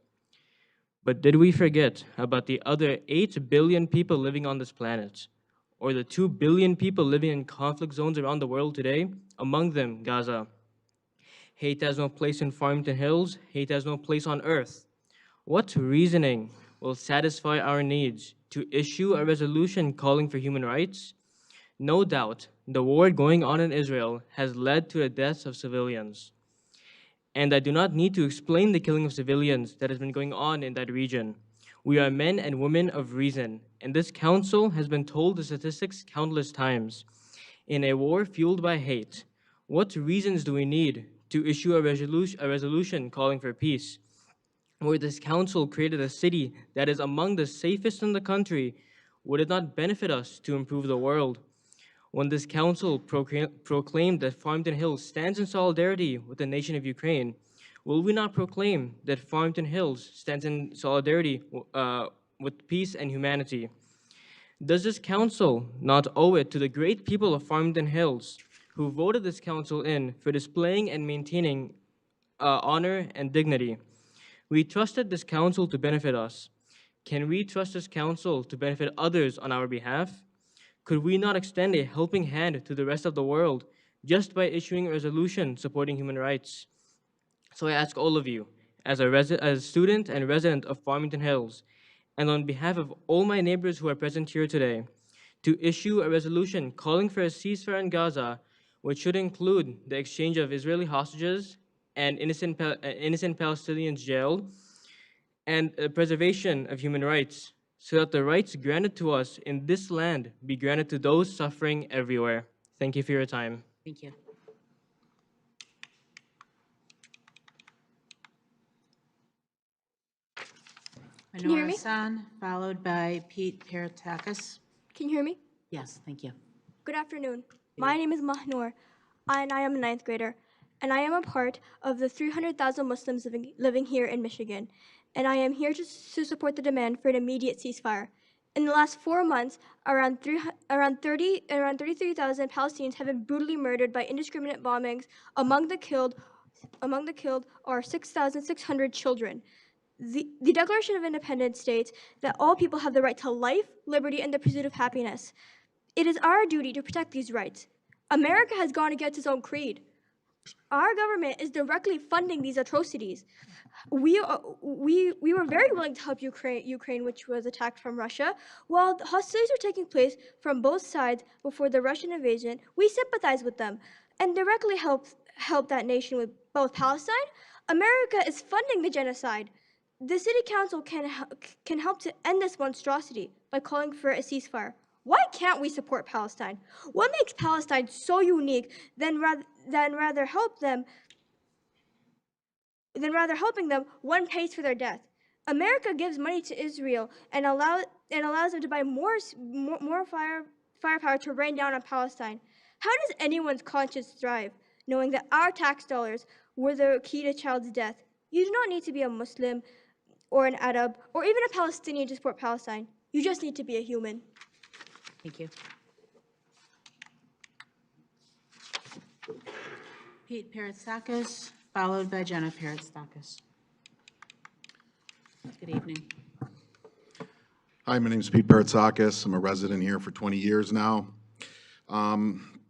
But did we forget about the other 8 billion people living on this planet? Or the 2 billion people living in conflict zones around the world today, among them Gaza? Hate has no place in Farmington Hills. Hate has no place on earth. What reasoning will satisfy our needs to issue a resolution calling for human rights? No doubt, the war going on in Israel has led to the deaths of civilians. And I do not need to explain the killing of civilians that has been going on in that region. We are men and women of reason, and this council has been told the statistics countless times. In a war fueled by hate, what reasons do we need to issue a resolution calling for peace? Where this council created a city that is among the safest in the country, would it not benefit us to improve the world? When this council proclaimed that Farmington Hills stands in solidarity with the nation of Ukraine, will we not proclaim that Farmington Hills stands in solidarity with peace and humanity? Does this council not owe it to the great people of Farmington Hills who voted this council in for displaying and maintaining honor and dignity? We trusted this council to benefit us. Can we trust this council to benefit others on our behalf? Could we not extend a helping hand to the rest of the world just by issuing a resolution supporting human rights? So I ask all of you, as a student and resident of Farmington Hills, and on behalf of all my neighbors who are present here today, to issue a resolution calling for a ceasefire in Gaza, which should include the exchange of Israeli hostages and innocent Palestinians jailed, and preservation of human rights, so that the rights granted to us in this land be granted to those suffering everywhere. Thank you for your time. Thank you. Can you hear Manor me? Hassan, followed by Pete Paratakis. Can you hear me? Yes, thank you. Good afternoon. My name is Mahnur, and I am a 9th grader, and I am a part of the 300,000 Muslims living here in Michigan, and I am here to support the demand for an immediate ceasefire. In the last 4 months, around 33,000 Palestinians have been brutally murdered by indiscriminate bombings. Among the killed are 6,600 children. The Declaration of Independence states that all people have the right to life, liberty, and the pursuit of happiness. It is our duty to protect these rights. America has gone against its own creed. Our government is directly funding these atrocities. We were very willing to help Ukraine, which was attacked from Russia. While the hostilities were taking place from both sides before the Russian invasion, we sympathized with them and directly helped that nation with both Palestine. America is funding the genocide. The city council can help to end this monstrosity by calling for a ceasefire. Why can't we support Palestine? What makes Palestine so unique than rather helping them, one pays for their death? America gives money to Israel and allows them to buy more firepower to rain down on Palestine. How does anyone's conscience thrive, knowing that our tax dollars were the key to child's death? You do not need to be a Muslim or an Arab or even a Palestinian to support Palestine. You just need to be a human. Thank you. Pete Paratsakis, followed by Jenna Paratsakis. Good evening. Hi, my name is Pete Paratsakis. I'm a resident here for 20 years now. I'm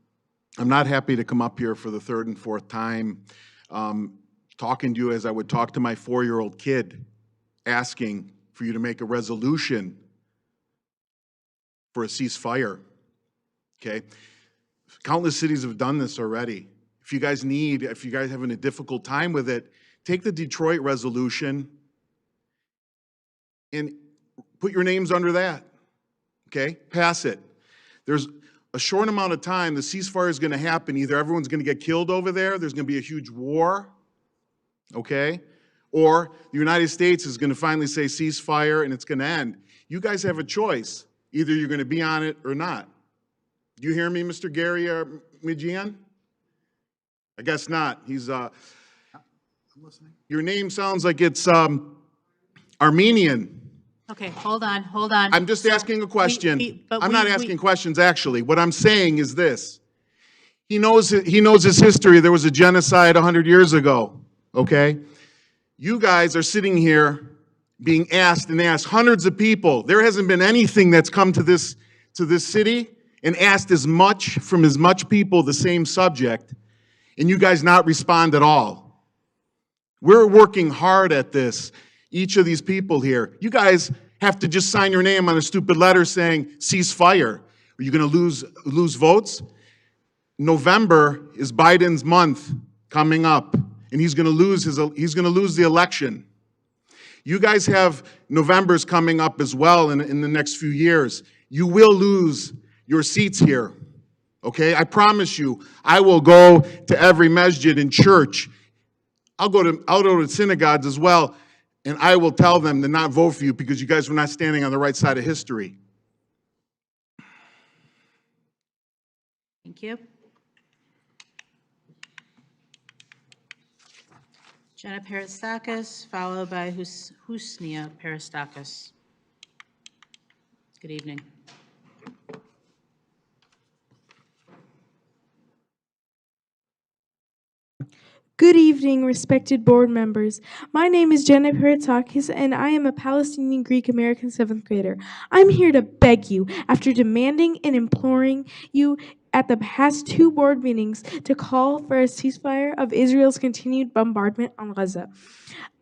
not happy to come up here for the third and fourth time talking to you as I would talk to my 4-year-old kid, asking for you to make a resolution for a ceasefire, okay? Countless cities have done this already. If you guys having a difficult time with it, take the Detroit resolution and put your names under that, okay? Pass it. There's a short amount of time, the ceasefire is going to happen. Either everyone's going to get killed over there's going to be a huge war, okay? Or the United States is going to finally say ceasefire and it's going to end. You guys have a choice. Either you're going to be on it or not. Do you hear me, Mr. Gary Mijian? I guess not. He's, I'm listening. Your name sounds like it's Armenian. Okay, hold on. I'm just asking a question. I'm not asking questions, actually. What I'm saying is this. He knows his history. There was a genocide 100 years ago, okay? You guys are sitting here being asked and asked, hundreds of people. There hasn't been anything that's come to this city and asked from as much people the same subject, and you guys not respond at all. We're working hard at this. Each of these people here, you guys have to just sign your name on a stupid letter saying ceasefire. Are you going to lose votes? November is Biden's month coming up, and he's going to lose the election. You guys have November's coming up as well in the next few years. You will lose your seats here, okay? I promise you, I will go to every masjid and church. I'll go to synagogues as well, and I will tell them to not vote for you because you guys were not standing on the right side of history. Thank you. Jenna Paratsakis, followed by Husnia Paratsakis. Good evening. Good evening, respected board members. My name is Jenna Paratsakis, and I am a Palestinian Greek American 7th grader. I'm here to beg you, after demanding and imploring you at the past 2 board meetings, to call for a ceasefire of Israel's continued bombardment on Gaza.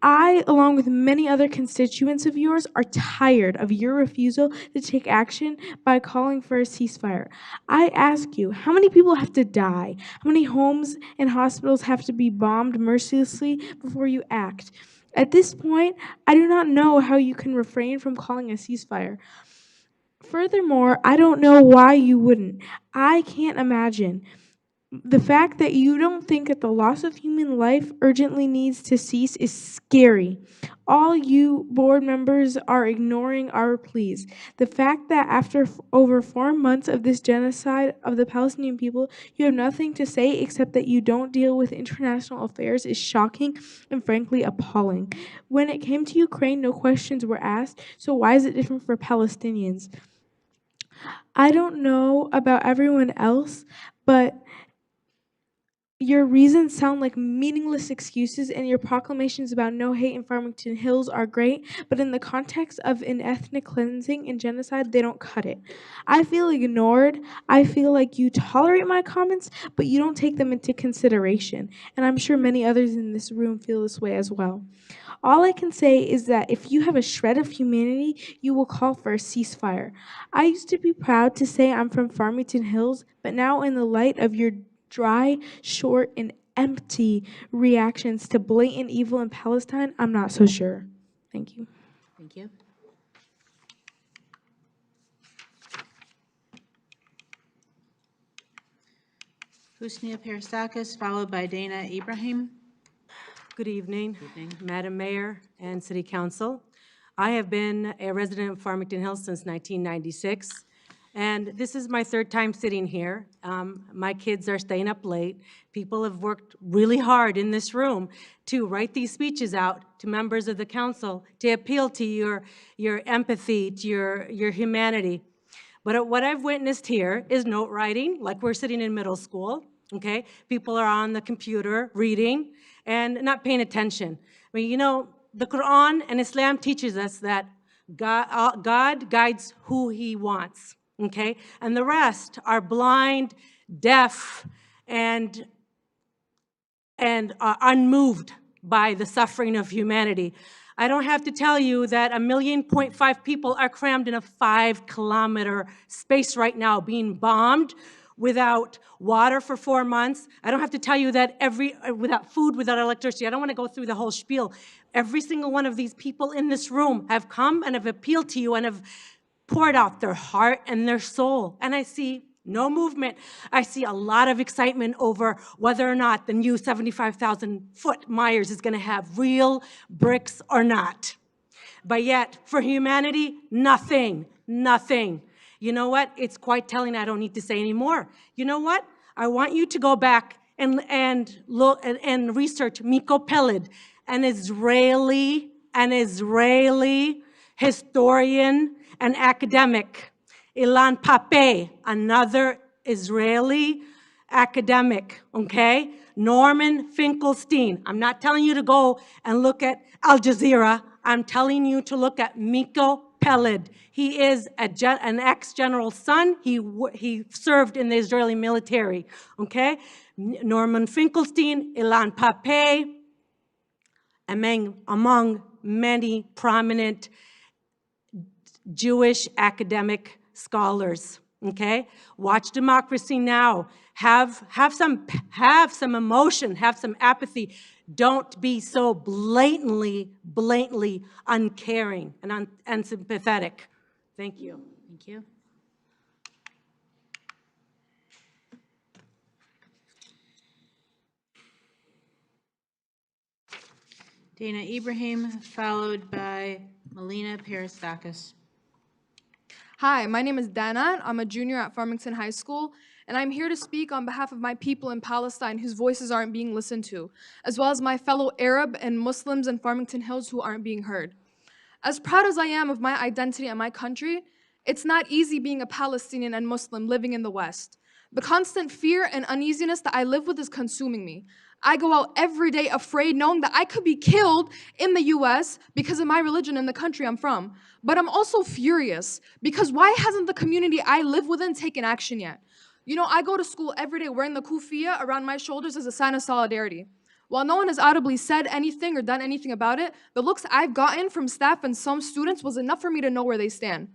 I, along with many other constituents of yours, are tired of your refusal to take action by calling for a ceasefire. I ask you, how many people have to die? How many homes and hospitals have to be bombed mercilessly before you act? At this point, I do not know how you can refrain from calling a ceasefire. Furthermore, I don't know why you wouldn't. I can't imagine. The fact that you don't think that the loss of human life urgently needs to cease is scary. All you board members are ignoring our pleas. The fact that after over 4 months of this genocide of the Palestinian people, you have nothing to say except that you don't deal with international affairs is shocking and frankly appalling. When it came to Ukraine, no questions were asked, so why is it different for Palestinians? I don't know about everyone else, but your reasons sound like meaningless excuses, and your proclamations about no hate in Farmington Hills are great, but in the context of an ethnic cleansing and genocide, they don't cut it. I feel ignored. I feel like you tolerate my comments, but you don't take them into consideration, and I'm sure many others in this room feel this way as well. All I can say is that if you have a shred of humanity, you will call for a ceasefire. I used to be proud to say I'm from Farmington Hills, but now in the light of your dry, short, and empty reactions to blatant evil in Palestine, I'm not so sure. Thank you. Thank you. Husnia Peristakis, followed by Dana Ibrahim. Good evening, Madam Mayor and City Council. I have been a resident of Farmington Hills since 1996, and this is my third time sitting here. My kids are staying up late. People have worked really hard in this room to write these speeches out to members of the council to appeal to your empathy, to your humanity. But what I've witnessed here is note writing, like we're sitting in middle school, okay? People are on the computer reading and not paying attention. I mean, you know, the Quran and Islam teaches us that God guides who he wants, okay? And the rest are blind, deaf, and unmoved by the suffering of humanity. I don't have to tell you that 1.5 million people are crammed in a 5-kilometer space right now, being bombed without water for 4 months. I don't have to tell you that without food, without electricity. I don't want to go through the whole spiel. Every single one of these people in this room have come and have appealed to you and have poured out their heart and their soul. And I see no movement. I see a lot of excitement over whether or not the new 75,000-foot Myers is going to have real bricks or not. But yet, for humanity, nothing, nothing. You know what? It's quite telling. I don't need to say any more. You know what? I want you to go back and look and research Miko Peled, an Israeli historian and academic. Ilan Pape, another Israeli academic, okay? Norman Finkelstein. I'm not telling you to go and look at Al Jazeera. I'm telling you to look at Miko Peled. He is an ex-general's son. He served in the Israeli military, okay? Norman Finkelstein, Ilan Pape, among many prominent Jewish academic scholars, okay? Watch Democracy Now! Have some emotion, have some apathy. Don't be so blatantly uncaring and unsympathetic. Thank you. Thank you. Dana Ibrahim, followed by Melina Peristakis. Hi, my name is Dana. I'm a junior at Farmington High School, and I'm here to speak on behalf of my people in Palestine whose voices aren't being listened to, as well as my fellow Arab and Muslims in Farmington Hills who aren't being heard. As proud as I am of my identity and my country, it's not easy being a Palestinian and Muslim living in the West. The constant fear and uneasiness that I live with is consuming me. I go out every day afraid, knowing that I could be killed in the US because of my religion and the country I'm from. But I'm also furious because why hasn't the community I live within taken action yet? You know, I go to school every day wearing the kufiya around my shoulders as a sign of solidarity. While no one has audibly said anything or done anything about it, the looks I've gotten from staff and some students was enough for me to know where they stand.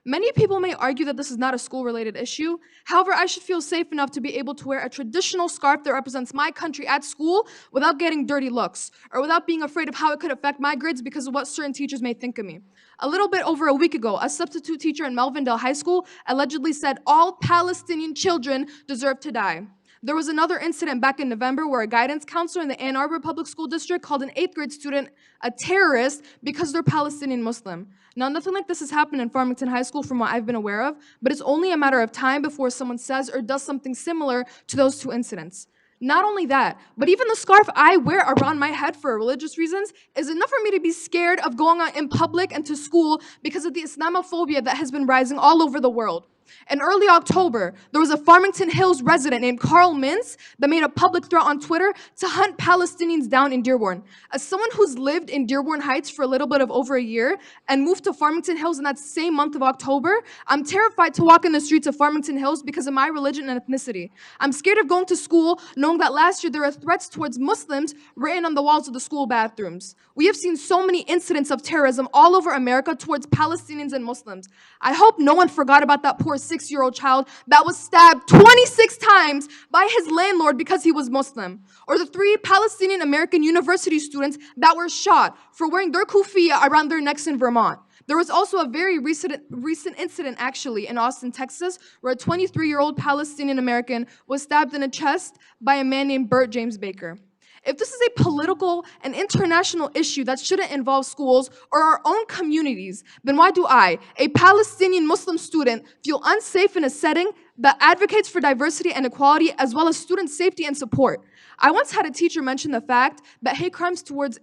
Many people may argue that this is not a school-related issue. However, I should feel safe enough to be able to wear a traditional scarf that represents my country at school without getting dirty looks, or without being afraid of how it could affect my grades because of what certain teachers may think of me. A little bit over a week ago, a substitute teacher in Melvindale High School allegedly said all Palestinian children deserve to die. There was another incident back in November where a guidance counselor in the Ann Arbor Public School District called an 8th grade student a terrorist because they're Palestinian Muslim. Now, nothing like this has happened in Farmington High School from what I've been aware of, but it's only a matter of time before someone says or does something similar to those two incidents. Not only that, but even the scarf I wear around my head for religious reasons is enough for me to be scared of going out in public and to school because of the Islamophobia that has been rising all over the world. In early October, there was a Farmington Hills resident named Carl Mintz that made a public threat on Twitter to hunt Palestinians down in Dearborn. As someone who's lived in Dearborn Heights for a little bit of over a year and moved to Farmington Hills in that same month of October, I'm terrified to walk in the streets of Farmington Hills because of my religion and ethnicity. I'm scared of going to school knowing that last year there were threats towards Muslims written on the walls of the school bathrooms. We have seen so many incidents of terrorism all over America towards Palestinians and Muslims. I hope no one forgot about that poor a 6-year-old child that was stabbed 26 times by his landlord because he was Muslim. Or the 3 Palestinian American university students that were shot for wearing their kufiya around their necks in Vermont. There was also a very recent incident actually in Austin, Texas, where a 23-year-old Palestinian American was stabbed in the chest by a man named Burt James Baker. If this is a political and international issue that shouldn't involve schools or our own communities, then why do I, a Palestinian Muslim student, feel unsafe in a setting that advocates for diversity and equality as well as student safety and support? I once had a teacher mention the fact that hate crimes towards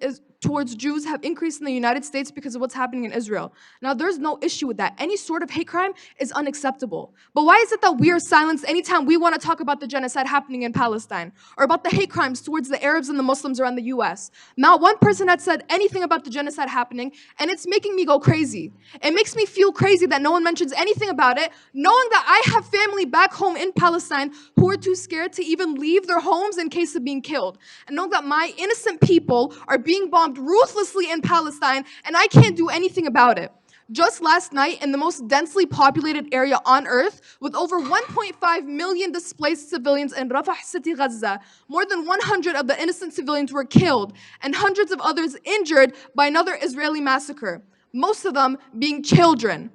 Jews have increased in the United States because of what's happening in Israel. Now, there's no issue with that. Any sort of hate crime is unacceptable. But why is it that we are silenced anytime we want to talk about the genocide happening in Palestine or about the hate crimes towards the Arabs and the Muslims around the US? Not one person had said anything about the genocide happening, and it's making me go crazy. It makes me feel crazy that no one mentions anything about it, knowing that I have family back home in Palestine who are too scared to even leave their homes in case of being killed, and knowing that my innocent people are being bombed ruthlessly in Palestine, and I can't do anything about it. Just last night, in the most densely populated area on Earth, with over 1.5 million displaced civilians in Rafah City, Gaza, more than 100 of the innocent civilians were killed, and hundreds of others injured by another Israeli massacre, most of them being children.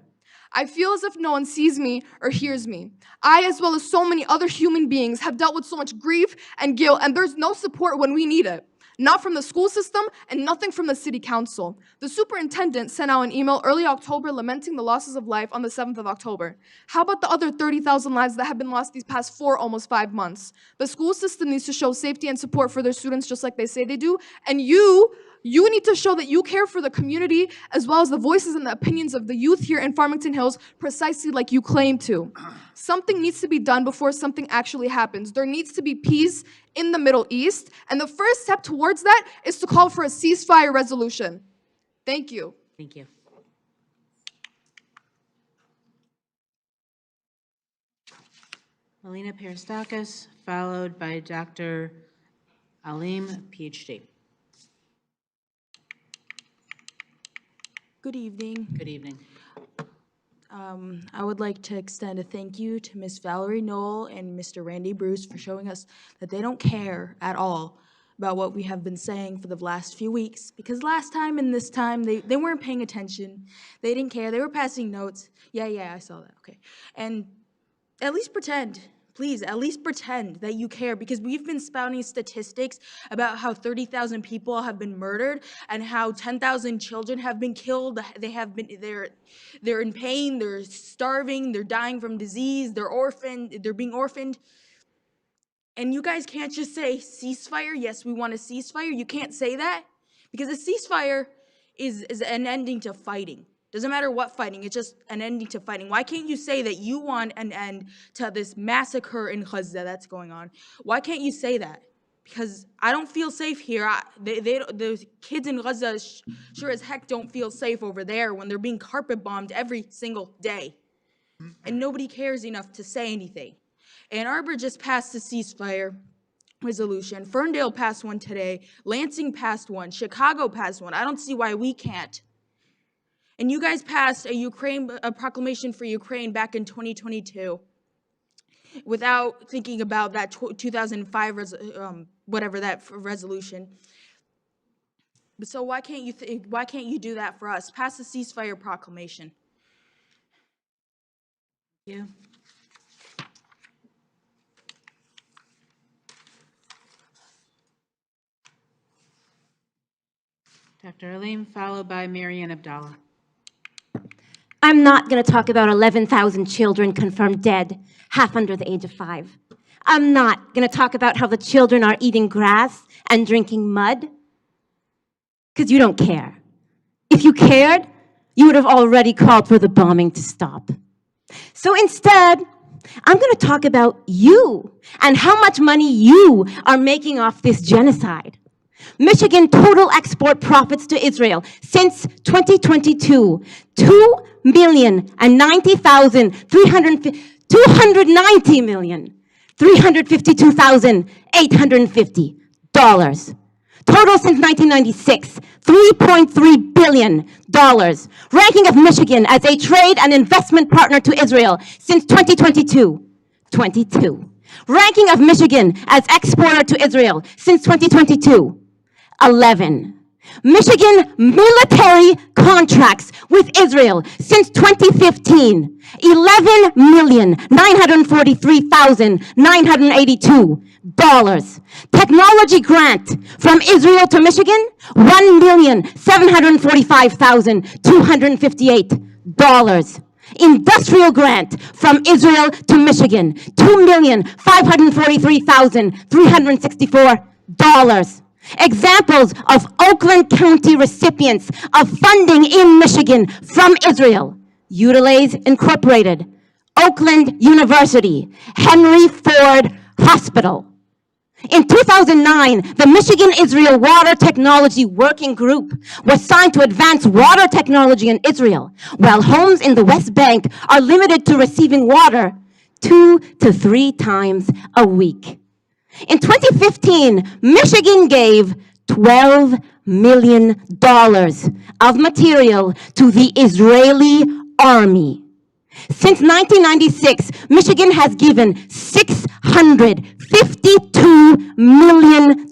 I feel as if no one sees me or hears me. I, as well as so many other human beings, have dealt with so much grief and guilt, and there's no support when we need it. Not from the school system and nothing from the city council. The superintendent sent out an email early October lamenting the losses of life on the 7th of October. How about the other 30,000 lives that have been lost these past 4, almost 5 months? The school system needs to show safety and support for their students just like they say they do, and you need to show that you care for the community as well as the voices and the opinions of the youth here in Farmington Hills precisely like you claim to. Something needs to be done before something actually happens. There needs to be peace in the Middle East, and the first step towards that is to call for a ceasefire resolution. Thank you. Thank you. Melina Peristakis, followed by Dr. Alim, PhD. Good evening. Good evening. I would like to extend a thank you to Ms. Valerie Knoll and Mr. Randy Bruce for showing us that they don't care at all about what we have been saying for the last few weeks. Because last time and this time, they weren't paying attention. They didn't care. They were passing notes. Yeah, I saw that. Okay. And at least pretend. Please, at least pretend that you care, because we've been spouting statistics about how 30,000 people have been murdered and how 10,000 children have been killed. They're in pain, they're starving, they're dying from disease, they're being orphaned. And you guys can't just say ceasefire. Yes, we want a ceasefire. You can't say that, because a ceasefire is an ending to fighting. Doesn't matter what fighting, it's just an ending to fighting. Why can't you say that you want an end to this massacre in Gaza that's going on? Why can't you say that? Because I don't feel safe here. The kids in Gaza sure as heck don't feel safe over there when they're being carpet bombed every single day. And nobody cares enough to say anything. Ann Arbor just passed a ceasefire resolution. Ferndale passed one today. Lansing passed one. Chicago passed one. I don't see why we can't. And you guys passed a proclamation for Ukraine back in 2022 without thinking about that 2005 resolution. So why can't you do that for us? Pass a ceasefire proclamation. Yeah. Dr. Alim, followed by Marianne Abdallah. I'm not going to talk about 11,000 children confirmed dead, half under the age of 5. I'm not going to talk about how the children are eating grass and drinking mud, because you don't care. If you cared, you would have already called for the bombing to stop. So instead, I'm going to talk about you and how much money you are making off this genocide. Michigan total export profits to Israel since 2022, 290,850 dollars. Total since 1996, $3.3 billion. Ranking of Michigan as a trade and investment partner to Israel since 2022, 22. Ranking of Michigan as exporter to Israel since 2022, 11. Michigan military contracts with Israel since 2015, $11,943,982. Technology grant from Israel to Michigan, $1,745,258. Industrial grant from Israel to Michigan, $2,543,364. Examples of Oakland County recipients of funding in Michigan from Israel: Utilize Incorporated, Oakland University, Henry Ford Hospital. In 2009, the Michigan-Israel Water Technology Working Group was signed to advance water technology in Israel, while homes in the West Bank are limited to receiving water 2 to 3 times a week. In 2015, Michigan gave $12 million of material to the Israeli army. Since 1996, Michigan has given $652 million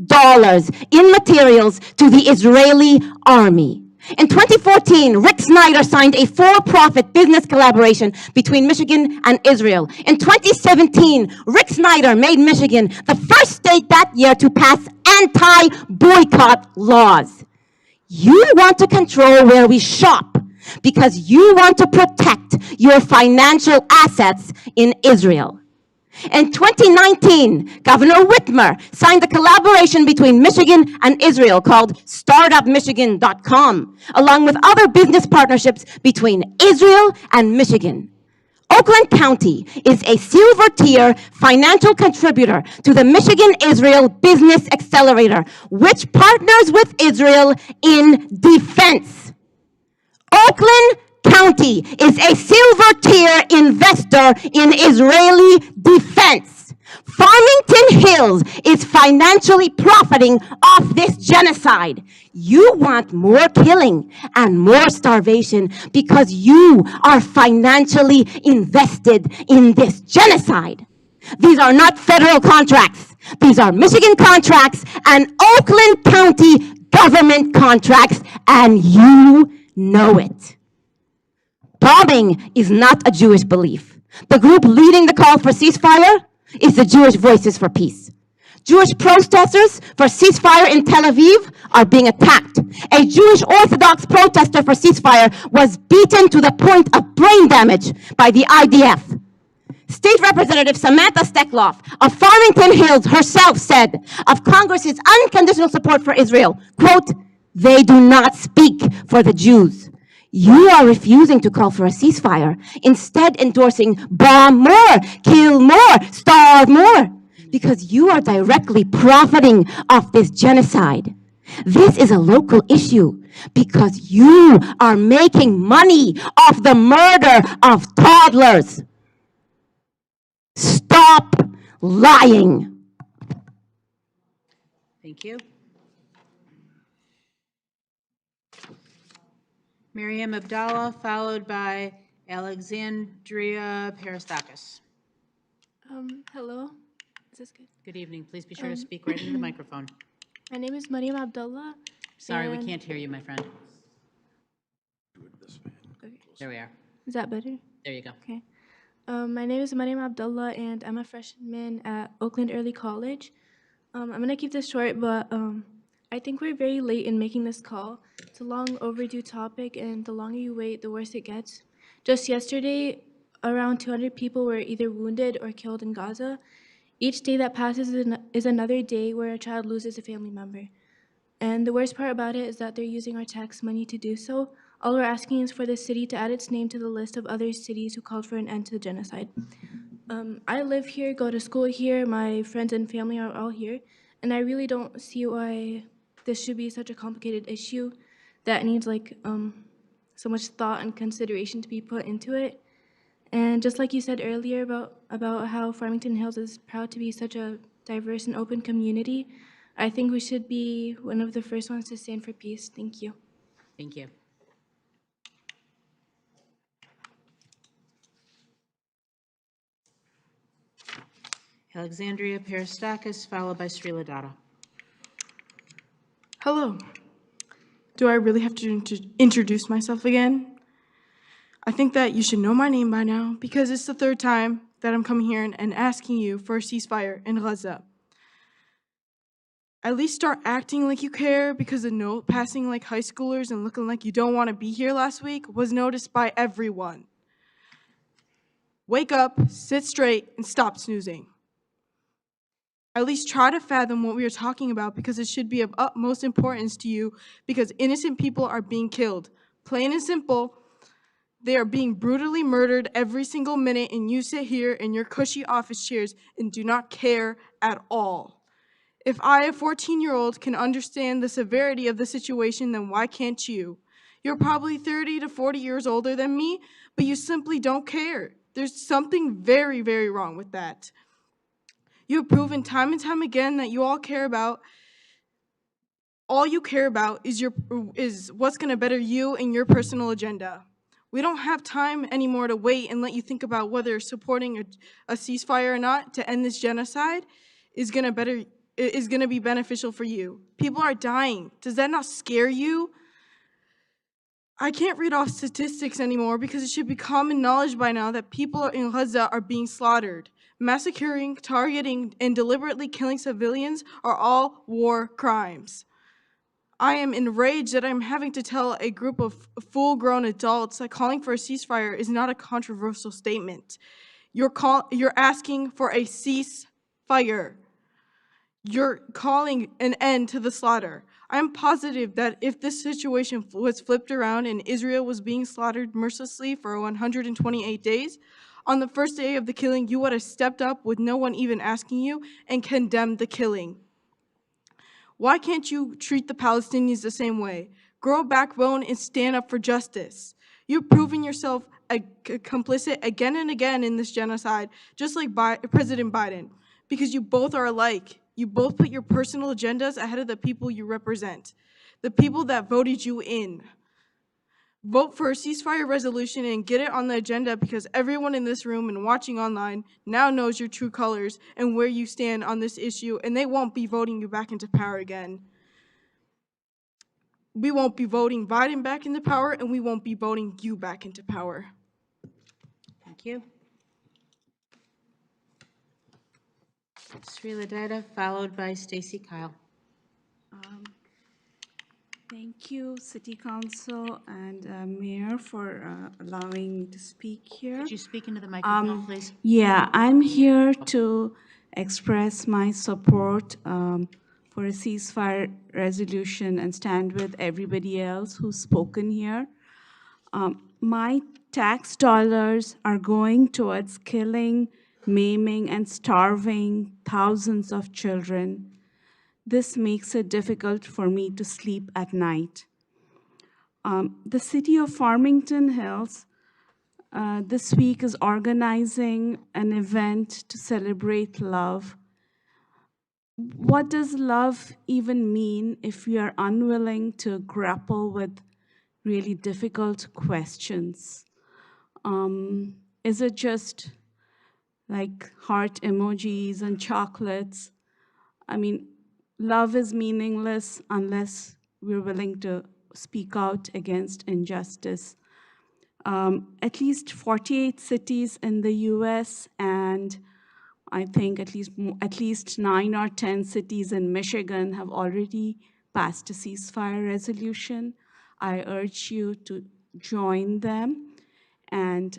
in materials to the Israeli army. In 2014, Rick Snyder signed a for-profit business collaboration between Michigan and Israel. In 2017, Rick Snyder made Michigan the first state that year to pass anti-boycott laws. You want to control where we shop because you want to protect your financial assets in Israel. In 2019, Governor Whitmer signed a collaboration between Michigan and Israel called StartupMichigan.com, along with other business partnerships between Israel and Michigan. Oakland County is a silver-tier financial contributor to the Michigan-Israel Business Accelerator, which partners with Israel in defense. Oakland County is a silver-tier investor in Israeli defense. Farmington Hills is financially profiting off this genocide. You want more killing and more starvation because you are financially invested in this genocide. These are not federal contracts. These are Michigan contracts and Oakland County government contracts, and you know it. Bombing is not a Jewish belief. The group leading the call for ceasefire is the Jewish Voices for Peace. Jewish protesters for ceasefire in Tel Aviv are being attacked. A Jewish Orthodox protester for ceasefire was beaten to the point of brain damage by the IDF. State Representative Samantha Steckloff of Farmington Hills herself said of Congress's unconditional support for Israel, quote, "They do not speak for the Jews." You are refusing to call for a ceasefire, instead endorsing bomb more, kill more, starve more, because you are directly profiting off this genocide. This is a local issue because you are making money off the murder of toddlers. Stop lying. Thank you. Miriam Abdallah, followed by Alexandria Peristakis. Hello. Is this good? Good evening. Please be sure to speak right into the microphone. My name is Mariam Abdullah. Sorry, we can't hear you, my friend. There we are. Is that better? There you go. Okay. My name is Mariam Abdullah, and I'm a freshman at Oakland Early College. I'm going to keep this short, but I think we're very late in making this call. It's a long overdue topic, and the longer you wait, the worse it gets. Just yesterday, around 200 people were either wounded or killed in Gaza. Each day that passes is another day where a child loses a family member. And the worst part about it is that they're using our tax money to do so. All we're asking is for the city to add its name to the list of other cities who called for an end to the genocide. I live here, go to school here, my friends and family are all here, and I really don't see why this should be such a complicated issue that needs so much thought and consideration to be put into it. And just like you said earlier about how Farmington Hills is proud to be such a diverse and open community, I think we should be one of the first ones to stand for peace. Thank you. Thank you. Alexandria Peristakis, followed by Srila Dada. Hello. Do I really have to introduce myself again? I think that you should know my name by now because it's the third time that I'm coming here and asking you for a ceasefire in Gaza. At least start acting like you care, because the note passing like high schoolers and looking like you don't want to be here last week was noticed by everyone. Wake up, sit straight, and stop snoozing. At least try to fathom what we are talking about, because it should be of utmost importance to you, because innocent people are being killed. Plain and simple, they are being brutally murdered every single minute, and you sit here in your cushy office chairs and do not care at all. If I, a 14-year-old, can understand the severity of the situation, then why can't you? You're probably 30 to 40 years older than me, but you simply don't care. There's something very, very wrong with that. You have proven time and time again that you all care about, all you care about is what's gonna better you and your personal agenda. We don't have time anymore to wait and let you think about whether supporting a ceasefire or not to end this genocide is gonna be beneficial for you. People are dying. Does that not scare you? I can't read off statistics anymore because it should be common knowledge by now that people in Gaza are being slaughtered. Massacring, targeting, and deliberately killing civilians are all war crimes. I am enraged that I'm having to tell a group of full-grown adults that calling for a ceasefire is not a controversial statement. You're asking for a ceasefire. You're calling an end to the slaughter. I'm positive that if this situation was flipped around and Israel was being slaughtered mercilessly for 128 days, on the first day of the killing, you would have stepped up with no one even asking you and condemned the killing. Why can't you treat the Palestinians the same way? Grow a backbone and stand up for justice. You've proven yourself complicit again and again in this genocide, just like President Biden, because you both are alike. You both put your personal agendas ahead of the people you represent, the people that voted you in. Vote for a ceasefire resolution and get it on the agenda, because everyone in this room and watching online now knows your true colors and where you stand on this issue, and they won't be voting you back into power again. We won't be voting Biden back into power, and we won't be voting you back into power. Thank you. Srila Dada, followed by Stacy Kyle. Thank you, City Council and Mayor, for allowing me to speak here. Could you speak into the microphone, please? Yeah, I'm here to express my support for a ceasefire resolution and stand with everybody else who's spoken here. My tax dollars are going towards killing, maiming, and starving thousands of children. This makes it difficult for me to sleep at night. The city of Farmington Hills this week is organizing an event to celebrate love. What does love even mean if we are unwilling to grapple with really difficult questions? Is it just like heart emojis and chocolates? I mean, love is meaningless unless we're willing to speak out against injustice. At least 48 cities in the US, and I think at least 9 or 10 cities in Michigan have already passed a ceasefire resolution. I urge you to join them and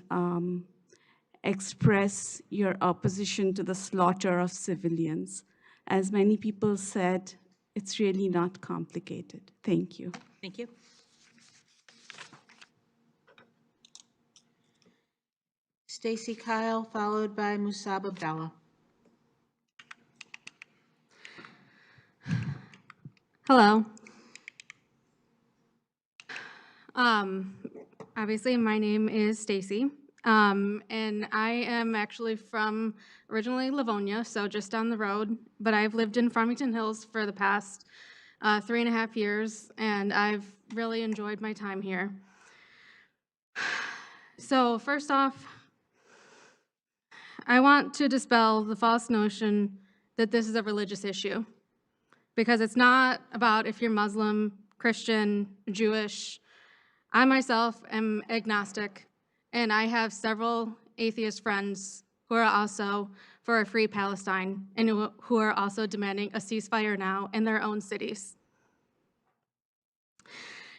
express your opposition to the slaughter of civilians. As many people said, it's really not complicated. Thank you. Thank you. Stacy Kyle, followed by Musab Abdallah. Hello. Obviously, my name is Stacy. And I am actually from originally Livonia, so just down the road, but I've lived in Farmington Hills for the past 3.5 years, and I've really enjoyed my time here. So first off, I want to dispel the false notion that this is a religious issue, because it's not about if you're Muslim, Christian, Jewish. I myself am agnostic, and I have several atheist friends who are also for a free Palestine and who are also demanding a ceasefire now in their own cities.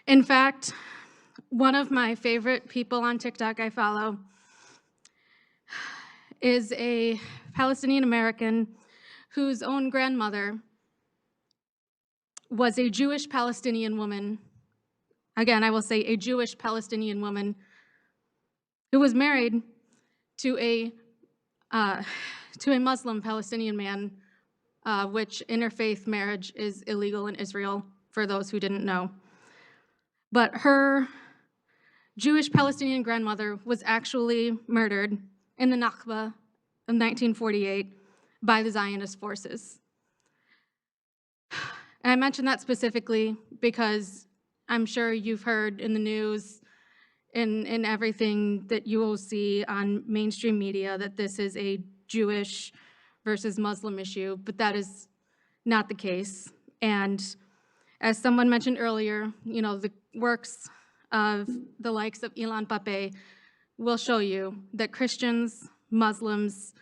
In fact, one of my favorite people on TikTok I follow is a Palestinian American whose own grandmother was a Jewish Palestinian woman. Again, I will say a Jewish Palestinian woman who was married to a Muslim Palestinian man, which interfaith marriage is illegal in Israel, for those who didn't know. But her Jewish Palestinian grandmother was actually murdered in the Nakba of 1948 by the Zionist forces. And I mention that specifically because I'm sure you've heard in the news, in everything that you will see on mainstream media, that this is a Jewish versus Muslim issue, but that is not the case. And as someone mentioned earlier, you know, the works of the likes of Ilan Pappé will show you that Christians, Muslims,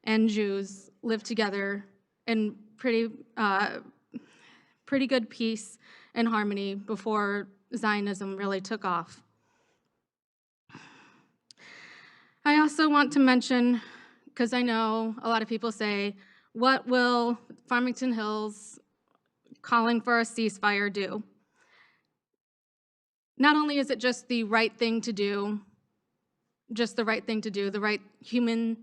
and Jews live together in pretty good peace and harmony before Zionism really took off. I also want to mention, because I know a lot of people say, what will Farmington Hills calling for a ceasefire do? Not only is it just the right thing to do, the right human,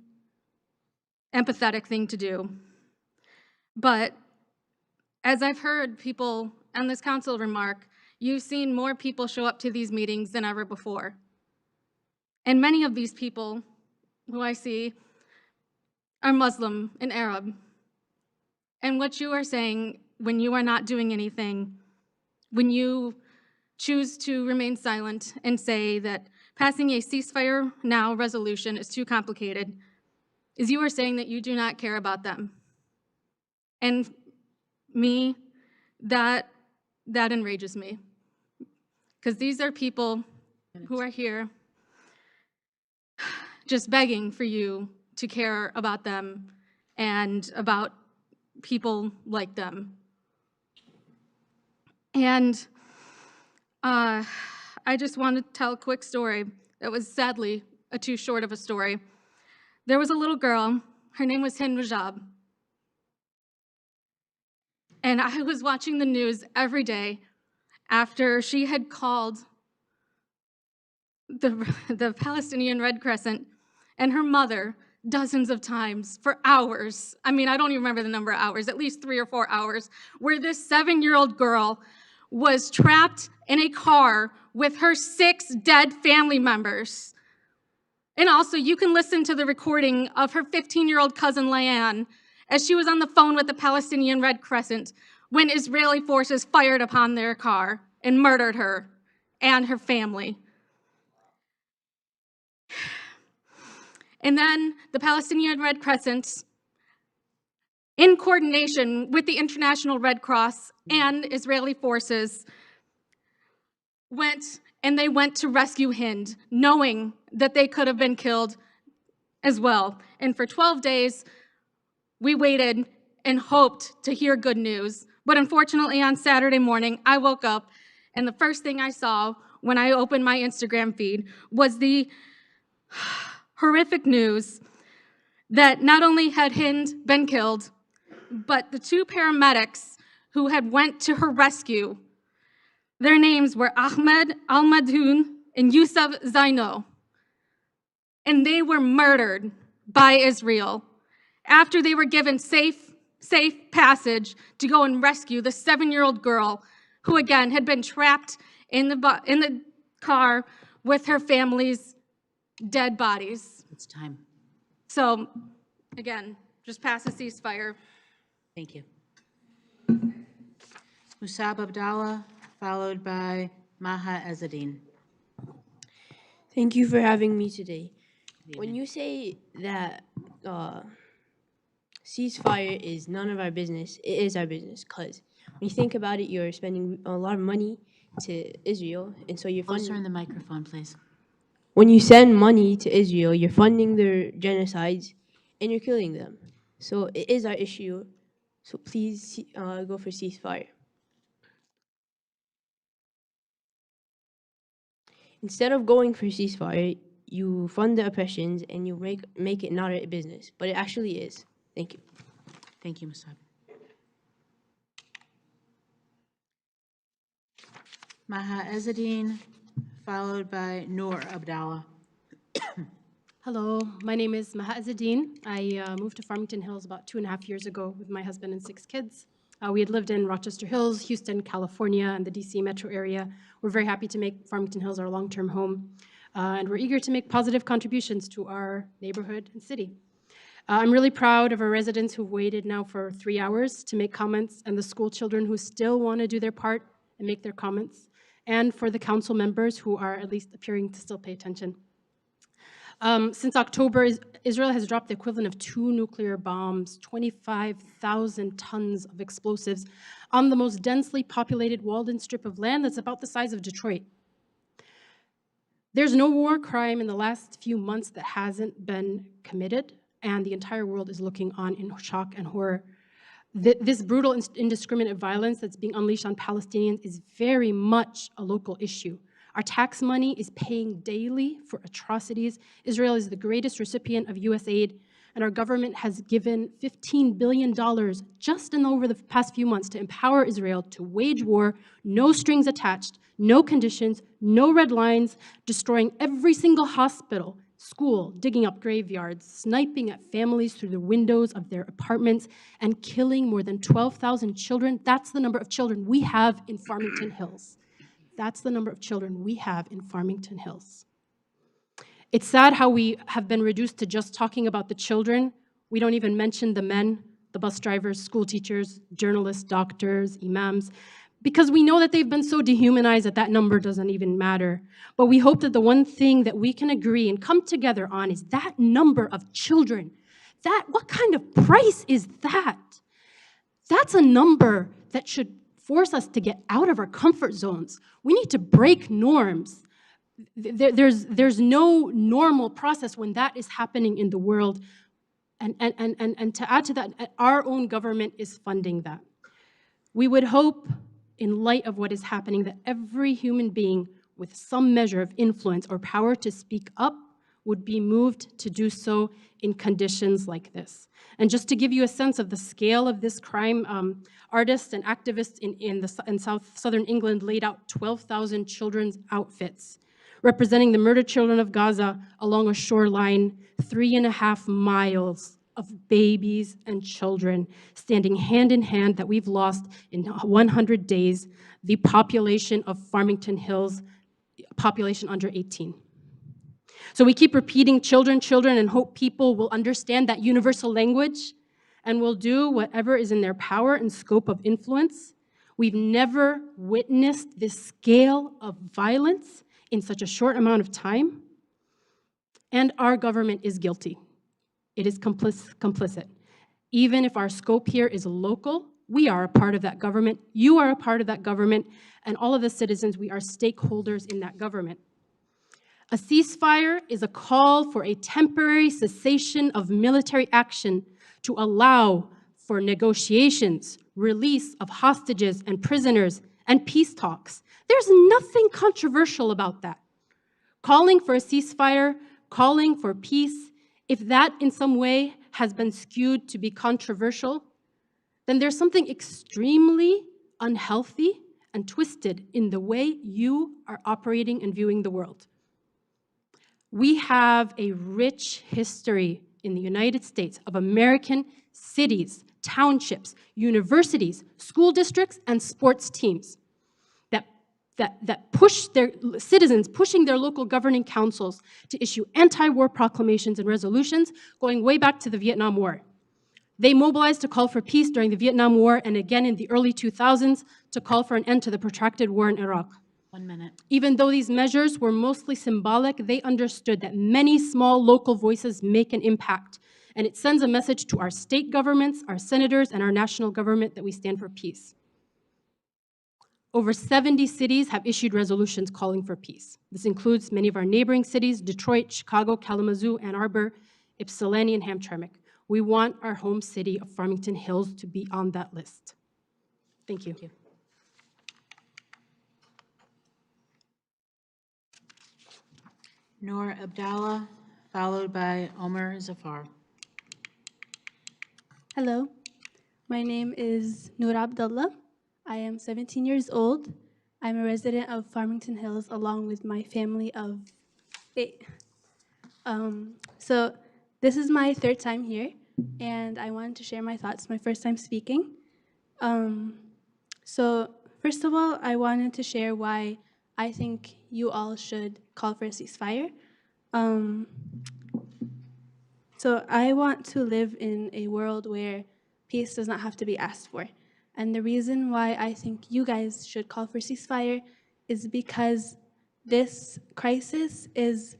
empathetic thing to do, but as I've heard people on this council remark, you've seen more people show up to these meetings than ever before. And many of these people who I see are Muslim and Arab. And what you are saying when you are not doing anything, when you choose to remain silent and say that passing a ceasefire now resolution is too complicated, is you are saying that you do not care about them. And me, that enrages me. Because these are people who are here just begging for you to care about them and about people like them. And I just want to tell a quick story that was sadly too short of a story. There was a little girl, her name was Hind Rajab. And I was watching the news every day after she had called the Palestinian Red Crescent and her mother dozens of times for hours. I mean, I don't even remember the number of hours, at least 3 or 4 hours, where this 7-year-old girl was trapped in a car with her 6 dead family members. And also, you can listen to the recording of her 15-year-old cousin, Layan, as she was on the phone with the Palestinian Red Crescent when Israeli forces fired upon their car and murdered her and her family. And then the Palestinian Red Crescent, in coordination with the International Red Cross and Israeli forces, went to rescue Hind, knowing that they could have been killed as well. And for 12 days, we waited and hoped to hear good news. But unfortunately, on Saturday morning, I woke up, and the first thing I saw when I opened my Instagram feed was the horrific news that not only had Hind been killed, but the 2 paramedics who had went to her rescue, their names were Ahmed Al-Madhoun and Yusuf Zaino. And they were murdered by Israel after they were given safe passage to go and rescue the 7-year-old girl who, again, had been trapped in the car with her family's dead bodies. It's time. So, again, just pass a ceasefire. Thank you. Musab Abdallah, followed by Maha Ezzedine. Thank you for having me today. When you say that ceasefire is none of our business, it is our business, because when you think about it, you're spending a lot of money to Israel, and so you're funding... Closer in the microphone, please. When you send money to Israel, you're funding their genocides, and you're killing them. So it is our issue, so please go for ceasefire. Instead of going for ceasefire, you fund the oppressions and you make it not a business, but it actually is. Thank you. Thank you, Musab. Maha Ezzedine, followed by Noor Abdallah. Hello, my name is Maha Ezzedine. I moved to Farmington Hills about 2.5 years ago with my husband and 6 kids. We had lived in Rochester Hills, Houston, California, and the DC metro area. We're very happy to make Farmington Hills our long-term home, and we're eager to make positive contributions to our neighborhood and city. I'm really proud of our residents who've waited now for 3 hours to make comments, and the school children who still want to do their part and make their comments, and for the council members who are at least appearing to still pay attention. Since October, Israel has dropped the equivalent of 2 nuclear bombs, 25,000 tons of explosives on the most densely populated walled-in strip of land that's about the size of Detroit. There's no war crime in the last few months that hasn't been committed, and the entire world is looking on in shock and horror. This brutal, indiscriminate violence that's being unleashed on Palestinians is very much a local issue. Our tax money is paying daily for atrocities. Israel is the greatest recipient of US aid, and our government has given $15 billion just over the past few months to empower Israel to wage war, no strings attached, no conditions, no red lines, destroying every single hospital, school, digging up graveyards, sniping at families through the windows of their apartments, and killing more than 12,000 children. That's the number of children we have in Farmington Hills. That's the number of children we have in Farmington Hills. It's sad how we have been reduced to just talking about the children. We don't even mention the men, the bus drivers, school teachers, journalists, doctors, imams, because we know that they've been so dehumanized that that number doesn't even matter. But we hope that the one thing that we can agree and come together on is that number of children. What kind of price is that? That's a number that should force us to get out of our comfort zones. We need to break norms. There's no normal process when that is happening in the world. And to add to that, our own government is funding that. We would hope, in light of what is happening, that every human being with some measure of influence or power to speak up would be moved to do so in conditions like this. And just to give you a sense of the scale of this crime, artists and activists in southern England laid out 12,000 children's outfits, representing the murdered children of Gaza along a shoreline 3.5 miles of babies and children standing hand in hand that we've lost in 100 days, the population of Farmington Hills, population under 18. So we keep repeating children, children, and hope people will understand that universal language and will do whatever is in their power and scope of influence. We've never witnessed this scale of violence in such a short amount of time, and our government is guilty. It is complicit. Even if our scope here is local, we are a part of that government, you are a part of that government, and all of the citizens, we are stakeholders in that government. A ceasefire is a call for a temporary cessation of military action to allow for negotiations, release of hostages and prisoners, and peace talks. There's nothing controversial about that. Calling for a ceasefire, calling for peace, if that in some way has been skewed to be controversial, then there's something extremely unhealthy and twisted in the way you are operating and viewing the world. We have a rich history in the United States of American cities, townships, universities, school districts, and sports teams that push their citizens, pushing their local governing councils to issue anti-war proclamations and resolutions going way back to the Vietnam War. They mobilized to call for peace during the Vietnam War and again in the early 2000s to call for an end to the protracted war in Iraq. 1 minute. Even though these measures were mostly symbolic, they understood that many small local voices make an impact, and it sends a message to our state governments, our senators, and our national government that we stand for peace. Over 70 cities have issued resolutions calling for peace. This includes many of our neighboring cities, Detroit, Chicago, Kalamazoo, Ann Arbor, Ypsilanti, and Hamtramck. We want our home city of Farmington Hills to be on that list. Thank you. Noor Abdallah, followed by Omer Zafar. Hello, my name is Noor Abdullah. I am 17 years old. I'm a resident of Farmington Hills along with my family of 8. So this is my 3rd time here, and I wanted to share my thoughts, my first time speaking. So first of all, I wanted to share why I think you all should call for a ceasefire. So I want to live in a world where peace does not have to be asked for. And the reason why I think you guys should call for ceasefire is because this crisis is,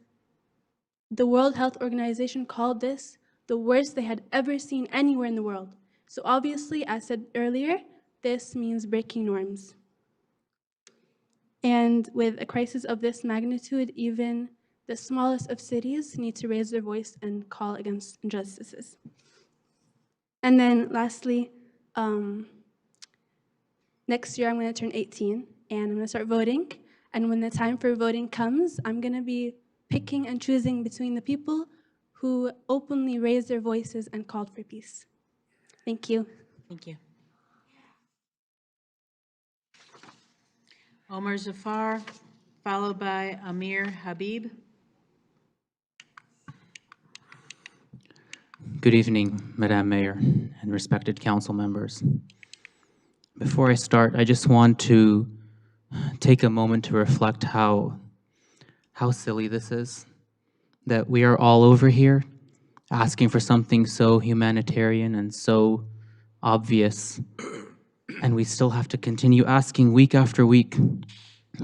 the World Health Organization called this the worst they had ever seen anywhere in the world. So obviously, as said earlier, this means breaking norms. And with a crisis of this magnitude, even the smallest of cities need to raise their voice and call against injustices. And then lastly, next year I'm going to turn 18 and I'm going to start voting. And when the time for voting comes, I'm going to be picking and choosing between the people who openly raised their voices and called for peace. Thank you. Thank you. Omer Zafar, followed by Amir Habib. Good evening, Madam Mayor and respected council members. Before I start, I just want to take a moment to reflect how silly this is, that we are all over here asking for something so humanitarian and so obvious, and we still have to continue asking week after week.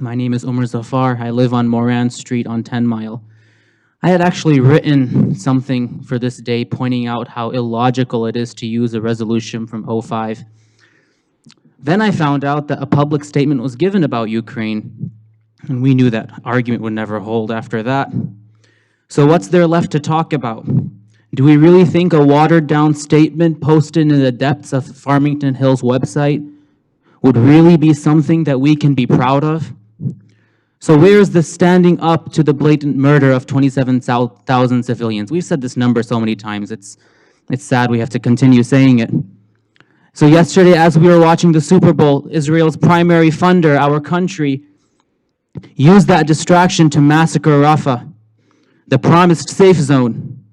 My name is Omer Zafar. I live on Moran Street on 10 Mile. I had actually written something for this day pointing out how illogical it is to use a resolution from '05. Then I found out that a public statement was given about Ukraine, and we knew that argument would never hold after that. So what's there left to talk about? Do we really think a watered-down statement posted in the depths of Farmington Hills website would really be something that we can be proud of? So where's the standing up to the blatant murder of 27,000 civilians? We've said this number so many times, it's sad we have to continue saying it. So yesterday, as we were watching the Super Bowl, Israel's primary funder, our country, used that distraction to massacre Rafah, the promised safe zone,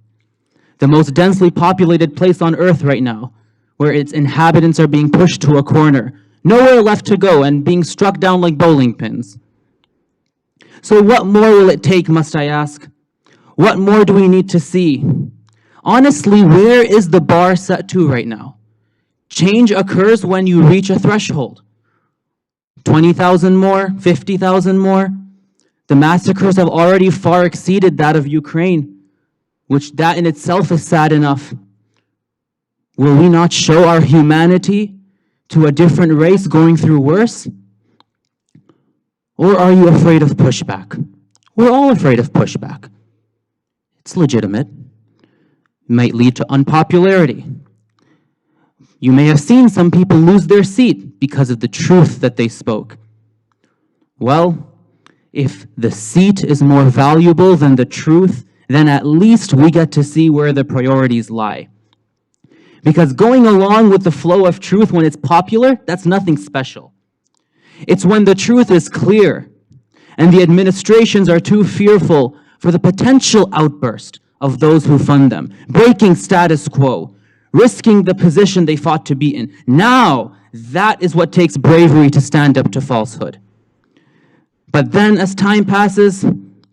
the most densely populated place on earth right now, where its inhabitants are being pushed to a corner, nowhere left to go, and being struck down like bowling pins. So what more will it take, must I ask? What more do we need to see? Honestly, where is the bar set to right now? Change occurs when you reach a threshold. 20,000 more, 50,000 more. The massacres have already far exceeded that of Ukraine, which that in itself is sad enough. Will we not show our humanity to a different race going through worse? Or are you afraid of pushback? We're all afraid of pushback. It's legitimate. It might lead to unpopularity. You may have seen some people lose their seat because of the truth that they spoke. Well, if the seat is more valuable than the truth, then at least we get to see where the priorities lie. Because going along with the flow of truth when it's popular, that's nothing special. It's when the truth is clear and the administrations are too fearful for the potential outburst of those who fund them, breaking status quo, risking the position they fought to be in. Now, that is what takes bravery to stand up to falsehood. But then as time passes,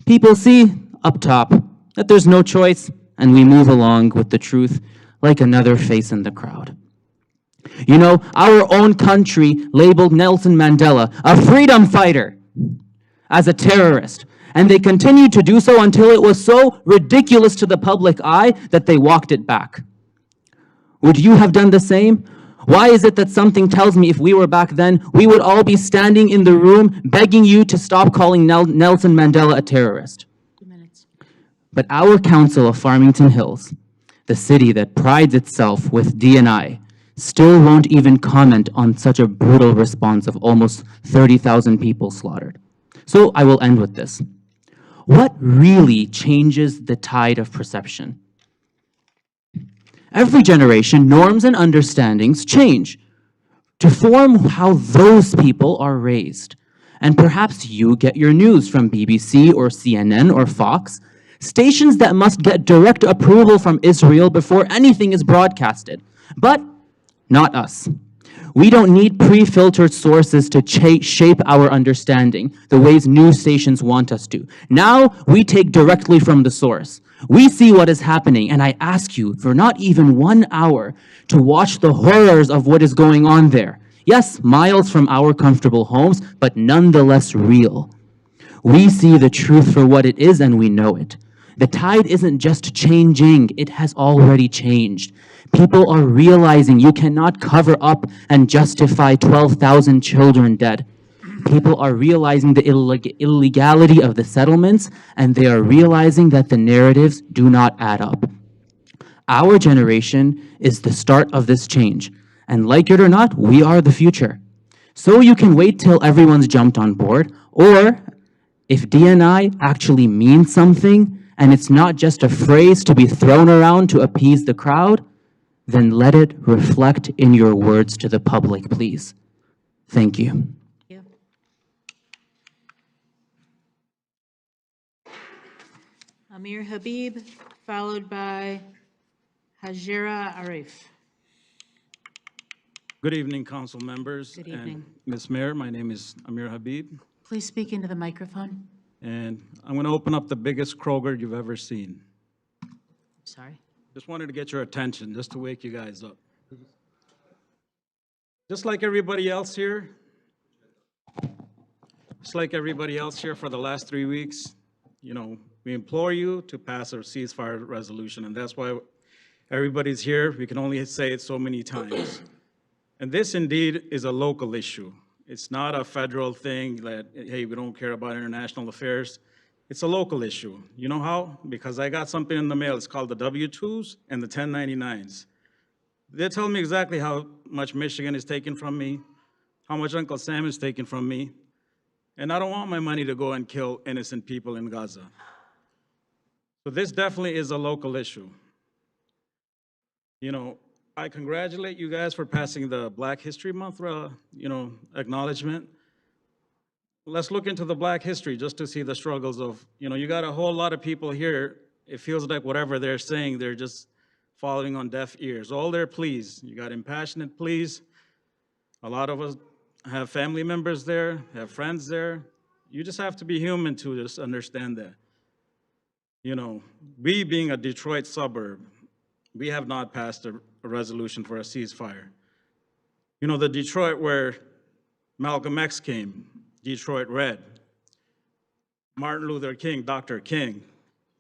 people see up top that there's no choice, and we move along with the truth like another face in the crowd. You know, our own country labeled Nelson Mandela a freedom fighter as a terrorist, and they continued to do so until it was so ridiculous to the public eye that they walked it back. Would you have done the same? Why is it that something tells me if we were back then, we would all be standing in the room begging you to stop calling Nelson Mandela a terrorist? But our council of Farmington Hills, the city that prides itself with D&I, still won't even comment on such a brutal response of almost 30,000 people slaughtered. So I will end with this. What really changes the tide of perception? Every generation, norms and understandings change to form how those people are raised. And perhaps you get your news from BBC or CNN or Fox, stations that must get direct approval from Israel before anything is broadcasted. But not us. We don't need pre-filtered sources to shape our understanding the ways news stations want us to. Now we take directly from the source. We see what is happening, and I ask you for not even 1 hour to watch the horrors of what is going on there. Yes, miles from our comfortable homes, but nonetheless real. We see the truth for what it is, and we know it. The tide isn't just changing, it has already changed. People are realizing you cannot cover up and justify 12,000 children dead. People are realizing the illegality of the settlements, and they are realizing that the narratives do not add up. Our generation is the start of this change, and like it or not, we are the future. So you can wait till everyone's jumped on board, or if D&I actually means something, and it's not just a phrase to be thrown around to appease the crowd, then let it reflect in your words to the public, please. Thank you. Amir Habib, followed by Hajira Arif. Good evening, council members. Good evening. And Ms. Mayor, my name is Amir Habib, Please speak into the microphone. and I'm going to open up the biggest Kroger you've ever seen. Sorry. Just wanted to get your attention, just to wake you guys up. Just like everybody else here, for the last 3 weeks, you know, we implore you to pass a ceasefire resolution, and that's why everybody's here. We can only say it so many times. And this indeed is a local issue. It's not a federal thing that, hey, we don't care about international affairs. It's a local issue. You know how? Because I got something in the mail. It's called the W-2s and the 1099s. They tell me exactly how much Michigan is taking from me, how much Uncle Sam is taking from me, and I don't want my money to go and kill innocent people in Gaza. So this definitely is a local issue. You know, I congratulate you guys for passing the Black History Month, acknowledgement. Let's look into the Black history just to see the struggles of, you got a whole lot of people here. It feels like whatever they're saying, they're just following on deaf ears. All their pleas, you got impassionate pleas. A lot of us have family members there, have friends there. You just have to be human to just understand that. We being a Detroit suburb, we have not passed a resolution for a ceasefire. The Detroit where Malcolm X came, Detroit Red, Martin Luther King, Dr. King,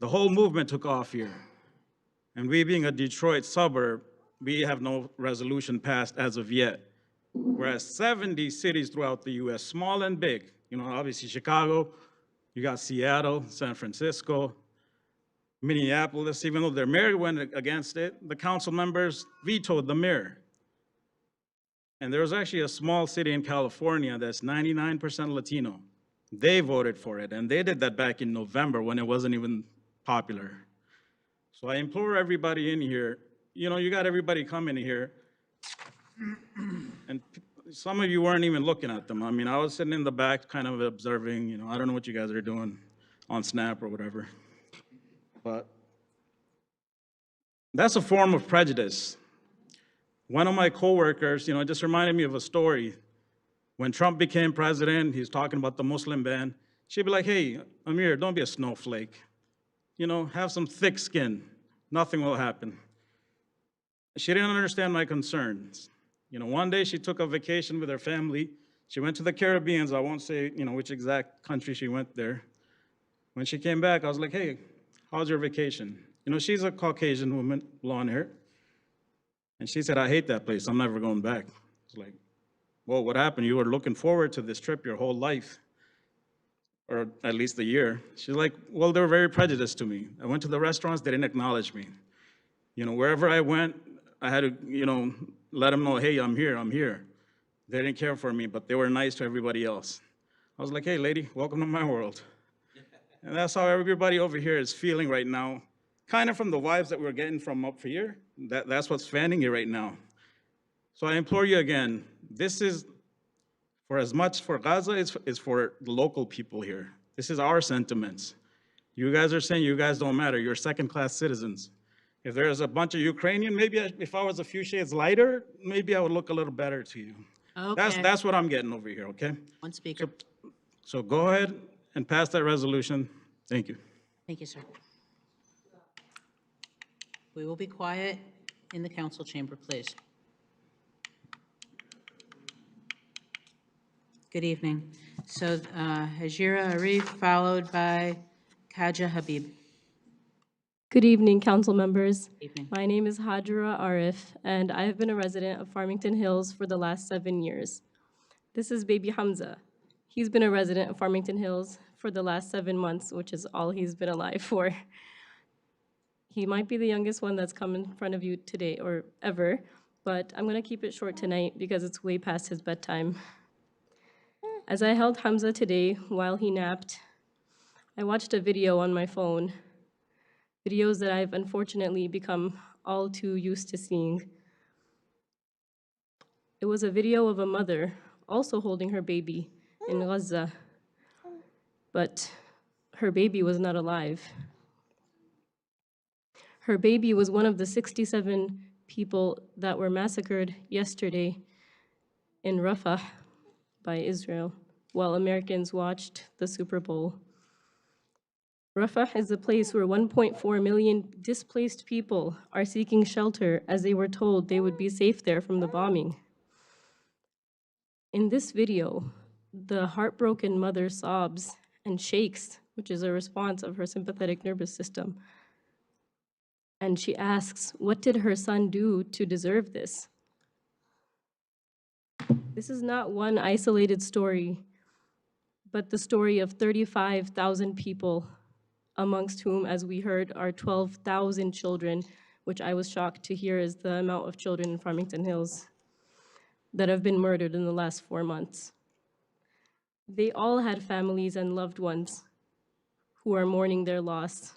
the whole movement took off here. And we being a Detroit suburb, we have no resolution passed as of yet. Whereas 70 cities throughout the US, small and big, obviously Chicago, you got Seattle, San Francisco, Minneapolis, even though their mayor went against it, the council members vetoed the mayor. And there was actually a small city in California that's 99% Latino. They voted for it, and they did that back in November when it wasn't even popular. So I implore everybody in here, you got everybody coming here, and some of you weren't even looking at them. I mean, I was sitting in the back kind of observing, I don't know what you guys are doing on Snap or whatever. But that's a form of prejudice. One of my coworkers, it just reminded me of a story. When Trump became president, he was talking about the Muslim ban. she'd be like, hey, Amir, don't be a snowflake. You know, have some thick skin. Nothing will happen. She didn't understand my concerns. You know, one day she took a vacation with her family. She went to the Caribbean. I won't say, you know, which exact country she went there. When she came back, I was like, hey, how's your vacation? You know, she's a Caucasian woman, blonde hair. And she said, I hate that place. I'm never going back. I was like, well, what happened? You were looking forward to this trip your whole life, or at least a year. She's like, well, they were very prejudiced to me. I went to the restaurants, they didn't acknowledge me. You know, wherever I went, I had to, you know, let them know, hey, I'm here, I'm here. They didn't care for me, but they were nice to everybody else. I was like, hey, lady, welcome to my world. And that's how everybody over here is feeling right now, kind of from the vibes that we're getting from up here. That's what's fanning you right now. So I implore you again, this is, for as much for Gaza, it's for the local people here. This is our sentiments. You guys are saying you guys don't matter, you're second-class citizens. If there's a bunch of Ukrainian, maybe if I was a few shades lighter, maybe I would look a little better to you. Okay. That's what I'm getting over here, okay? One speaker. So go ahead and pass that resolution. Thank you. Thank you, sir. We will be quiet in the council chamber, please. Good evening. So Hajira Arif, followed by Kaja Habib. Good evening, council members. Evening. My name is Hajra Arif, and I have been a resident of Farmington Hills for the last 7 years. This is baby Hamza. He's been a resident of Farmington Hills for the last 7 months, which is all he's been alive for. He might be the youngest one that's come in front of you today or ever, but I'm gonna keep it short tonight because it's way past his bedtime. As I held Hamza today while he napped, I watched a video on my phone, videos that I've unfortunately become all too used to seeing. It was a video of a mother also holding her baby in Gaza, but her baby was not alive. Her baby was one of the 67 people that were massacred yesterday in Rafah by Israel while Americans watched the Super Bowl. Rafah is a place where 1.4 million displaced people are seeking shelter as they were told they would be safe there from the bombing. In this video, the heartbroken mother sobs and shakes, which is a response of her sympathetic nervous system. And she asks, what did her son do to deserve this? This is not one isolated story, but the story of 35,000 people, amongst whom, as we heard, are 12,000 children, which I was shocked to hear is the amount of children in Farmington Hills that have been murdered in the last 4 months. They all had families and loved ones who are mourning their loss.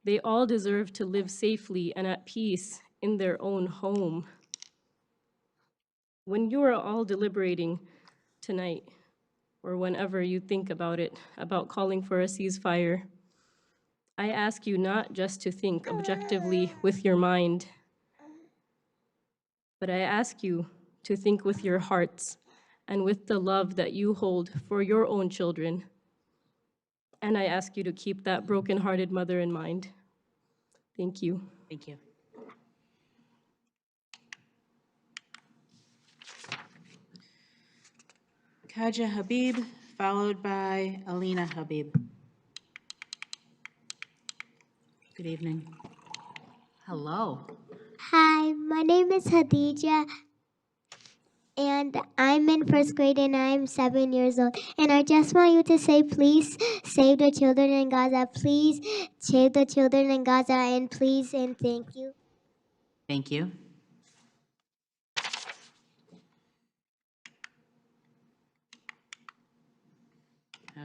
They all deserve to live safely and at peace in their own home. When you are all deliberating tonight, or whenever you think about it, about calling for a ceasefire, I ask you not just to think objectively with your mind, but I ask you to think with your hearts and with the love that you hold for your own children. And I ask you to keep that broken-hearted mother in mind. Thank you. Thank you. Kaja Habib, followed by Alina Habib. Good evening. Hello. Hi, my name is Hadija, and I'm in first grade, and I'm 7 years old. And I just want you to say, please save the children in Gaza. Please save the children in Gaza, and please and thank you. Thank you.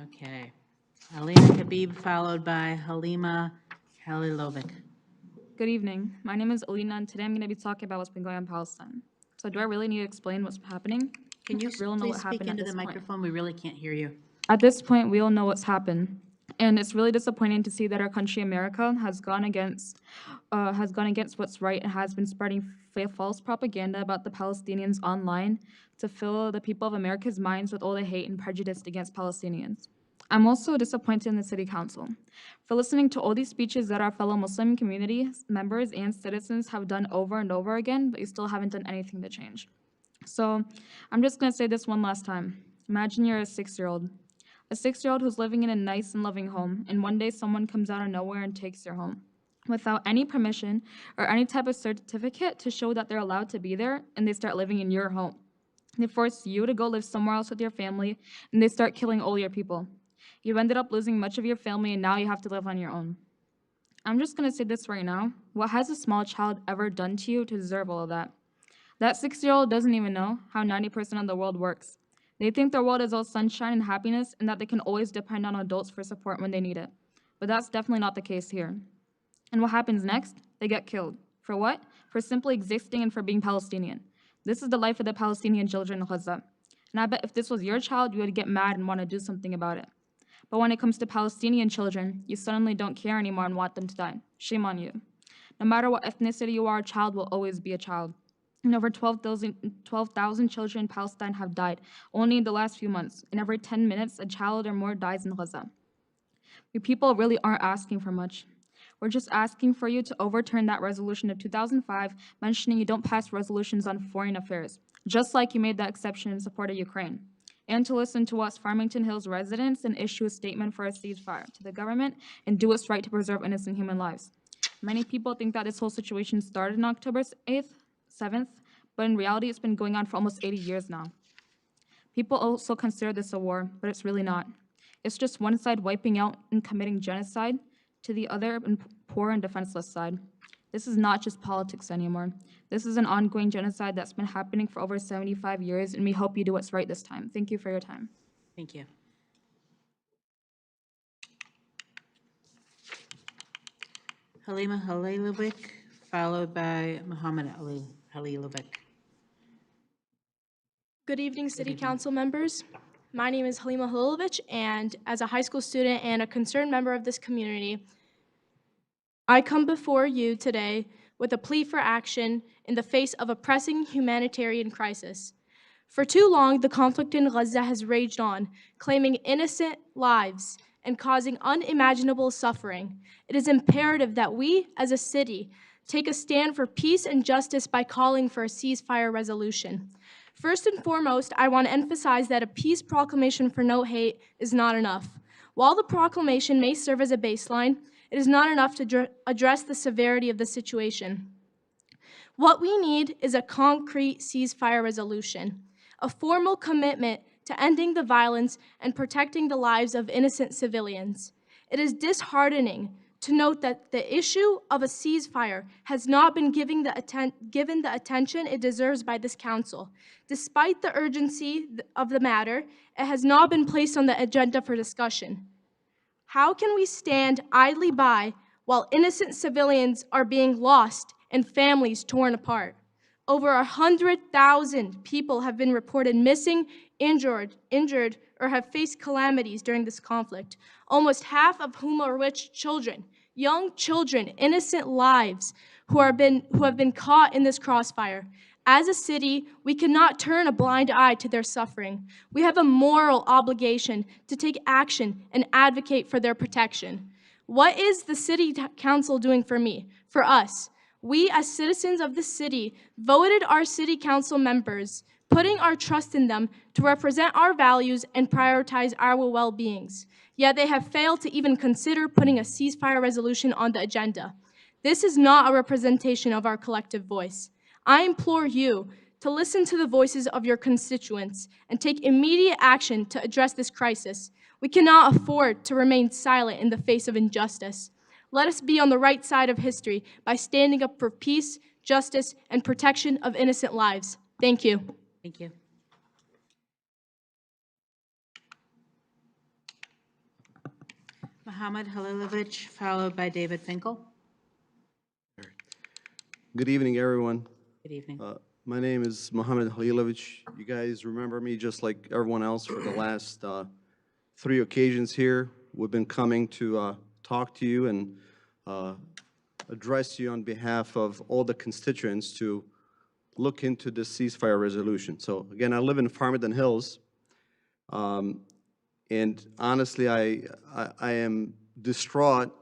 Okay. Alina Habib, followed by Halima Halilovic. Good evening. My name is Alina, and today I'm going to be talking about what's been going on in Palestine. So do I really need to explain what's happening? Can you We all know please what speak happened at into the this point. microphone? We really can't hear you. At this point, we all know what's happened. And it's really disappointing to see that our country, America, has gone against what's right and has been spreading false propaganda about the Palestinians online to fill the people of America's minds with all the hate and prejudice against Palestinians. I'm also disappointed in the City Council for listening to all these speeches that our fellow Muslim community members and citizens have done over and over again, but you still haven't done anything to change. So I'm just going to say this one last time. Imagine you're a 6-year-old. A 6-year-old who's living in a nice and loving home, and one day someone comes out of nowhere and takes your home without any permission or any type of certificate to show that they're allowed to be there, and they start living in your home. They force you to go live somewhere else with your family, and they start killing all your people. You've ended up losing much of your family, and now you have to live on your own. I'm just going to say this right now. What has a small child ever done to you to deserve all of that? That 6-year-old doesn't even know how 90% of the world works. They think their world is all sunshine and happiness and that they can always depend on adults for support when they need it. But that's definitely not the case here. And what happens next? They get killed. For what? For simply existing and for being Palestinian. This is the life of the Palestinian children in Gaza. And I bet if this was your child, you would get mad and want to do something about it. But when it comes to Palestinian children, you suddenly don't care anymore and want them to die. Shame on you. No matter what ethnicity you are, a child will always be a child. And over 12,000 children in Palestine have died only in the last few months. And every 10 minutes, a child or more dies in Gaza. We people really aren't asking for much. We're just asking for you to overturn that resolution of 2005 mentioning you don't pass resolutions on foreign affairs, just like you made that exception in support of Ukraine. And to listen to us Farmington Hills residents and issue a statement for a ceasefire to the government and do what's right to preserve innocent human lives. Many people think that this whole situation started on October 8th, 7th, but in reality it's been going on for almost 80 years now. People also consider this a war, but it's really not. It's just one side wiping out and committing genocide to the other and poor and defenseless side. This is not just politics anymore. This is an ongoing genocide that's been happening for over 75 years, and we hope you do what's right this time. Thank you for your time. Thank you. Halima Halilovic, followed by Muhammad Halilovic. Good evening, City Council members. My name is Halima Halilovic, and as a high school student and a concerned member of this community, I come before you today with a plea for action in the face of a pressing humanitarian crisis. For too long, the conflict in Gaza has raged on, claiming innocent lives and causing unimaginable suffering. It is imperative that we, as a city, take a stand for peace and justice by calling for a ceasefire resolution. First and foremost, I want to emphasize that a peace proclamation for no hate is not enough. While the proclamation may serve as a baseline, it is not enough to address the severity of the situation. What we need is a concrete ceasefire resolution, a formal commitment to ending the violence and protecting the lives of innocent civilians. It is disheartening to note that the issue of a ceasefire has not been given the attention it deserves by this council. Despite the urgency of the matter, it has not been placed on the agenda for discussion. How can we stand idly by while innocent civilians are being lost and families torn apart? Over 100,000 people have been reported missing, injured, or have faced calamities during this conflict, almost half of whom are children, young children, innocent lives who have been caught in this crossfire. As a city, we cannot turn a blind eye to their suffering. We have a moral obligation to take action and advocate for their protection. What is the City Council doing for me, for us? We, as citizens of the city, voted our City Council members, putting our trust in them to represent our values and prioritize our well-beings. Yet they have failed to even consider putting a ceasefire resolution on the agenda. This is not a representation of our collective voice. I implore you to listen to the voices of your constituents and take immediate action to address this crisis. We cannot afford to remain silent in the face of injustice. Let us be on the right side of history by standing up for peace, justice, and protection of innocent lives. Thank you. Thank you. Muhammad Halilovic, followed by David Finkel. Good evening, everyone. Good evening. My name is Mohammed Halilovic. You guys remember me just like everyone else for the last 3 occasions here. We've been coming to talk to you and address you on behalf of all the constituents to look into this ceasefire resolution. So again, I live in Farmington Hills. And honestly, I am distraught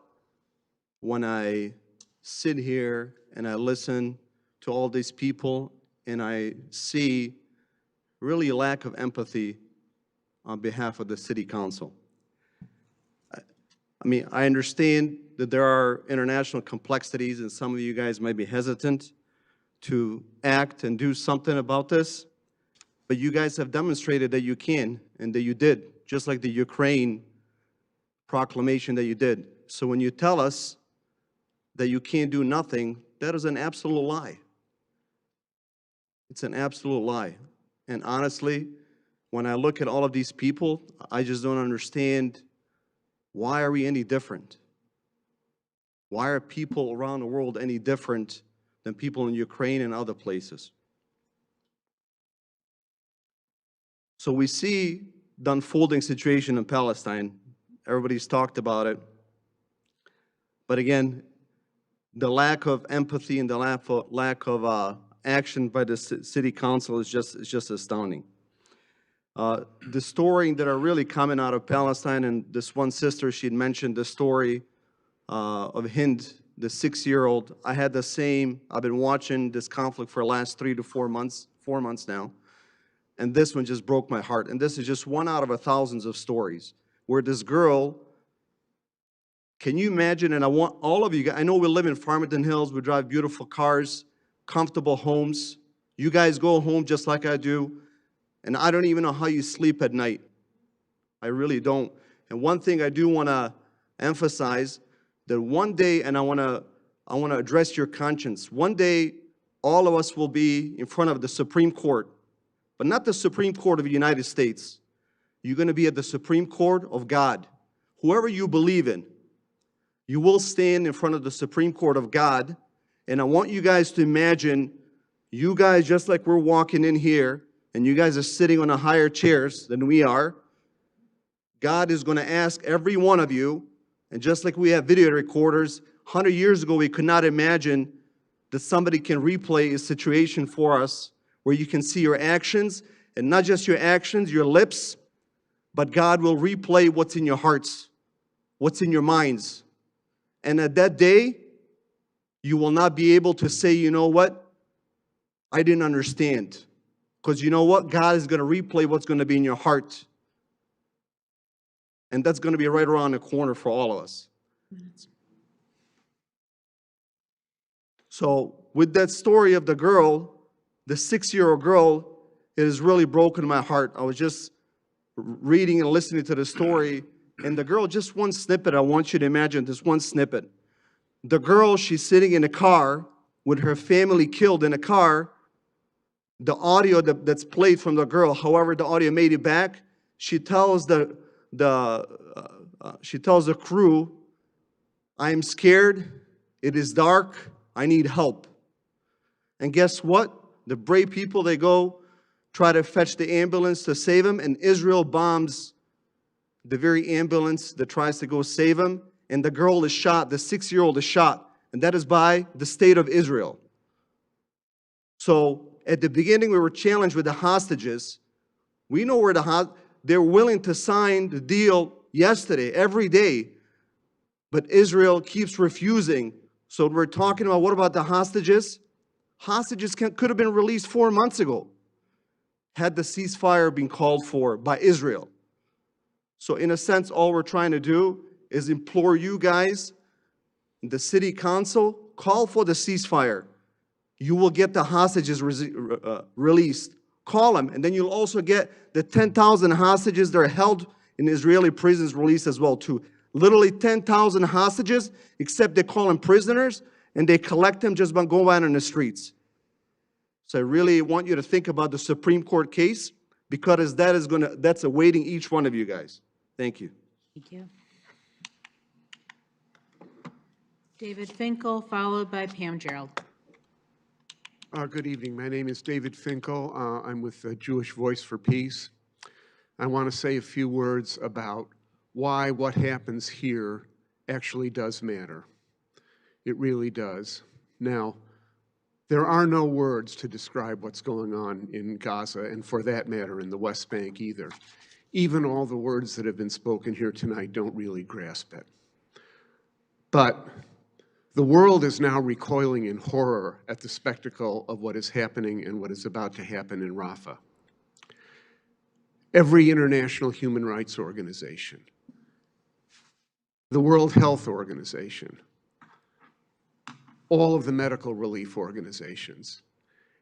when I sit here and I listen to all these people and I see really a lack of empathy on behalf of the city council. I mean, I understand that there are international complexities and some of you guys might be hesitant to act and do something about this, but you guys have demonstrated that you can and that you did, just like the Ukraine proclamation that you did. So when you tell us that you can't do nothing, that is an absolute lie. It's an absolute lie. And honestly, when I look at all of these people, I just don't understand, why are we any different? Why are people around the world any different than people in Ukraine and other places? So we see the unfolding situation in Palestine. Everybody's talked about it. But again, the lack of empathy and the lack of action by the city council is just astounding. The story that are really coming out of Palestine, and this one sister, she'd mentioned the story of Hind, the 6-year-old. I had the same, I've been watching this conflict for the last 3 to 4 months, 4 months now. And this one just broke my heart. And this is just one out of thousands of stories where this girl, can you imagine, and I want all of you guys, I know we live in Farmington Hills, we drive beautiful cars, comfortable homes. You guys go home just like I do, and I don't even know how you sleep at night. I really don't. And one thing I do want to emphasize, that one day, and I want to address your conscience, one day all of us will be in front of the Supreme Court, but not the Supreme Court of the United States. You're going to be at the Supreme Court of God. Whoever you believe in, you will stand in front of the Supreme Court of God, and I want you guys to imagine, you guys, just like we're walking in here, and you guys are sitting on higher chairs than we are, God is going to ask every one of you, and just like we have video recorders, 100 years ago we could not imagine that somebody can replay a situation for us where you can see your actions, and not just your actions, your lips, but God will replay what's in your hearts, what's in your minds. And at that day, you will not be able to say, you know what, I didn't understand. Because you know what, God is going to replay what's going to be in your heart. And that's going to be right around the corner for all of us. So with that story of the girl, the 6-year-old girl, it has really broken my heart. I was just reading and listening to the story, and the girl, just one snippet, I want you to imagine this one snippet. The girl, she's sitting in a car with her family killed in a car. The audio that's played from the girl, however the audio made it back, she tells the crew, I am scared, it is dark, I need help. And guess what? The brave people, they go try to fetch the ambulance to save him, and Israel bombs the very ambulance that tries to go save him, and the girl is shot, the 6-year-old is shot, and that is by the state of Israel. So at the beginning, we were challenged with the hostages. We know where they're willing to sign the deal yesterday, every day, but Israel keeps refusing. So we're talking about, what about the hostages? Hostages could have been released 4 months ago had the ceasefire been called for by Israel. So in a sense, all we're trying to do is implore you guys, the city council, call for the ceasefire. You will get the hostages released. Call them, and then you'll also get the 10,000 hostages that are held in Israeli prisons released as well too. Literally 10,000 hostages, except they call them prisoners, and they collect them just by going out on the streets. So I really want you to think about the Supreme Court case, because that's awaiting each one of you guys. Thank you. Thank you. David Finkel, followed by Pam Gerald. Good evening. My name is David Finkel. I'm with Jewish Voice for Peace. I want to say a few words about why what happens here actually does matter. It really does. Now, there are no words to describe what's going on in Gaza, and for that matter, in the West Bank either. Even all the words that have been spoken here tonight don't really grasp it. But the world is now recoiling in horror at the spectacle of what is happening and what is about to happen in Rafah. Every international human rights organization, the World Health Organization, all of the medical relief organizations,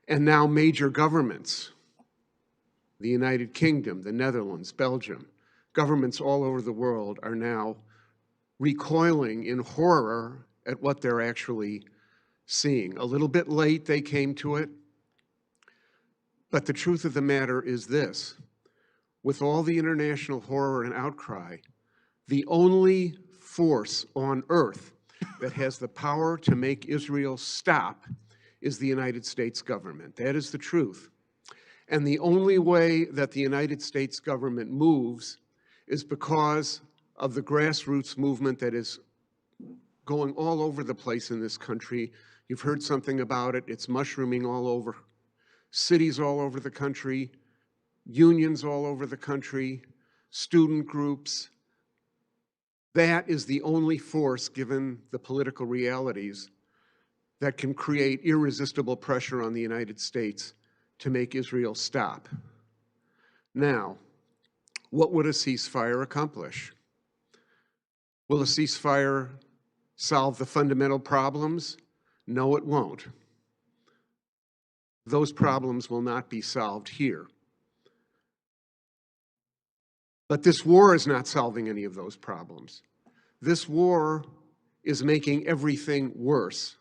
and now major governments, the United Kingdom, the Netherlands, Belgium, governments all over the world are now recoiling in horror at what they're actually seeing. A little bit late they came to it, but the truth of the matter is this. With all the international horror and outcry, the only force on earth that has the power to make Israel stop is the United States government. That is the truth. And the only way that the United States government moves is because of the grassroots movement that is going all over the place in this country. You've heard something about it. It's mushrooming all over. Cities all over the country, unions all over the country, student groups. That is the only force, given the political realities, that can create irresistible pressure on the United States to make Israel stop. Now, what would a ceasefire accomplish? Will a ceasefire solve the fundamental problems? No, it won't. Those problems will not be solved here. But this war is not solving any of those problems. This war is making everything worse.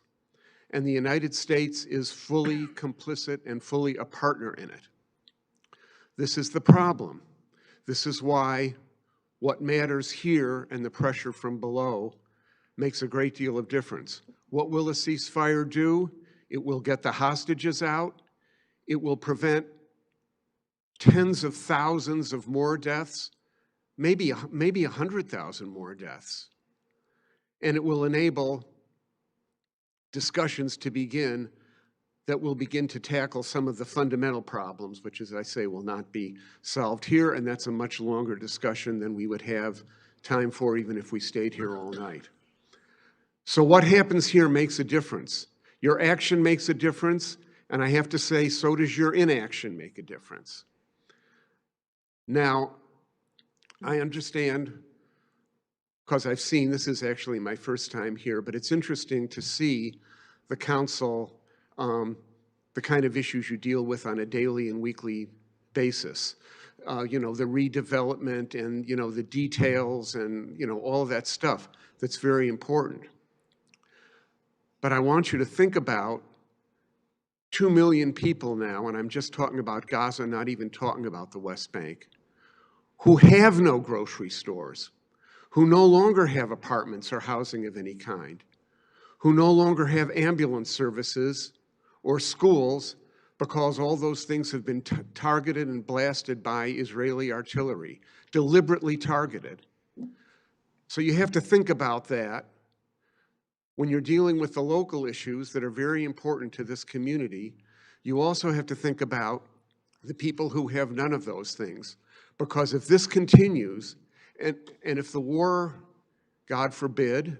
And the United States is fully complicit and fully a partner in it. This is the problem. This is why what matters here and the pressure from below makes a great deal of difference. What will a ceasefire do? It will get the hostages out. It will prevent tens of thousands of more deaths, maybe 100,000 more deaths. And it will enable discussions to begin that will begin to tackle some of the fundamental problems, which, as I say, will not be solved here, and that's a much longer discussion than we would have time for even if we stayed here all night. So what happens here makes a difference. Your action makes a difference, and I have to say, so does your inaction make a difference. Now, I understand, because I've seen, this is actually my first time here, but it's interesting to see the council, the kind of issues you deal with on a daily and weekly basis. You know, the redevelopment and, you know, the details and, you know, all of that stuff that's very important. But I want you to think about 2 million people now, and I'm just talking about Gaza, not even talking about the West Bank, who have no grocery stores, who no longer have apartments or housing of any kind, who no longer have ambulance services or schools because all those things have been targeted and blasted by Israeli artillery, deliberately targeted. So you have to think about that when you're dealing with the local issues that are very important to this community. You also have to think about the people who have none of those things. Because if this continues, and if the war, God forbid,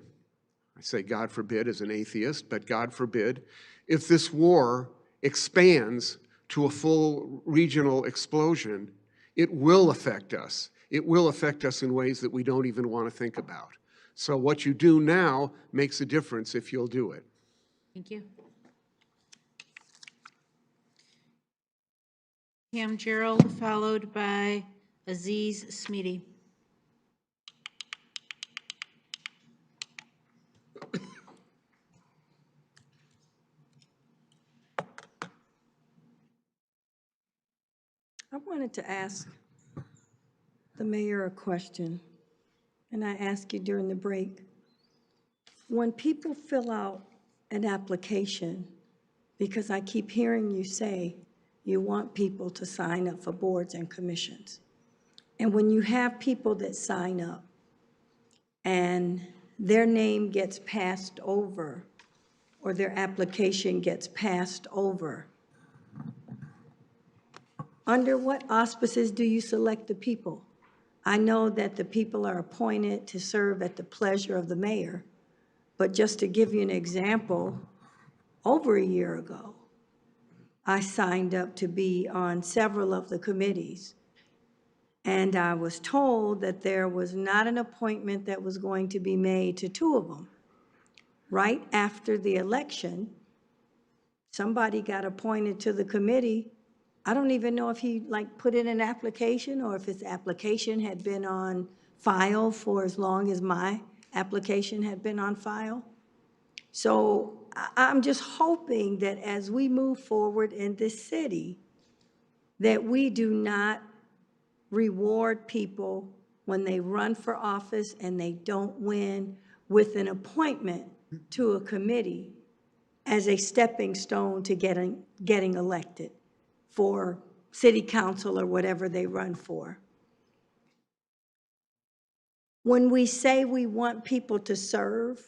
I say God forbid as an atheist, but God forbid, if this war expands to a full regional explosion, it will affect us. It will affect us in ways that we don't even want to think about. So what you do now makes a difference if you'll do it. Thank you. Pam Gerald, followed by Aziz Smeedy. I wanted to ask the mayor a question, and I asked you during the break. When people fill out an application, because I keep hearing you say you want people to sign up for boards and commissions, and when you have people that sign up and their name gets passed over or their application gets passed over, under what auspices do you select the people? I know that the people are appointed to serve at the pleasure of the mayor, but just to give you an example, over a year ago, I signed up to be on several of the committees. And I was told that there was not an appointment that was going to be made to two of them. Right after the election, somebody got appointed to the committee. I don't even know if he put in an application or if his application had been on file for as long as my application had been on file. So I'm just hoping that as we move forward in this city, that we do not reward people when they run for office and they don't win with an appointment to a committee as a stepping stone to getting elected for city council or whatever they run for. When we say we want people to serve,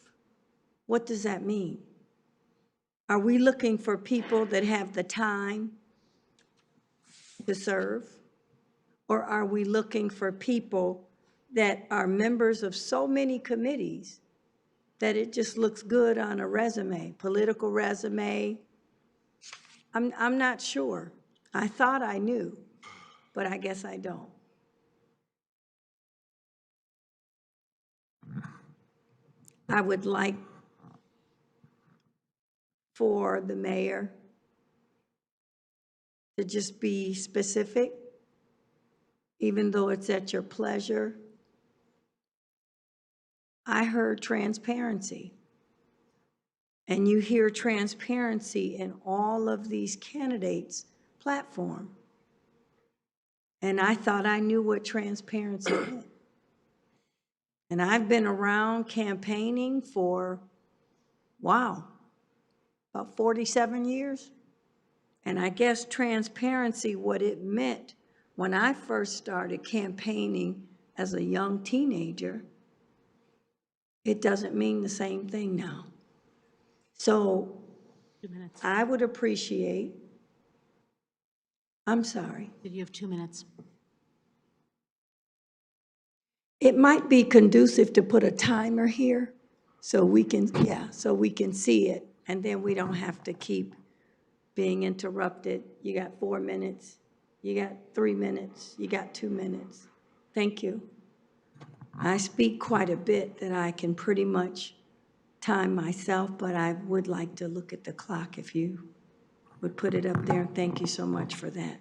what does that mean? Are we looking for people that have the time to serve? Or are we looking for people that are members of so many committees that it just looks good on a resume, political resume? I'm not sure. I thought I knew, but I guess I don't. I would like for the mayor to just be specific, even though it's at your pleasure. I heard transparency. And you hear transparency in all of these candidates' platform. And I thought I knew what transparency meant. And I've been around campaigning for, wow, about 47 years. And I guess transparency, what it meant when I first started campaigning as a young teenager, it doesn't mean the same thing now. So I would appreciate, I'm sorry. Did you have 2 minutes? It might be conducive to put a timer here so we can, so we can see it. And then we don't have to keep being interrupted. You got 4 minutes, you got 3 minutes, you got 2 minutes. Thank you. I speak quite a bit that I can pretty much time myself, but I would like to look at the clock if you would put it up there. Thank you so much for that.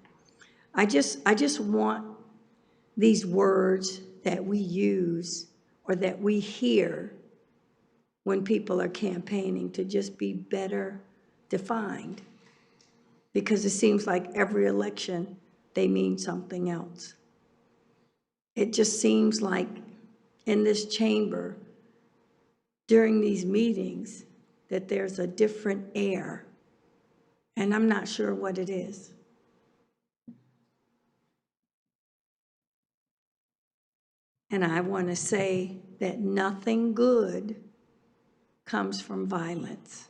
I just want these words that we use or that we hear when people are campaigning to just be better defined, because it seems like every election they mean something else. It just seems like in this chamber during these meetings that there's a different air, and I'm not sure what it is. And I want to say that nothing good comes from violence.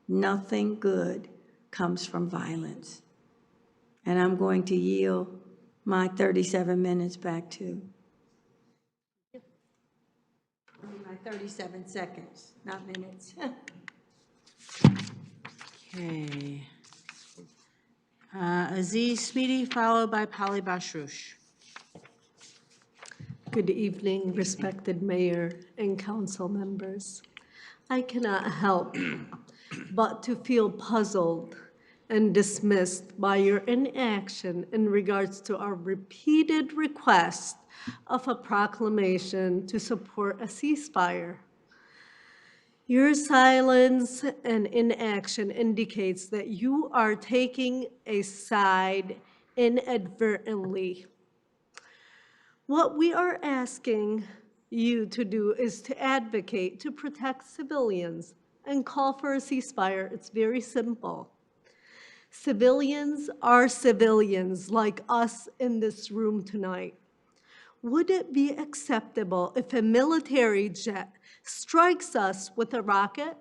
Nothing good comes from violence. And I'm going to yield my 37 minutes back to my 37 seconds, not minutes. Okay. Aziz Smedi, followed by Polly Bashroush. Good evening, respected mayor and council members. I cannot help but to feel puzzled and dismissed by your inaction in regards to our repeated request of a proclamation to support a ceasefire. Your silence and inaction indicates that you are taking a side inadvertently. What we are asking you to do is to advocate to protect civilians and call for a ceasefire. It's very simple. Civilians are civilians like us in this room tonight. Would it be acceptable if a military jet strikes us with a rocket?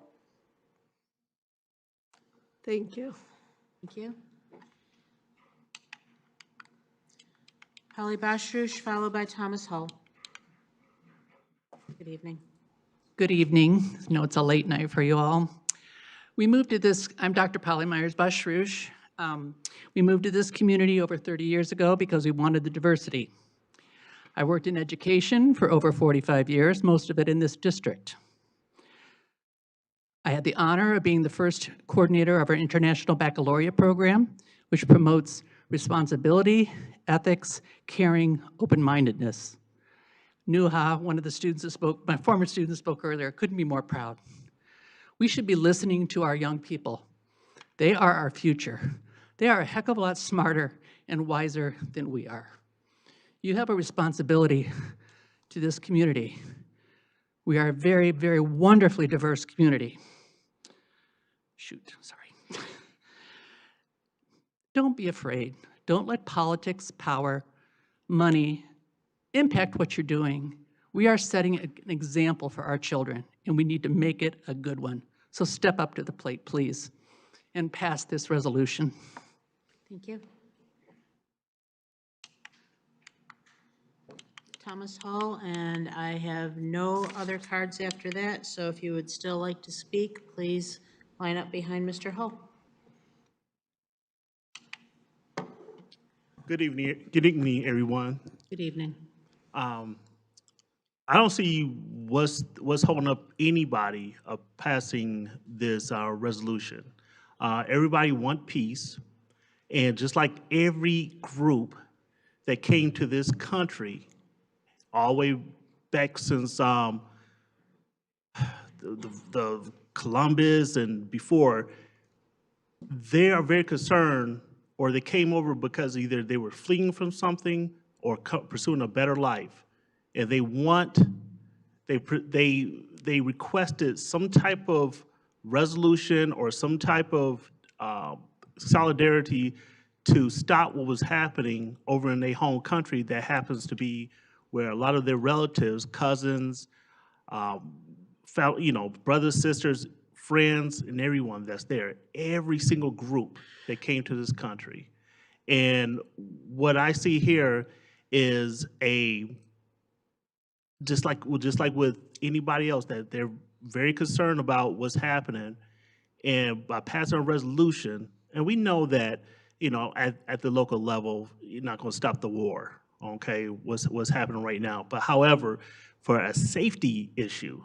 Thank you. Thank you. Holly Bashrush, followed by Thomas Hull. Good evening. Good evening. I know it's a late night for you all. We moved to this, I'm Dr. Polly Myers-Bashrush. We moved to this community over 30 years ago because we wanted the diversity. I worked in education for over 45 years, most of it in this district. I had the honor of being the first coordinator of our International Baccalaureate program, which promotes responsibility, ethics, caring, open-mindedness. Nuha, one of the students that spoke, my former student spoke earlier, couldn't be more proud. We should be listening to our young people. They are our future. They are a heck of a lot smarter and wiser than we are. You have a responsibility to this community. We are a very, very wonderfully diverse community. Shoot, sorry. Don't be afraid. Don't let politics, power, money impact what you're doing. We are setting an example for our children, and we need to make it a good one. So step up to the plate, please, and pass this resolution. Thank you. Thomas Hull, and I have no other cards after that, so if you would still like to speak, please line up behind Mr. Hull. Good evening, everyone. Good evening. I don't see what's holding up anybody of passing this resolution. Everybody want peace, and just like every group that came to this country, all the way back since the Columbus and before, they are very concerned, or they came over because either they were fleeing from something or pursuing a better life, and they requested some type of resolution or some type of solidarity to stop what was happening over in their home country that happens to be where a lot of their relatives, cousins, brothers, sisters, friends, and everyone that's there, every single group that came to this country. And what I see here is just like with anybody else, that they're very concerned about what's happening, and by passing a resolution, and we know that, at the local level, you're not going to stop the war, okay, what's happening right now. But however, for a safety issue,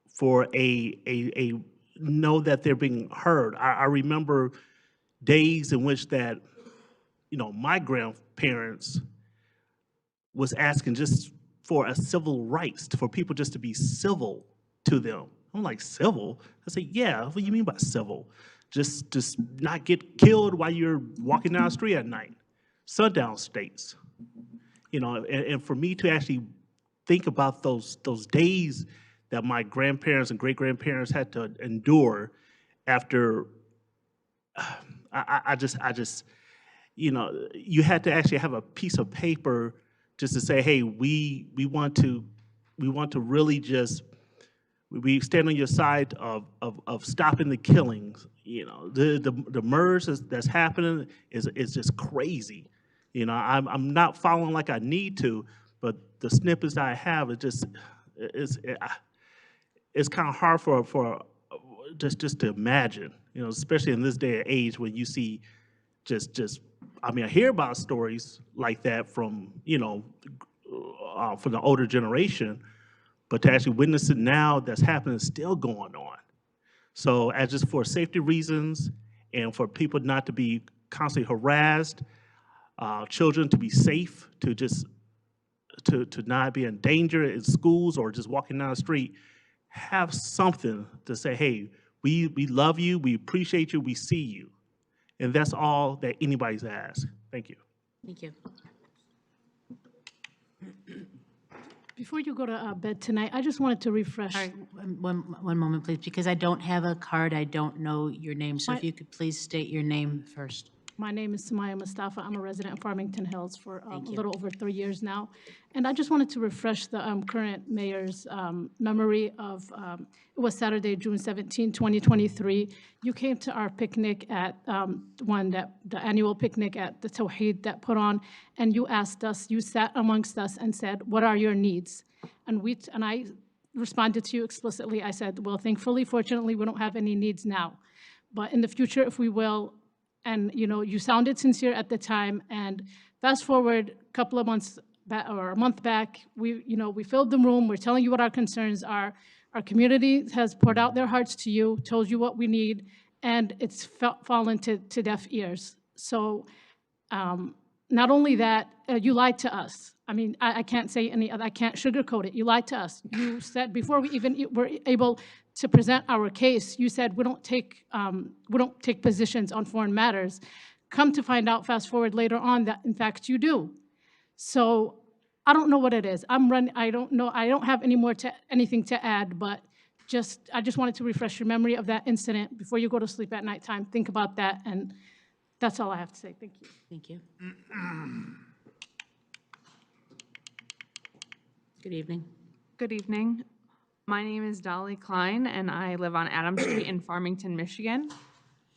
for a know that they're being heard. I remember days in which that, my grandparents was asking just for a civil rights, for people just to be civil to them. I'm like, civil? I say, yeah, what do you mean by civil? Just not get killed while you're walking down the street at night. Sundown states. And for me to actually think about those days that my grandparents and great-grandparents had to endure after, I just, you had to actually have a piece of paper just to say, hey, we want to really just, we stand on your side of stopping the killings. The murders that's happening is just crazy. I'm not following like I need to, but the snippets that I have, it's kind of hard for just to imagine, especially in this day and age when you see I hear about stories like that from, from the older generation, but to actually witness it now that's happening is still going on. So as just for safety reasons and for people not to be constantly harassed, children to be safe, to not be in danger in schools or just walking down the street, have something to say, hey, we love you, we appreciate you, we see you. And that's all that anybody's asked. Thank you. Thank you. Before you go to bed tonight, I just wanted to refresh. All right, one moment, please, because I don't have a card. I don't know your name, so if you could please state your name first. My name is Samaya Mustafa. I'm a resident of Farmington Hills for a Thank you. little over 3 years now. And I just wanted to refresh the current mayor's memory of, it was Saturday, June 17, 2023. You came to our picnic at the annual picnic at the Tawheed that put on, and you asked us, you sat amongst us and said, what are your needs? And I responded to you explicitly. I said, well, thankfully, fortunately, we don't have any needs now. But in the future, if we will, and you sounded sincere at the time, and fast forward a couple of months back, or a month back, we filled the room, we're telling you what our concerns are. Our community has poured out their hearts to you, told you what we need, and it's fallen to deaf ears. So not only that, you lied to us. I mean, I can't say any other, I can't sugarcoat it. You lied to us. You said before we even were able to present our case, you said we don't take positions on foreign matters. Come to find out, fast forward later on, that in fact you do. So I don't know what it is. I don't know. I don't have anything to add, but I just wanted to refresh your memory of that incident before you go to sleep at nighttime. Think about that, and that's all I have to say. Thank you. Thank you. Good evening. Good evening. My name is Dolly Klein, and I live on Adams Street in Farmington, Michigan.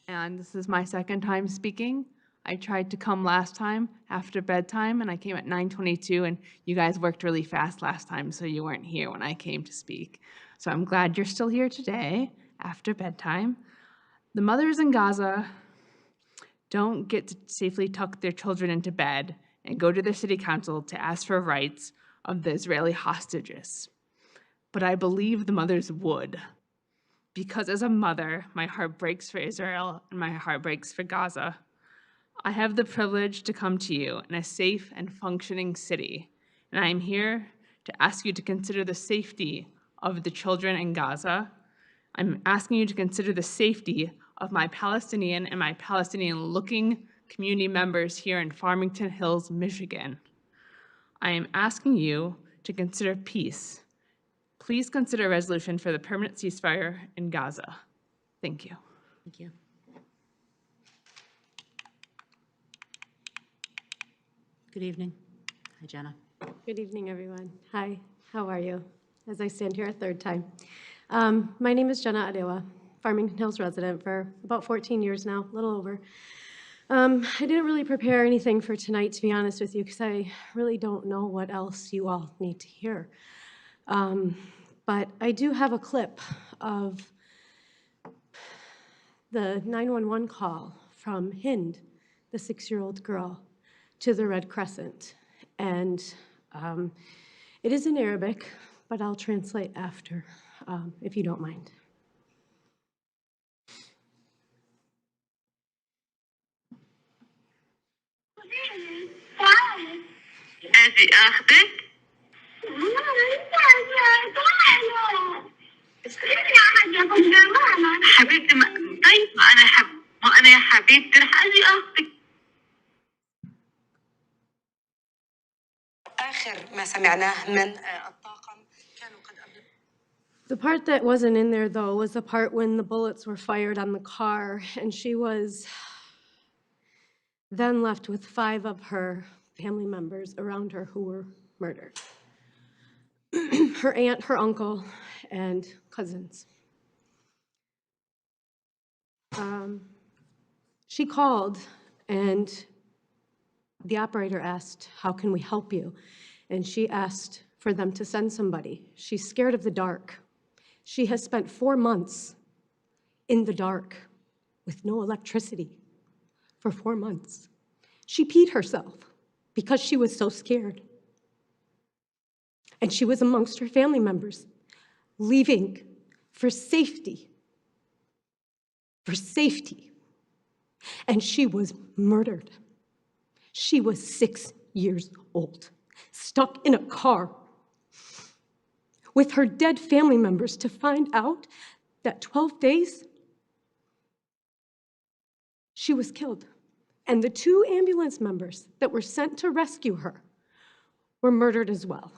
And this is my second time speaking. I tried to come last time after bedtime, and I came at 9:22, and you guys worked really fast last time, so you weren't here when I came to speak. So I'm glad you're still here today after bedtime. The mothers in Gaza don't get to safely tuck their children into bed and go to their city council to ask for rights of the Israeli hostages. But I believe the mothers would, because as a mother, my heart breaks for Israel and my heart breaks for Gaza. I have the privilege to come to you in a safe and functioning city, and I am here to ask you to consider the safety of the children in Gaza. I'm asking you to consider the safety of my Palestinian and my Palestinian-looking community members here in Farmington Hills, Michigan. I am asking you to consider peace. Please consider a resolution for the permanent ceasefire in Gaza. Thank you. Thank you. Good evening. Hi, Jenna. Good evening, everyone. Hi, how are you? As I stand here a third time. My name is Jenna Adewa, Farmington Hills resident for about 14 years now, a little over. I didn't really prepare anything for tonight, to be honest with you, because I really don't know what else you all need to hear. But I do have a clip of the 911 call from Hind, the 6-year-old girl, to the Red Crescent. And it is in Arabic, but I'll translate after, if you don't mind. أجي أخذك حبيبتي طيب أنا يا حبيبتي رح أجي أخذك. آخر ما سمعناه من الطاقم كانوا قد The part that wasn't in there, though, was the part when the bullets were fired on the car, and she was then left with 5 of her family members around her who were murdered. Her aunt, her uncle, and cousins. She called, and the operator asked, "How can we help you?" And she asked for them to send somebody. She's scared of the dark. She has spent 4 months in the dark with no electricity for 4 months. She peed herself because she was so scared. And she was amongst her family members, leaving for safety. For safety. And she was murdered. She was 6 years old, stuck in a car with her dead family members to find out that 12 days she was killed. And the 2 ambulance members that were sent to rescue her were murdered as well.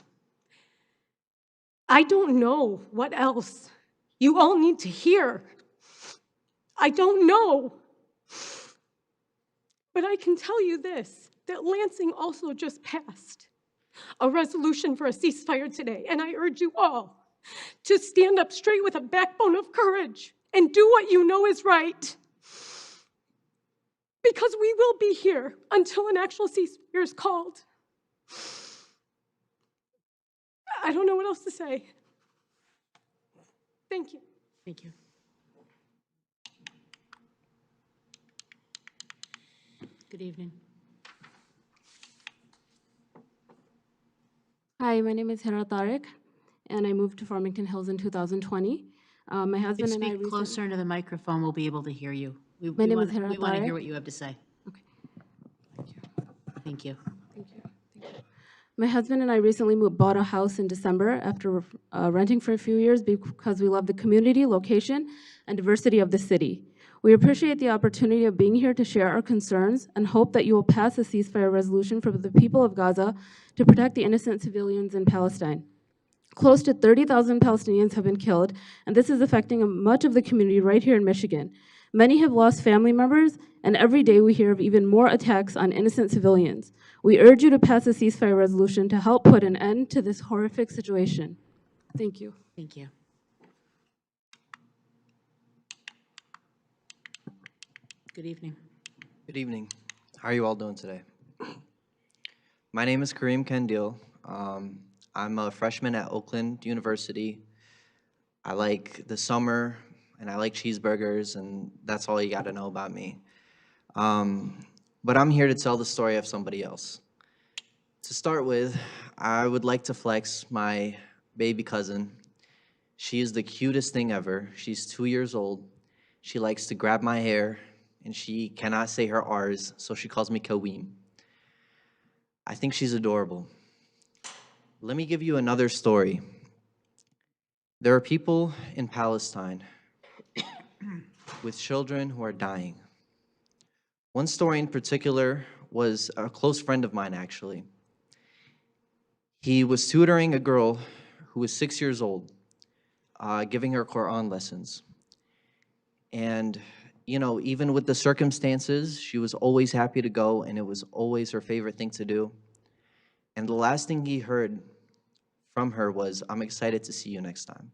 I don't know what else you all need to hear. I don't know. But I can tell you this, that Lansing also just passed a resolution for a ceasefire today, and I urge you all to stand up straight with a backbone of courage and do what you know is right. Because we will be here until an actual ceasefire is called. I don't know what else to say. Thank you. Thank you. Good evening. Hi, my name is Hera Tariq, and I moved to Farmington Hills in 2020. My If you husband and I speak closer into the microphone, we'll be able to hear you. My name is We Hera want to Tariq. hear what you have to say. Thank you. My husband and I recently bought a house in December after renting for a few years because we love the community, location, and diversity of the city. We appreciate the opportunity of being here to share our concerns and hope that you will pass a ceasefire resolution for the people of Gaza to protect the innocent civilians in Palestine. Close to 30,000 Palestinians have been killed, and this is affecting much of the community right here in Michigan. Many have lost family members, and every day we hear of even more attacks on innocent civilians. We urge you to pass a ceasefire resolution to help put an end to this horrific situation. Thank you. Thank you. Good evening. Good evening. How are you all doing today? My name is Kareem Kandil. I'm a freshman at Oakland University. I like the summer, and I like cheeseburgers, and that's all you got to know about me. But I'm here to tell the story of somebody else. To start with, I would like to flex my baby cousin. She is the cutest thing ever. She's 2 years old. She likes to grab my hair, and she cannot say her R's, so she calls me Kaweem. I think she's adorable. Let me give you another story. There are people in Palestine with children who are dying. One story in particular was a close friend of mine, actually. He was tutoring a girl who was 6 years old, giving her Quran lessons. And, you know, even with the circumstances, she was always happy to go, and it was always her favorite thing to do. And the last thing he heard from her was, "I'm excited to see you next time."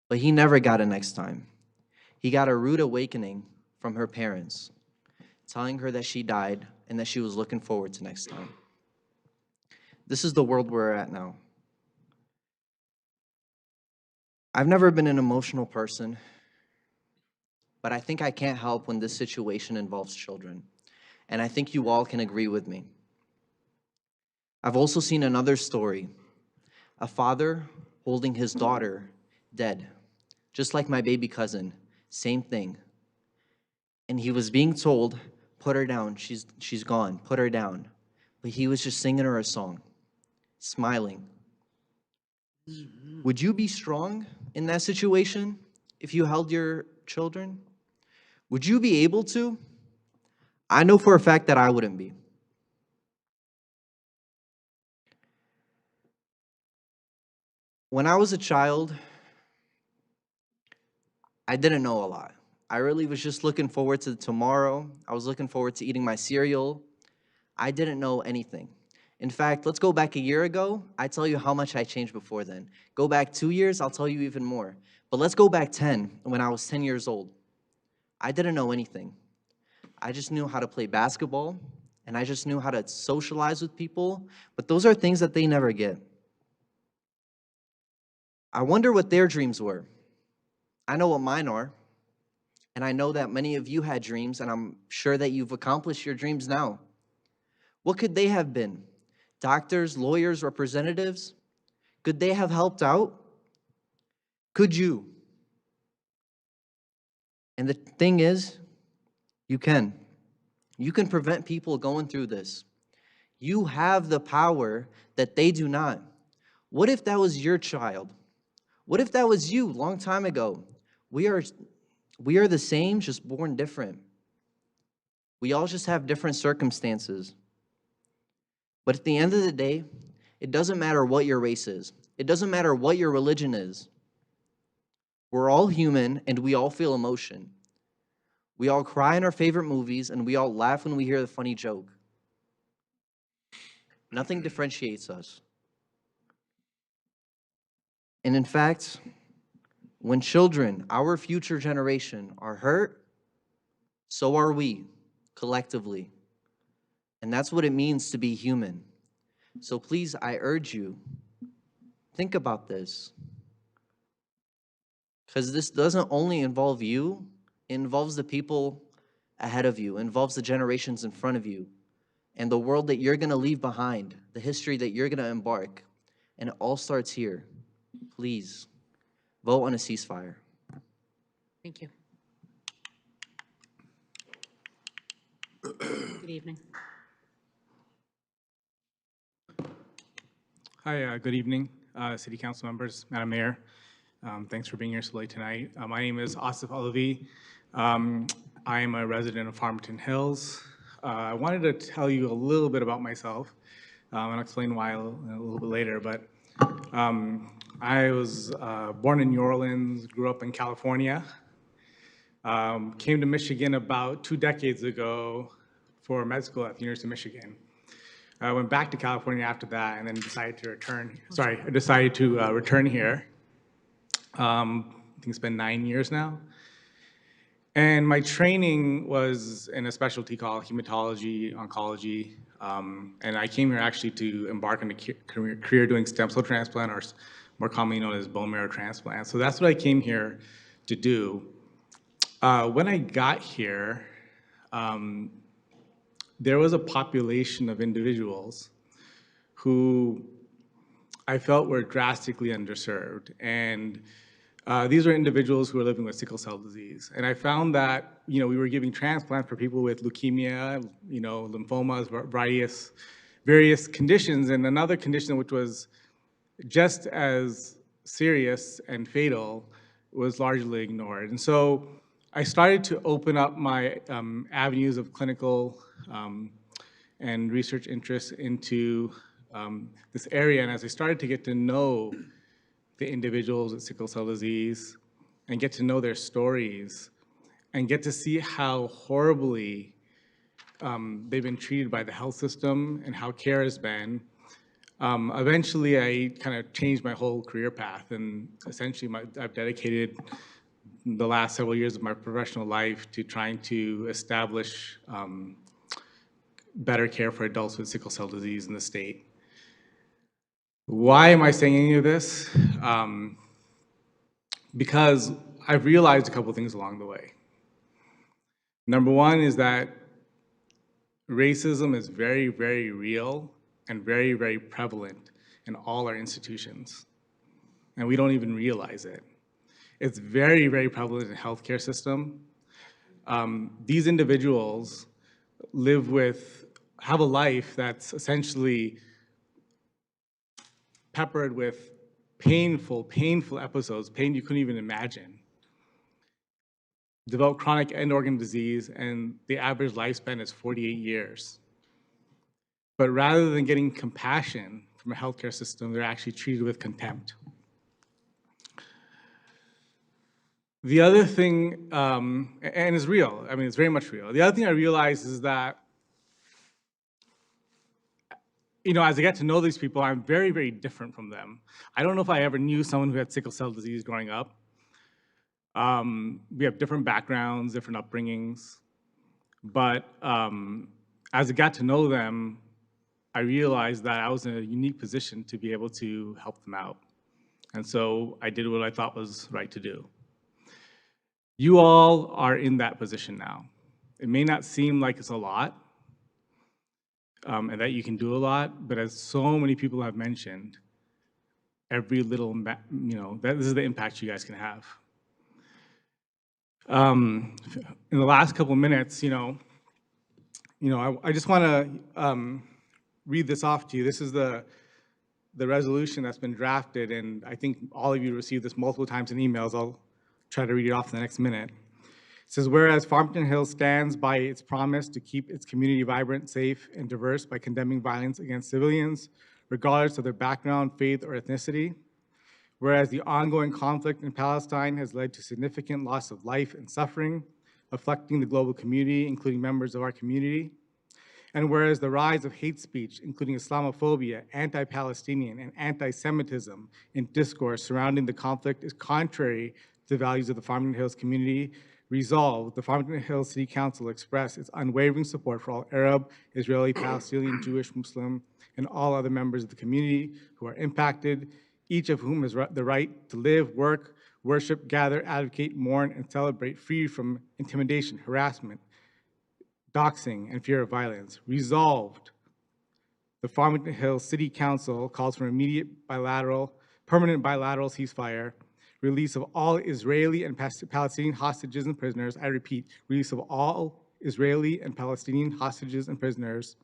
But he never got a next time. He got a rude awakening from her parents, telling her that she died and that she was looking forward to next time. This is the world we're at now. I've never been an emotional person, but I think I can't help when this situation involves children. And I think you all can agree with me. I've also seen another story, a father holding his daughter dead, just like my baby cousin, same thing. And he was being told, "Put her down, she's gone, put her down." But he was just singing her a song, smiling. Would you be strong in that situation if you held your children? Would you be able to? I know for a fact that I wouldn't be. When I was a child, I didn't know a lot. I really was just looking forward to tomorrow. I was looking forward to eating my cereal. I didn't know anything. In fact, let's go back a year ago. I tell you how much I changed before then. Go back 2 years, I'll tell you even more. But let's go back 10, when I was 10 years old. I didn't know anything. I just knew how to play basketball, and I just knew how to socialize with people, but those are things that they never get. I wonder what their dreams were. I know what mine are, and I know that many of you had dreams, and I'm sure that you've accomplished your dreams now. What could they have been? Doctors, lawyers, representatives? Could they have helped out? Could you? And the thing is, you can. You can prevent people going through this. You have the power that they do not. What if that was your child? What if that was you long time ago? We are the same, just born different. We all just have different circumstances. But at the end of the day, it doesn't matter what your race is. It doesn't matter what your religion is. We're all human, and we all feel emotion. We all cry in our favorite movies, and we all laugh when we hear the funny joke. Nothing differentiates us. And in fact, when children, our future generation, are hurt, so are we, collectively. And that's what it means to be human. So please, I urge you, think about this. Because this doesn't only involve you, it involves the people ahead of you, it involves the generations in front of you, and the world that you're going to leave behind, the history that you're going to embark. And it all starts here. Please, vote on a ceasefire. Thank you. Good evening. Hi, good evening, City Council members, Madam Mayor. Thanks for being here so late tonight. My name is Asif Alavi. I am a resident of Farmington Hills. I wanted to tell you a little bit about myself, and I'll explain why a little bit later, but I was born in New Orleans, grew up in California, came to Michigan about 2 decades ago for med school at the University of Michigan. I went back to California after that and then decided to return. I decided to return here. I think it's been 9 years now. And my training was in a specialty called hematology, oncology. And I came here actually to embark on a career doing stem cell transplant, or more commonly known as bone marrow transplant. So that's what I came here to do. When I got here, there was a population of individuals who I felt were drastically underserved. And these were individuals who were living with sickle cell disease. And I found that, we were giving transplants for people with leukemia, lymphomas, various conditions. And another condition which was just as serious and fatal was largely ignored. And so I started to open up my avenues of clinical and research interests into this area. And as I started to get to know the individuals with sickle cell disease and get to know their stories and get to see how horribly they've been treated by the health system and how care has been, eventually I kind of changed my whole career path. And essentially I've dedicated the last several years of my professional life to trying to establish better care for adults with sickle cell disease in the state. Why am I saying any of this? Because I've realized a couple things along the way. Number one is that racism is very, very real and very, very prevalent in all our institutions, and we don't even realize it. It's very, very prevalent in the healthcare system. These individuals have a life that's essentially peppered with painful episodes, pain you couldn't even imagine. Develop chronic end organ disease, and the average lifespan is 48 years. But rather than getting compassion from a healthcare system, they're actually treated with contempt. The other thing, and it's real, it's very much real. The other thing I realized is that, as I get to know these people, I'm very, very different from them. I don't know if I ever knew someone who had sickle cell disease growing up. We have different backgrounds, different upbringings. But as I got to know them, I realized that I was in a unique position to be able to help them out. And so I did what I thought was right to do. You all are in that position now. It may not seem like it's a lot, and that you can do a lot, but as so many people have mentioned, every little, this is the impact you guys can have. In the last couple of minutes, I just want to read this off to you. This is the resolution that's been drafted, and I think all of you received this multiple times in emails. I'll try to read it off in the next minute. It says, whereas Farmington Hills stands by its promise to keep its community vibrant, safe, and diverse by condemning violence against civilians, regardless of their background, faith, or ethnicity. Whereas the ongoing conflict in Palestine has led to significant loss of life and suffering, affecting the global community, including members of our community. And whereas the rise of hate speech, including Islamophobia, anti-Palestinian, and anti-Semitism in discourse surrounding the conflict is contrary to the values of the Farmington Hills community, resolved, the Farmington Hills City Council expressed its unwavering support for all Arab, Israeli, Palestinian, Jewish, Muslim, and all other members of the community who are impacted, each of whom has the right to live, work, worship, gather, advocate, mourn, and celebrate free from intimidation, harassment, doxing, and fear of violence. Resolved, the Farmington Hills City Council calls for immediate permanent bilateral ceasefire, release of all Israeli and Palestinian hostages and prisoners. I repeat, release of all Israeli and Palestinian hostages and prisoners,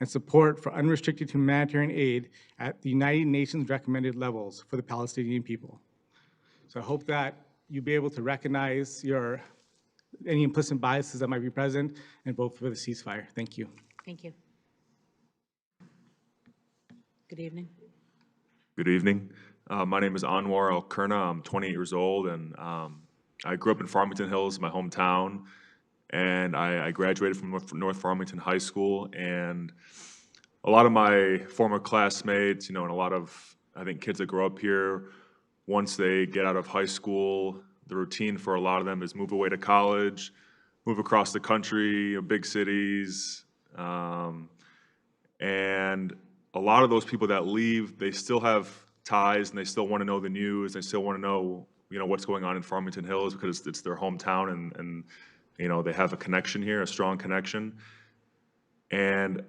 and support for unrestricted humanitarian aid at the United Nations recommended levels for the Palestinian people. So I hope that you'll be able to recognize any implicit biases that might be present and vote for the ceasefire. Thank you. Thank you. Good evening. Good evening. My name is Anwar Al-Kurna. I'm 28 years old, and I grew up in Farmington Hills, my hometown, and I graduated from North Farmington High School, and a lot of my former classmates, and a lot of, I think, kids that grow up here, once they get out of high school, the routine for a lot of them is move away to college, move across the country, big cities, and a lot of those people that leave, they still have ties and they still want to know the news. They still want to know, what's going on in Farmington Hills because it's their hometown and they have a connection here, a strong connection. And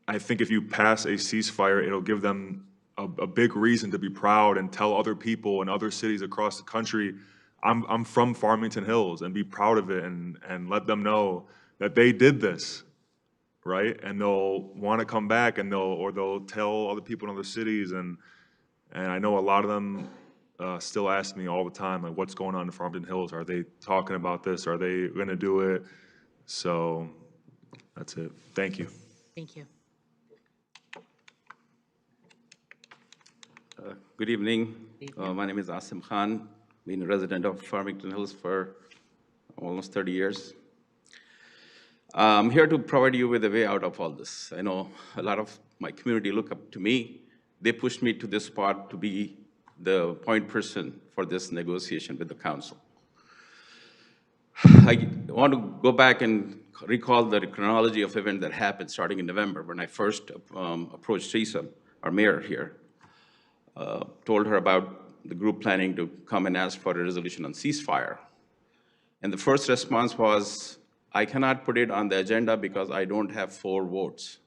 I think if you pass a ceasefire, it'll give them a big reason to be proud and tell other people in other cities across the country, I'm from Farmington Hills, and be proud of it and let them know that they did this, right? And they'll want to come back and they'll tell other people in other cities. And I know a lot of them still ask me all the time, like, what's going on in Farmington Hills? Are they talking about this? Are they going to do it? So that's it. Thank you. Thank you. Good evening. My name is Asim Khan. Been a resident of Farmington Hills for almost 30 years. I'm here to provide you with a way out of all this. I know a lot of my community look up to me. They pushed me to this spot to be the point person for this negotiation with the council. I want to go back and recall the chronology of event that happened starting in November when I first approached Teresa, our mayor here, told her about the group planning to come and ask for a resolution on ceasefire. And the first response was, I cannot put it on the agenda because I don't have 4 votes.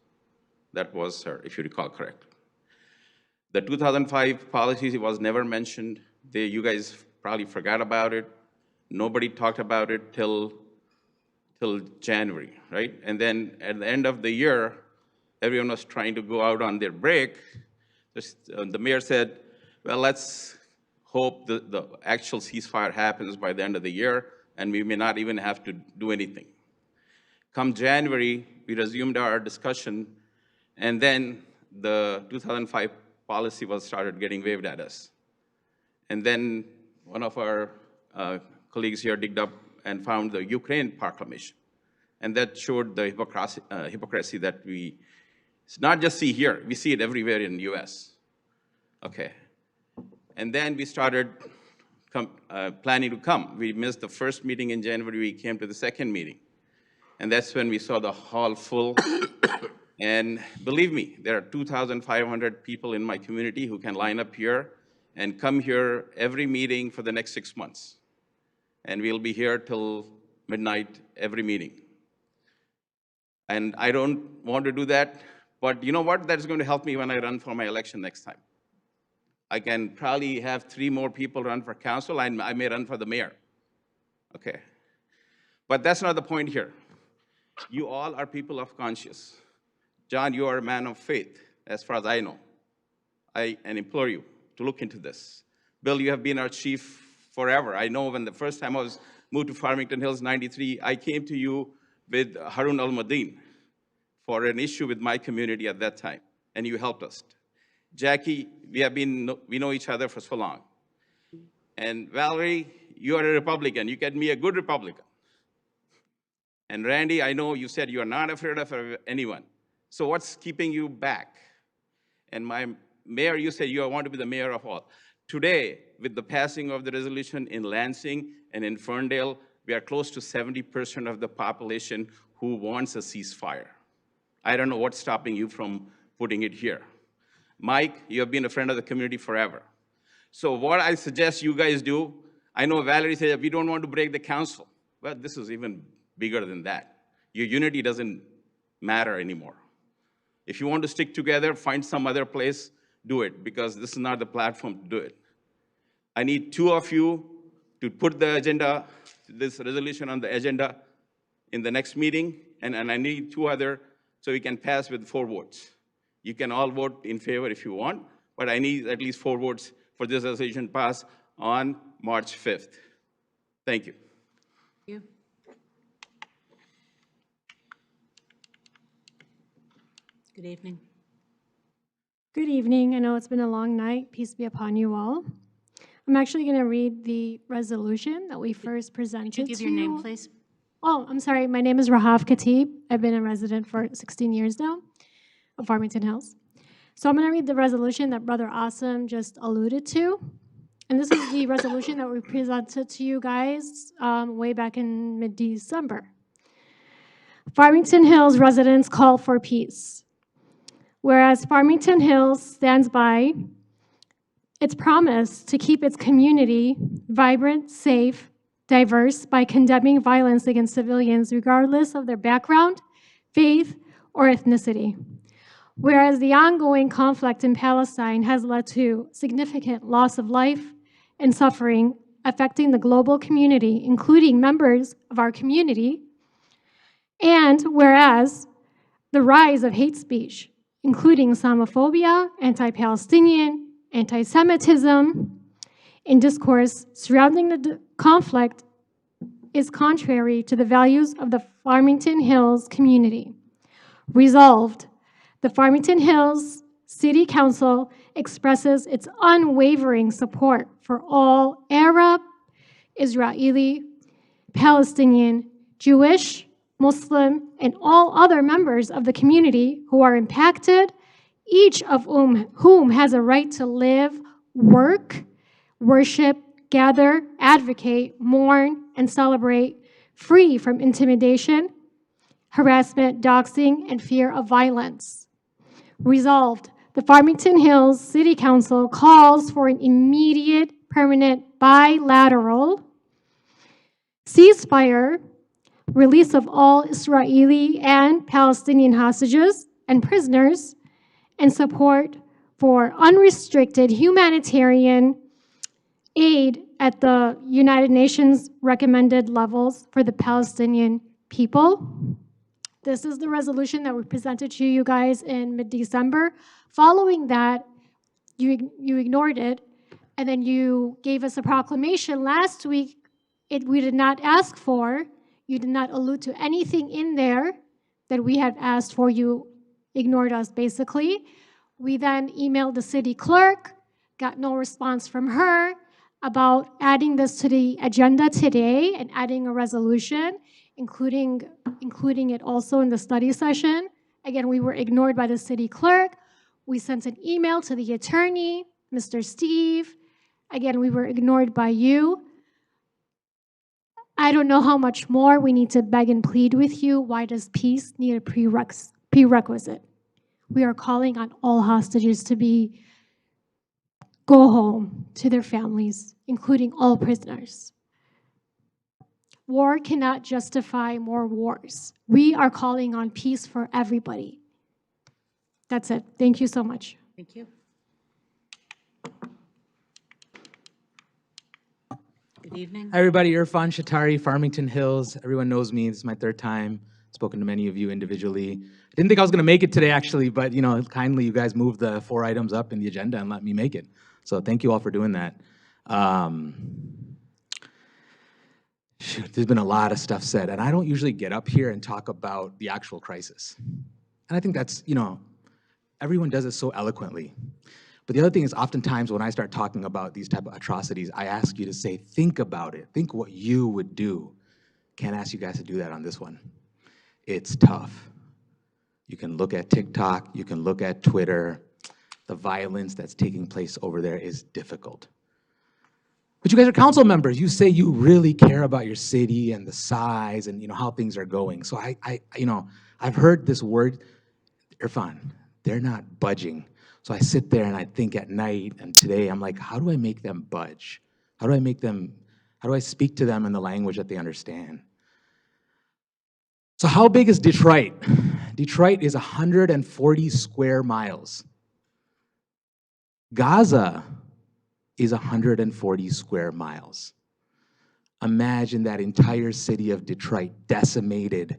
That was her, if you recall correctly. The 2005 policy was never mentioned. You guys probably forgot about it. Nobody talked about it till January, right? And then at the end of the year, everyone was trying to go out on their break. The mayor said, well, let's hope the actual ceasefire happens by the end of the year, and we may not even have to do anything. Come January, we resumed our discussion, and then the 2005 policy was started getting waved at us. And then one of our colleagues here digged up and found the Ukraine proclamation. And that showed the hypocrisy that we not just see here, we see it everywhere in the US. Okay. And then we started planning to come. We missed the first meeting in January, we came to the second meeting. And that's when we saw the hall full. And believe me, there are 2,500 people in my community who can line up here and come here every meeting for the next 6 months. And we'll be here till midnight every meeting. And I don't want to do that, but you know what? That's going to help me when I run for my election next time. I can probably have 3 more people run for council, and I may run for the mayor. Okay. But that's not the point here. You all are people of conscience. John, you are a man of faith, as far as I know. I implore you to look into this. Bill, you have been our chief forever. I know when the first time I was moved to Farmington Hills, 93, I came to you with Harun al-Madin for an issue with my community at that time, and you helped us. Jackie, we know each other for so long. And Valerie, you are a Republican. You can be a good Republican. And Randy, I know you said you are not afraid of anyone. So what's keeping you back? And my mayor, you said you want to be the mayor of all. Today, with the passing of the resolution in Lansing and in Ferndale, we are close to 70% of the population who wants a ceasefire. I don't know what's stopping you from putting it here. Mike, you have been a friend of the community forever. So what I suggest you guys do, I know Valerie said we don't want to break the council. Well, this is even bigger than that. Your unity doesn't matter anymore. If you want to stick together, find some other place, do it, because this is not the platform to do it. I need 2 of you to put the agenda, this resolution on the agenda in the next meeting, and I need 2 other so we can pass with 4 votes. You can all vote in favor if you want, but I need at least 4 votes for this resolution pass on March 5th. Thank you. Thank you. Good evening. Good evening. I know it's been a long night. Peace be upon you all. I'm actually going to read the resolution that we first presented to you. Could you give your name, please? Oh, I'm sorry. My name is Rahaf Khatib. I've been a resident for 16 years now of Farmington Hills. So I'm going to read the resolution that Brother Awesome just alluded to. And this is the resolution that we presented to you guys way back in mid-December. Farmington Hills residents call for peace. Whereas Farmington Hills stands by its promise to keep its community vibrant, safe, diverse by condemning violence against civilians regardless of their background, faith, or ethnicity. Whereas the ongoing conflict in Palestine has led to significant loss of life and suffering affecting the global community, including members of our community, and whereas the rise of hate speech, including Islamophobia, anti-Palestinian, anti-Semitism, and discourse surrounding the conflict is contrary to the values of the Farmington Hills community. Resolved, the Farmington Hills City Council expresses its unwavering support for all Arab, Israeli, Palestinian, Jewish, Muslim, and all other members of the community who are impacted, each of whom has a right to live, work, worship, gather, advocate, mourn, and celebrate, free from intimidation, harassment, doxing, and fear of violence. Resolved, the Farmington Hills City Council calls for an immediate, permanent, bilateral ceasefire, release of all Israeli and Palestinian hostages and prisoners, and support for unrestricted humanitarian aid at the United Nations recommended levels for the Palestinian people. This is the resolution that we presented to you guys in mid-December. Following that, you ignored it, and then you gave us a proclamation last week we did not ask for. You did not allude to anything in there that we had asked for. You ignored us, basically. We then emailed the city clerk, got no response from her about adding this to the agenda today and adding a resolution, including it also in the study session. Again, we were ignored by the city clerk. We sent an email to the attorney, Mr. Steve. Again, we were ignored by you. I don't know how much more we need to beg and plead with you. Why does peace need a prerequisite? We are calling on all hostages to go home to their families, including all prisoners. War cannot justify more wars. We are calling on peace for everybody. That's it. Thank you so much. Thank you. Good evening. Hi, everybody. Irfan Shatari, Farmington Hills. Everyone knows me. This is my 3rd time. Spoken to many of you individually. I didn't think I was going to make it today, actually, but kindly you guys moved the 4 items up in the agenda and let me make it. So thank you all for doing that. There's been a lot of stuff said, and I don't usually get up here and talk about the actual crisis. And I think that's, everyone does it so eloquently. But the other thing is oftentimes when I start talking about these type of atrocities, I ask you to say, think about it. Think what you would do. Can't ask you guys to do that on this one. it's tough. You can look at TikTok, you can look at Twitter. The violence that's taking place over there is difficult. But you guys are council members. You say you really care about your city and the size and how things are going. So I've heard this word, Irfan, they're not budging. So I sit there and I think at night and today I'm like, how do I make them budge? How do I speak to them in the language that they understand? So how big is Detroit? Detroit is 140 square miles. Gaza is 140 square miles. Imagine that entire city of Detroit decimated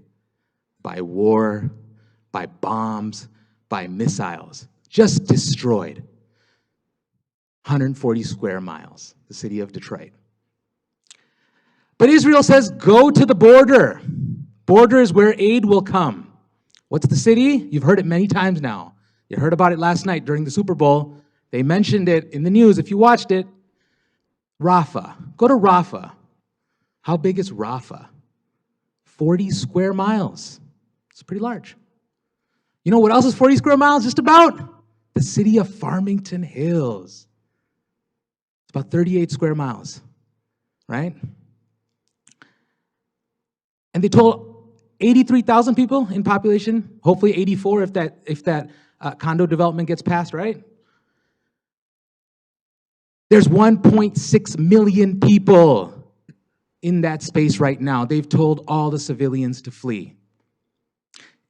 by war, by bombs, by missiles, just destroyed. 140 square miles, the city of Detroit. But Israel says, go to the border. Border is where aid will come. What's the city? You've heard it many times now. You heard about it last night during the Super Bowl. They mentioned it in the news. If you watched it, Rafah. Go to Rafah. How big is Rafah? 40 square miles. It's pretty large. You know what else is 40 square miles? Just about the city of Farmington Hills. It's about 38 square miles, right? And they told 83,000 people in population, hopefully 84 if that condo development gets passed, right? There's 1.6 million people in that space right now. They've told all the civilians to flee.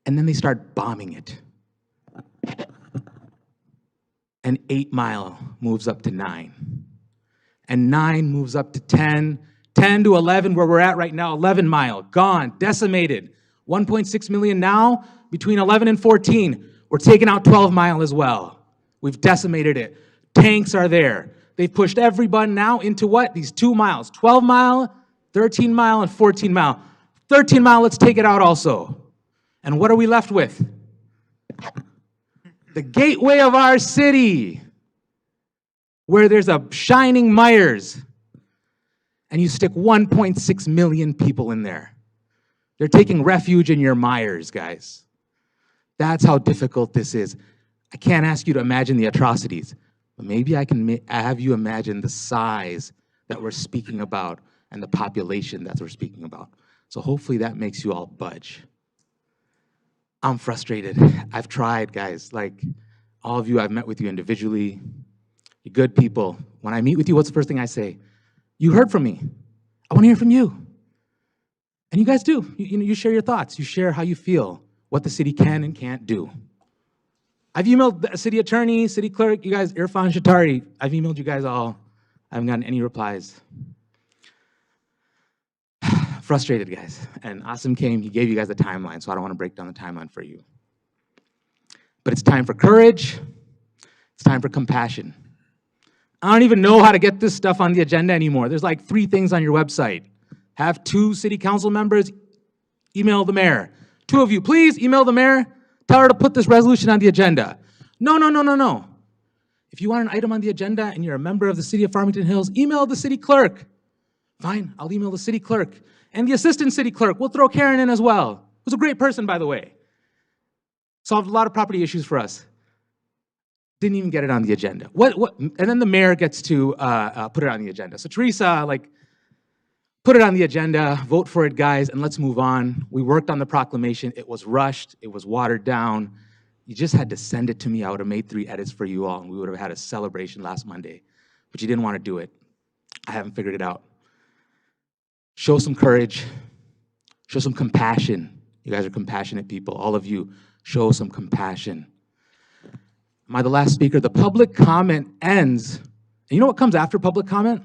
And then they start bombing it. And 8 Mile moves up to 9. And 9 moves up to 10. 10 to 11, where we're at right now, 11 Mile, gone, decimated. 1.6 million now, between 11 and 14. We're taking out 12 Mile as well. We've decimated it. Tanks are there. They've pushed everyone now into what? These 2 miles, 12 Mile, 13 Mile, and 14 Mile. 13 Mile, let's take it out also. And what are we left with? The gateway of our city, where there's a shining Myers, and you stick 1.6 million people in there. They're taking refuge in your Myers, guys. That's how difficult this is. I can't ask you to imagine the atrocities, but maybe I can have you imagine the size that we're speaking about and the population that we're speaking about. So hopefully that makes you all budge. I'm frustrated. I've tried, guys. Like, all of you, I've met with you individually. You're good people. When I meet with you, what's the first thing I say? You heard from me. I want to hear from you. And you guys do. You share your thoughts. You share how you feel, what the city can and can't do. I've emailed the city attorney, city clerk, you guys, Irfan Shatari. I've emailed you guys all. I haven't gotten any replies. Frustrated, guys. And Asim came, he gave you guys a timeline, so I don't want to break down the timeline for you. But it's time for courage. It's time for compassion. I don't even know how to get this stuff on the agenda anymore. There's like 3 things on your website. Have 2 city council members email the mayor. 2 of you, please email the mayor. Tell her to put this resolution on the agenda. No. If you want an item on the agenda and you're a member of the city of Farmington Hills, email the city clerk. Fine, I'll email the city clerk. And the assistant city clerk, we'll throw Karen in as well. Who's a great person, by the way. Solved a lot of property issues for us. Didn't even get it on the agenda. And then the mayor gets to put it on the agenda. So Teresa, put it on the agenda, vote for it, guys, and let's move on. We worked on the proclamation. It was rushed. It was watered down. You just had to send it to me. I would have made 3 edits for you all, and we would have had a celebration last Monday. But you didn't want to do it. I haven't figured it out. Show some courage. Show some compassion. You guys are compassionate people. All of you, show some compassion. Am I the last speaker? The public comment ends. And you know what comes after public comment?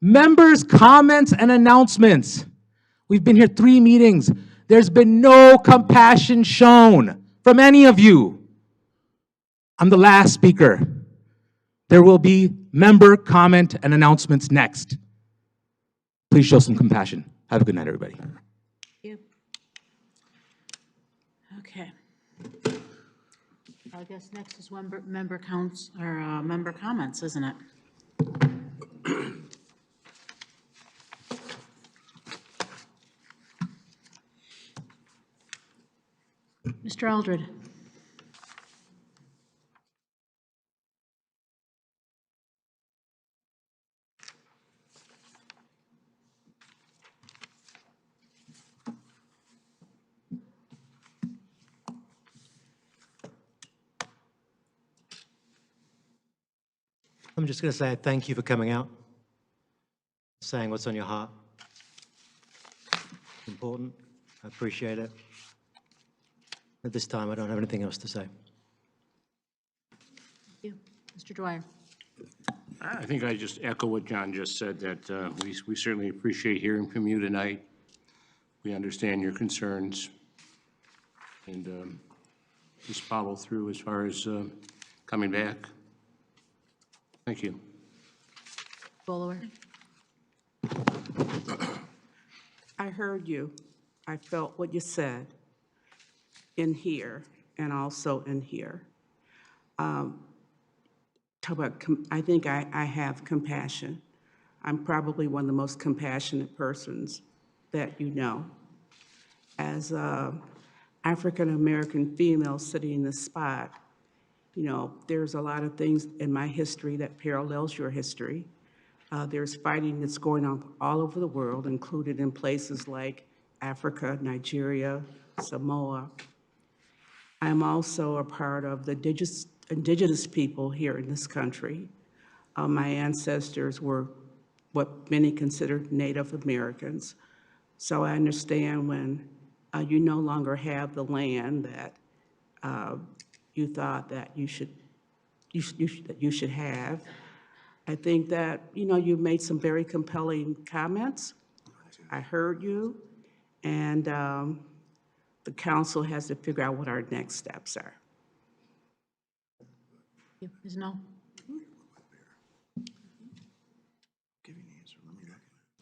Members' comments and announcements. We've been here 3 meetings. There's been no compassion shown from any of you. I'm the last speaker. There will be member comment and announcements next. Please show some compassion. Have a good night, everybody. Thank you. Okay. I guess next is member counts or member comments, isn't it? Mr. Aldred. I'm just going to say thank you for coming out, saying what's on your heart. It's important. I appreciate it. At this time, I don't have anything else to say. Thank you. Mr. Dwyer. I think I just echo what John just said, that we certainly appreciate hearing from you tonight. We understand your concerns, and just follow through as far as coming back. Thank you. Bolower. I heard you. I felt what you said in here and also in here. Talk about, I think I have compassion. I'm probably one of the most compassionate persons that you know. As an African-American female sitting in this spot, you know, there's a lot of things in my history that parallels your history. There's fighting that's going on all over the world, included in places like Africa, Nigeria, Samoa. I'm also a part of the indigenous people here in this country. My ancestors were what many consider Native Americans. So I understand when you no longer have the land that you thought that you should have. I think that, you know, you made some very compelling comments. I heard you, and the council has to figure out what our next steps are. Ms. Null.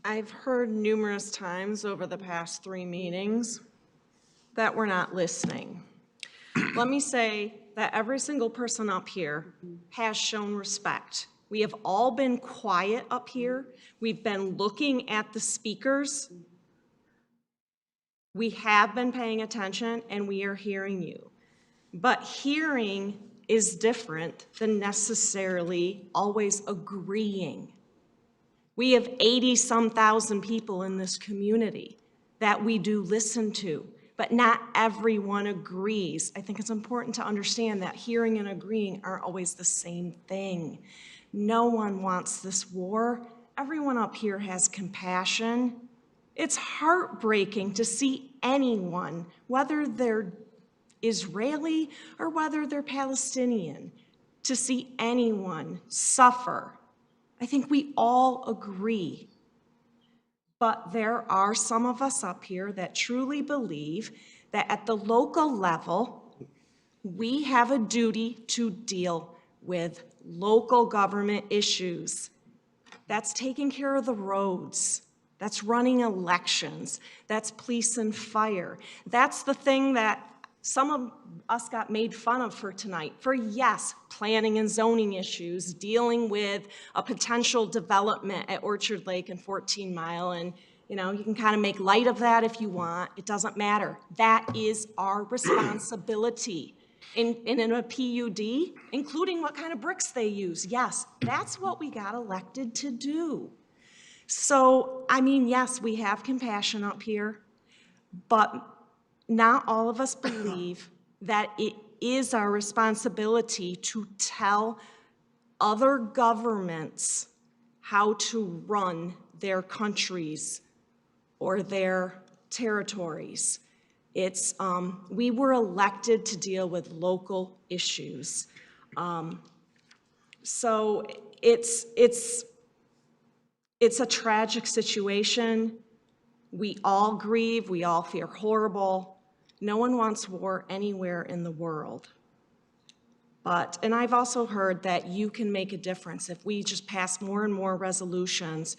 I've heard numerous times over the past 3 meetings that we're not listening. Let me say that every single person up here has shown respect. We have all been quiet up here. We've been looking at the speakers. We have been paying attention and we are hearing you. But hearing is different than necessarily always agreeing. We have 80-some thousand people in this community that we do listen to, but not everyone agrees. I think it's important to understand that hearing and agreeing aren't always the same thing. No one wants this war. Everyone up here has compassion. It's heartbreaking to see anyone, whether they're Israeli or whether they're Palestinian, to see anyone suffer. I think we all agree. But there are some of us up here that truly believe that at the local level, we have a duty to deal with local government issues. That's taking care of the roads. That's running elections. That's police and fire. That's the thing that some of us got made fun of for tonight, for yes, planning and zoning issues, dealing with a potential development at Orchard Lake and 14 Mile, and you know, you can kind of make light of that if you want. It doesn't matter. That is our responsibility. In a PUD, including what kind of bricks they use. Yes, that's what we got elected to do. So, I mean, yes, we have compassion up here, but not all of us believe that it is our responsibility to tell other governments how to run their countries or their territories. It's, we were elected to deal with local issues. So it's a tragic situation. We all grieve, we all feel horrible. No one wants war anywhere in the world. But, and I've also heard that you can make a difference if we just pass more and more resolutions.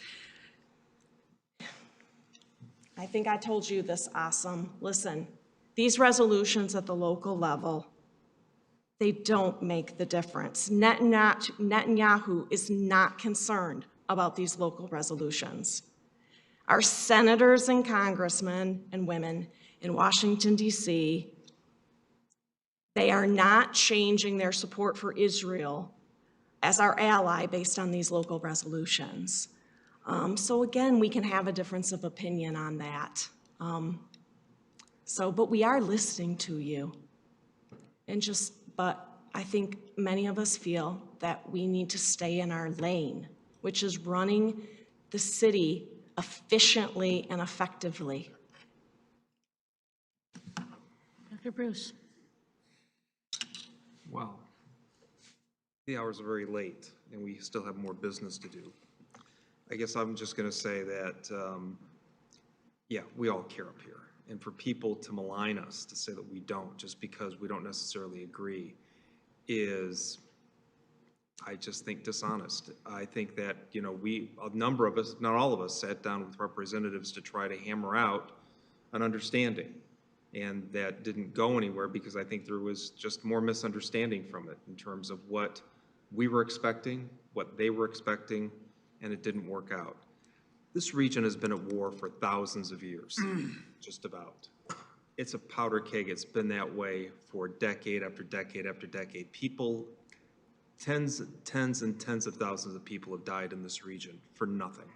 I think I told you this, Awesome. Listen, these resolutions at the local level, they don't make the difference. Netanyahu is not concerned about these local resolutions. Our senators and congressmen and women in Washington, D.C., They are not changing their support for Israel as our ally based on these local resolutions. So again, we can have a difference of opinion on that. But we are listening to you. But I think many of us feel that we need to stay in our lane, which is running the city efficiently and effectively. Dr. Bruce. Wow. The hours are very late, and we still have more business to do. I guess I'm just going to say that, yeah, we all care up here. And for people to malign us, to say that we don't, just because we don't necessarily agree, is, I just think, dishonest. I think that, you know, a number of us, not all of us, sat down with representatives to try to hammer out an understanding. And that didn't go anywhere because I think there was just more misunderstanding from it in terms of what we were expecting, what they were expecting, and it didn't work out. This region has been at war for thousands of years, just about. It's a powder keg. It's been that way for decade after decade after decade. People, tens and tens of thousands of people have died in this region for nothing.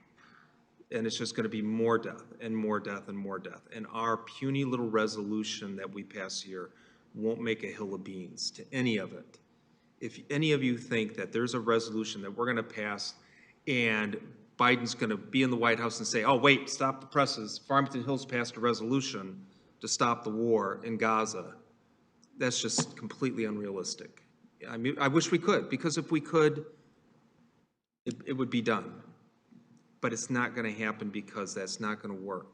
And it's just going to be more death and more death and more death. And our puny little resolution that we pass here won't make a hill of beans to any of it. If any of you think that there's a resolution that we're going to pass and Biden's going to be in the White House and say, oh, wait, stop the presses. Farmington Hills passed a resolution to stop the war in Gaza. That's just completely unrealistic. I mean, I wish we could, because if we could, it would be done. But it's not going to happen because that's not going to work.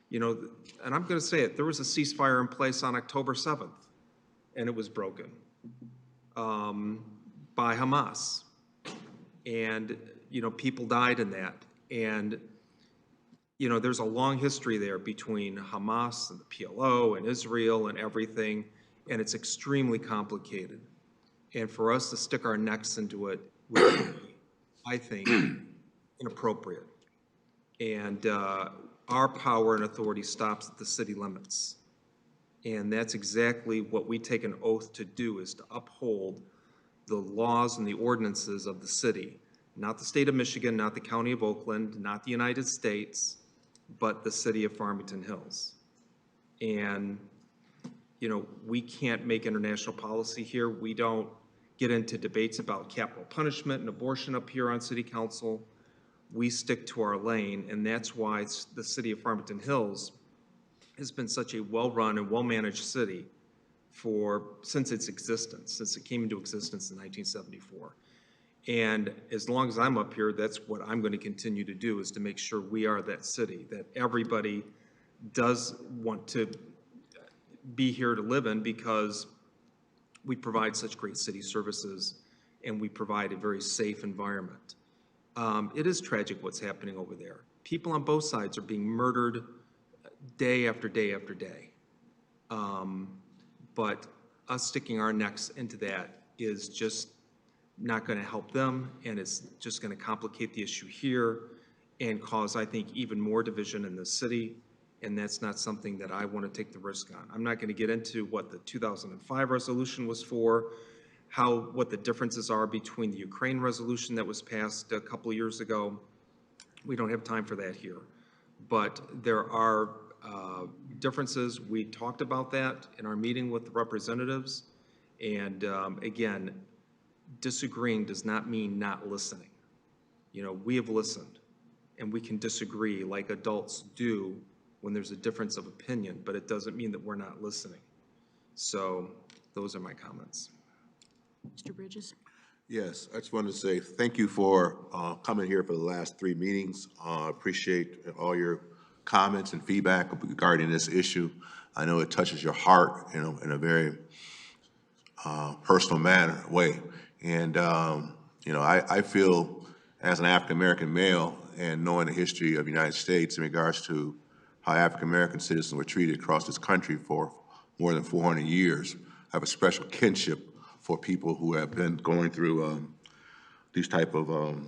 You know, and I'm going to say it, there was a ceasefire in place on October 7th, and it was broken by Hamas. And, you know, people died in that. And, you know, there's a long history there between Hamas and the PLO and Israel and everything, and it's extremely complicated. And for us to stick our necks into it would be, I think, inappropriate. And our power and authority stops at the city limits. And that's exactly what we take an oath to do, is to uphold the laws and the ordinances of the city, not the state of Michigan, not the county of Oakland, not the United States, but the city of Farmington Hills. And, you know, we can't make international policy here. We don't get into debates about capital punishment and abortion up here on city council. We stick to our lane, and that's why the city of Farmington Hills has been such a well-run and well-managed city since its existence, since it came into existence in 1974. And as long as I'm up here, that's what I'm going to continue to do, is to make sure we are that city that everybody does want to be here to live in, because we provide such great city services and we provide a very safe environment. It is tragic what's happening over there. People on both sides are being murdered day after day after day. But us sticking our necks into that is just not going to help them, and it's just going to complicate the issue here and cause, I think, even more division in the city, and that's not something that I want to take the risk on. I'm not going to get into what the 2005 resolution was for, what the differences are between the Ukraine resolution that was passed a couple of years ago. We don't have time for that here. But there are differences. We talked about that in our meeting with the representatives. And again, disagreeing does not mean not listening. You know, we have listened, and we can disagree like adults do when there's a difference of opinion, but it doesn't mean that we're not listening. So those are my comments. Mr. Bridges? Yes, I just wanted to say thank you for coming here for the last 3 meetings. Appreciate all your comments and feedback regarding this issue. I know it touches your heart, you know, in a very personal way. And, you know, I feel as an African-American male, and knowing the history of the United States in regards to how African-American citizens were treated across this country for more than 400 years, I have a special kinship for people who have been going through these type of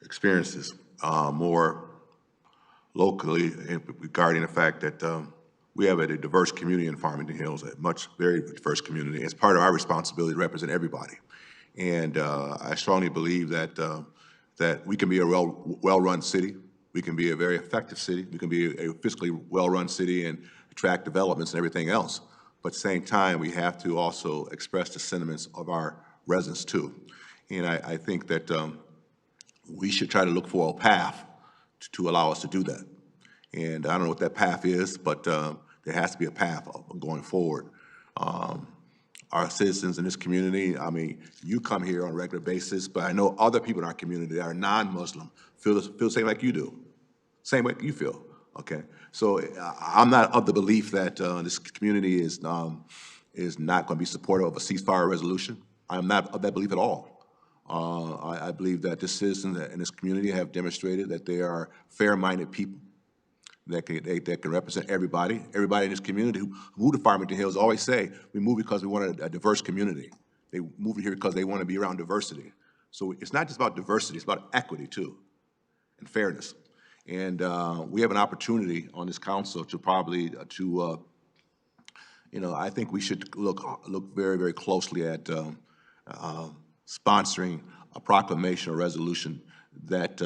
experiences more locally, regarding the fact that we have a diverse community in Farmington Hills, a very diverse community. It's part of our responsibility to represent everybody. And I strongly believe that, that we can be a well-run city. We can be a very effective city. We can be a fiscally well-run city and attract developments and everything else. But at the same time, we have to also express the sentiments of our residents too. And I think that we should try to look for a path to allow us to do that. And I don't know what that path is, but there has to be a path going forward. Our citizens in this community, I mean, you come here on a regular basis, but I know other people in our community that are non-Muslim feel the same like you do, same way you feel, okay? So I'm not of the belief that this community is not going to be supportive of a ceasefire resolution. I'm not of that belief at all. I believe that the citizens in this community have demonstrated that they are fair-minded people that can represent everybody. Everybody in this community who moved to Farmington Hills always say, we moved because we want a diverse community. They moved here because they want to be around diversity. So it's not just about diversity, it's about equity too, and fairness. And we have an opportunity on this council to probably, you know, I think we should look very, very closely at sponsoring a proclamation or resolution that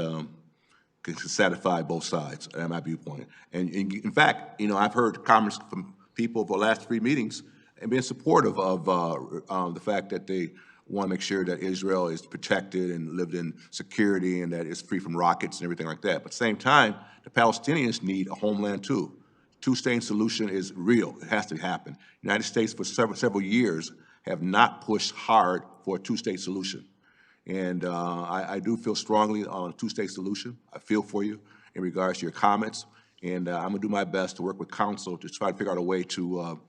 can satisfy both sides, and my viewpoint. And in fact, you know, I've heard comments from people for the last 3 meetings and been supportive of the fact that they want to make sure that Israel is protected and lived in security and that it's free from rockets and everything like that. But at the same time, the Palestinians need a homeland too. Two-state solution is real. It has to happen. The United States for several years have not pushed hard for a two-state solution. And I do feel strongly on a two-state solution. I feel for you in regards to your comments. And I'm going to do my best to work with council to try to figure out a way to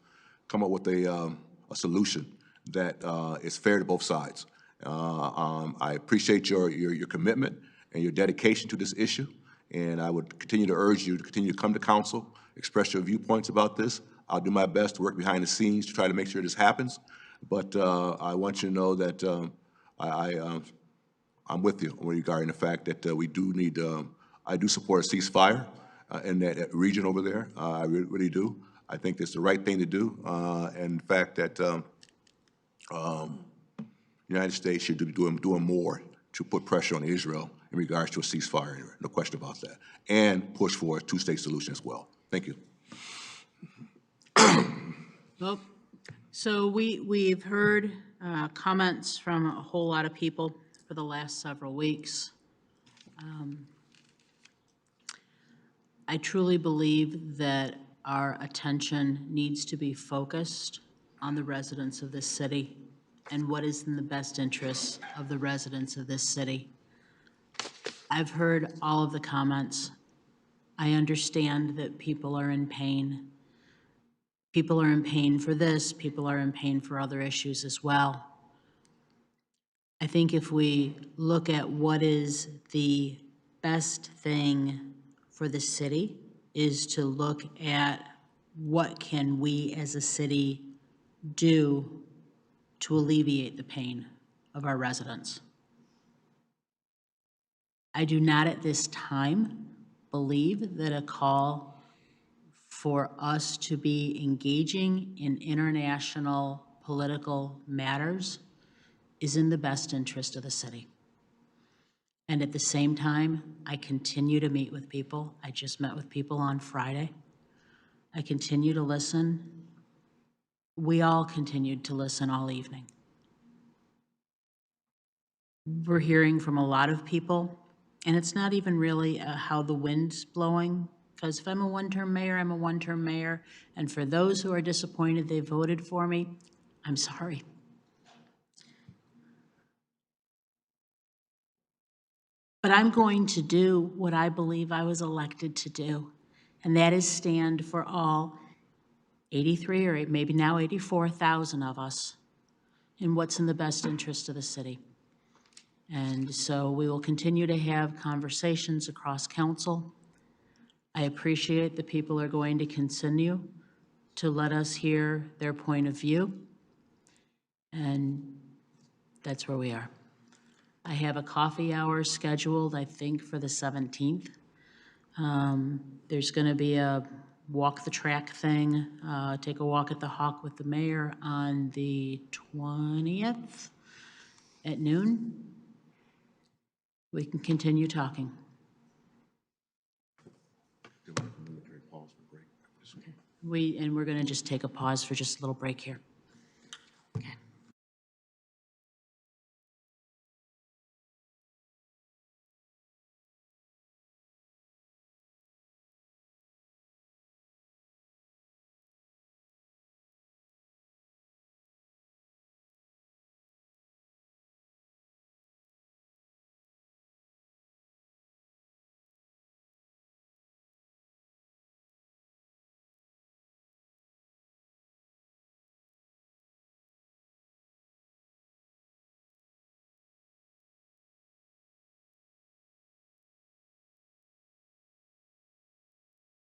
come up with a solution that is fair to both sides. I appreciate your commitment and your dedication to this issue. And I would continue to urge you to continue to come to council, express your viewpoints about this. I'll do my best to work behind the scenes to try to make sure this happens. But I want you to know that I'm with you regarding the fact that we do need, I do support a ceasefire in that region over there. I really do. I think it's the right thing to do. And the fact that the United States should be doing more to put pressure on Israel in regards to a ceasefire, no question about that, and push for a two-state solution as well. Thank you. Well, so we've heard comments from a whole lot of people for the last several weeks. I truly believe that our attention needs to be focused on the residents of this city and what is in the best interest of the residents of this city. I've heard all of the comments. I understand that people are in pain. People are in pain for this, people are in pain for other issues as well. I think if we look at what is the best thing for the city is to look at what can we as a city do to alleviate the pain of our residents. I do not at this time believe that a call for us to be engaging in international political matters is in the best interest of the city. And at the same time, I continue to meet with people. I just met with people on Friday. I continue to listen. We all continued to listen all evening. We're hearing from a lot of people, and it's not even really how the wind's blowing, because if I'm a one-term mayor, I'm a one-term mayor. And for those who are disappointed they voted for me, I'm sorry. But I'm going to do what I believe I was elected to do, and that is stand for all 83 or maybe now 84,000 of us in what's in the best interest of the city. And so we will continue to have conversations across council. I appreciate that people are going to continue to let us hear their point of view, and that's where we are. I have a coffee hour scheduled, I think, for the 17th. There's going to be a walk the track thing, take a walk at the Hawk with the mayor on the 20th at noon. We can continue talking. We're going to just take a pause for just a little break here.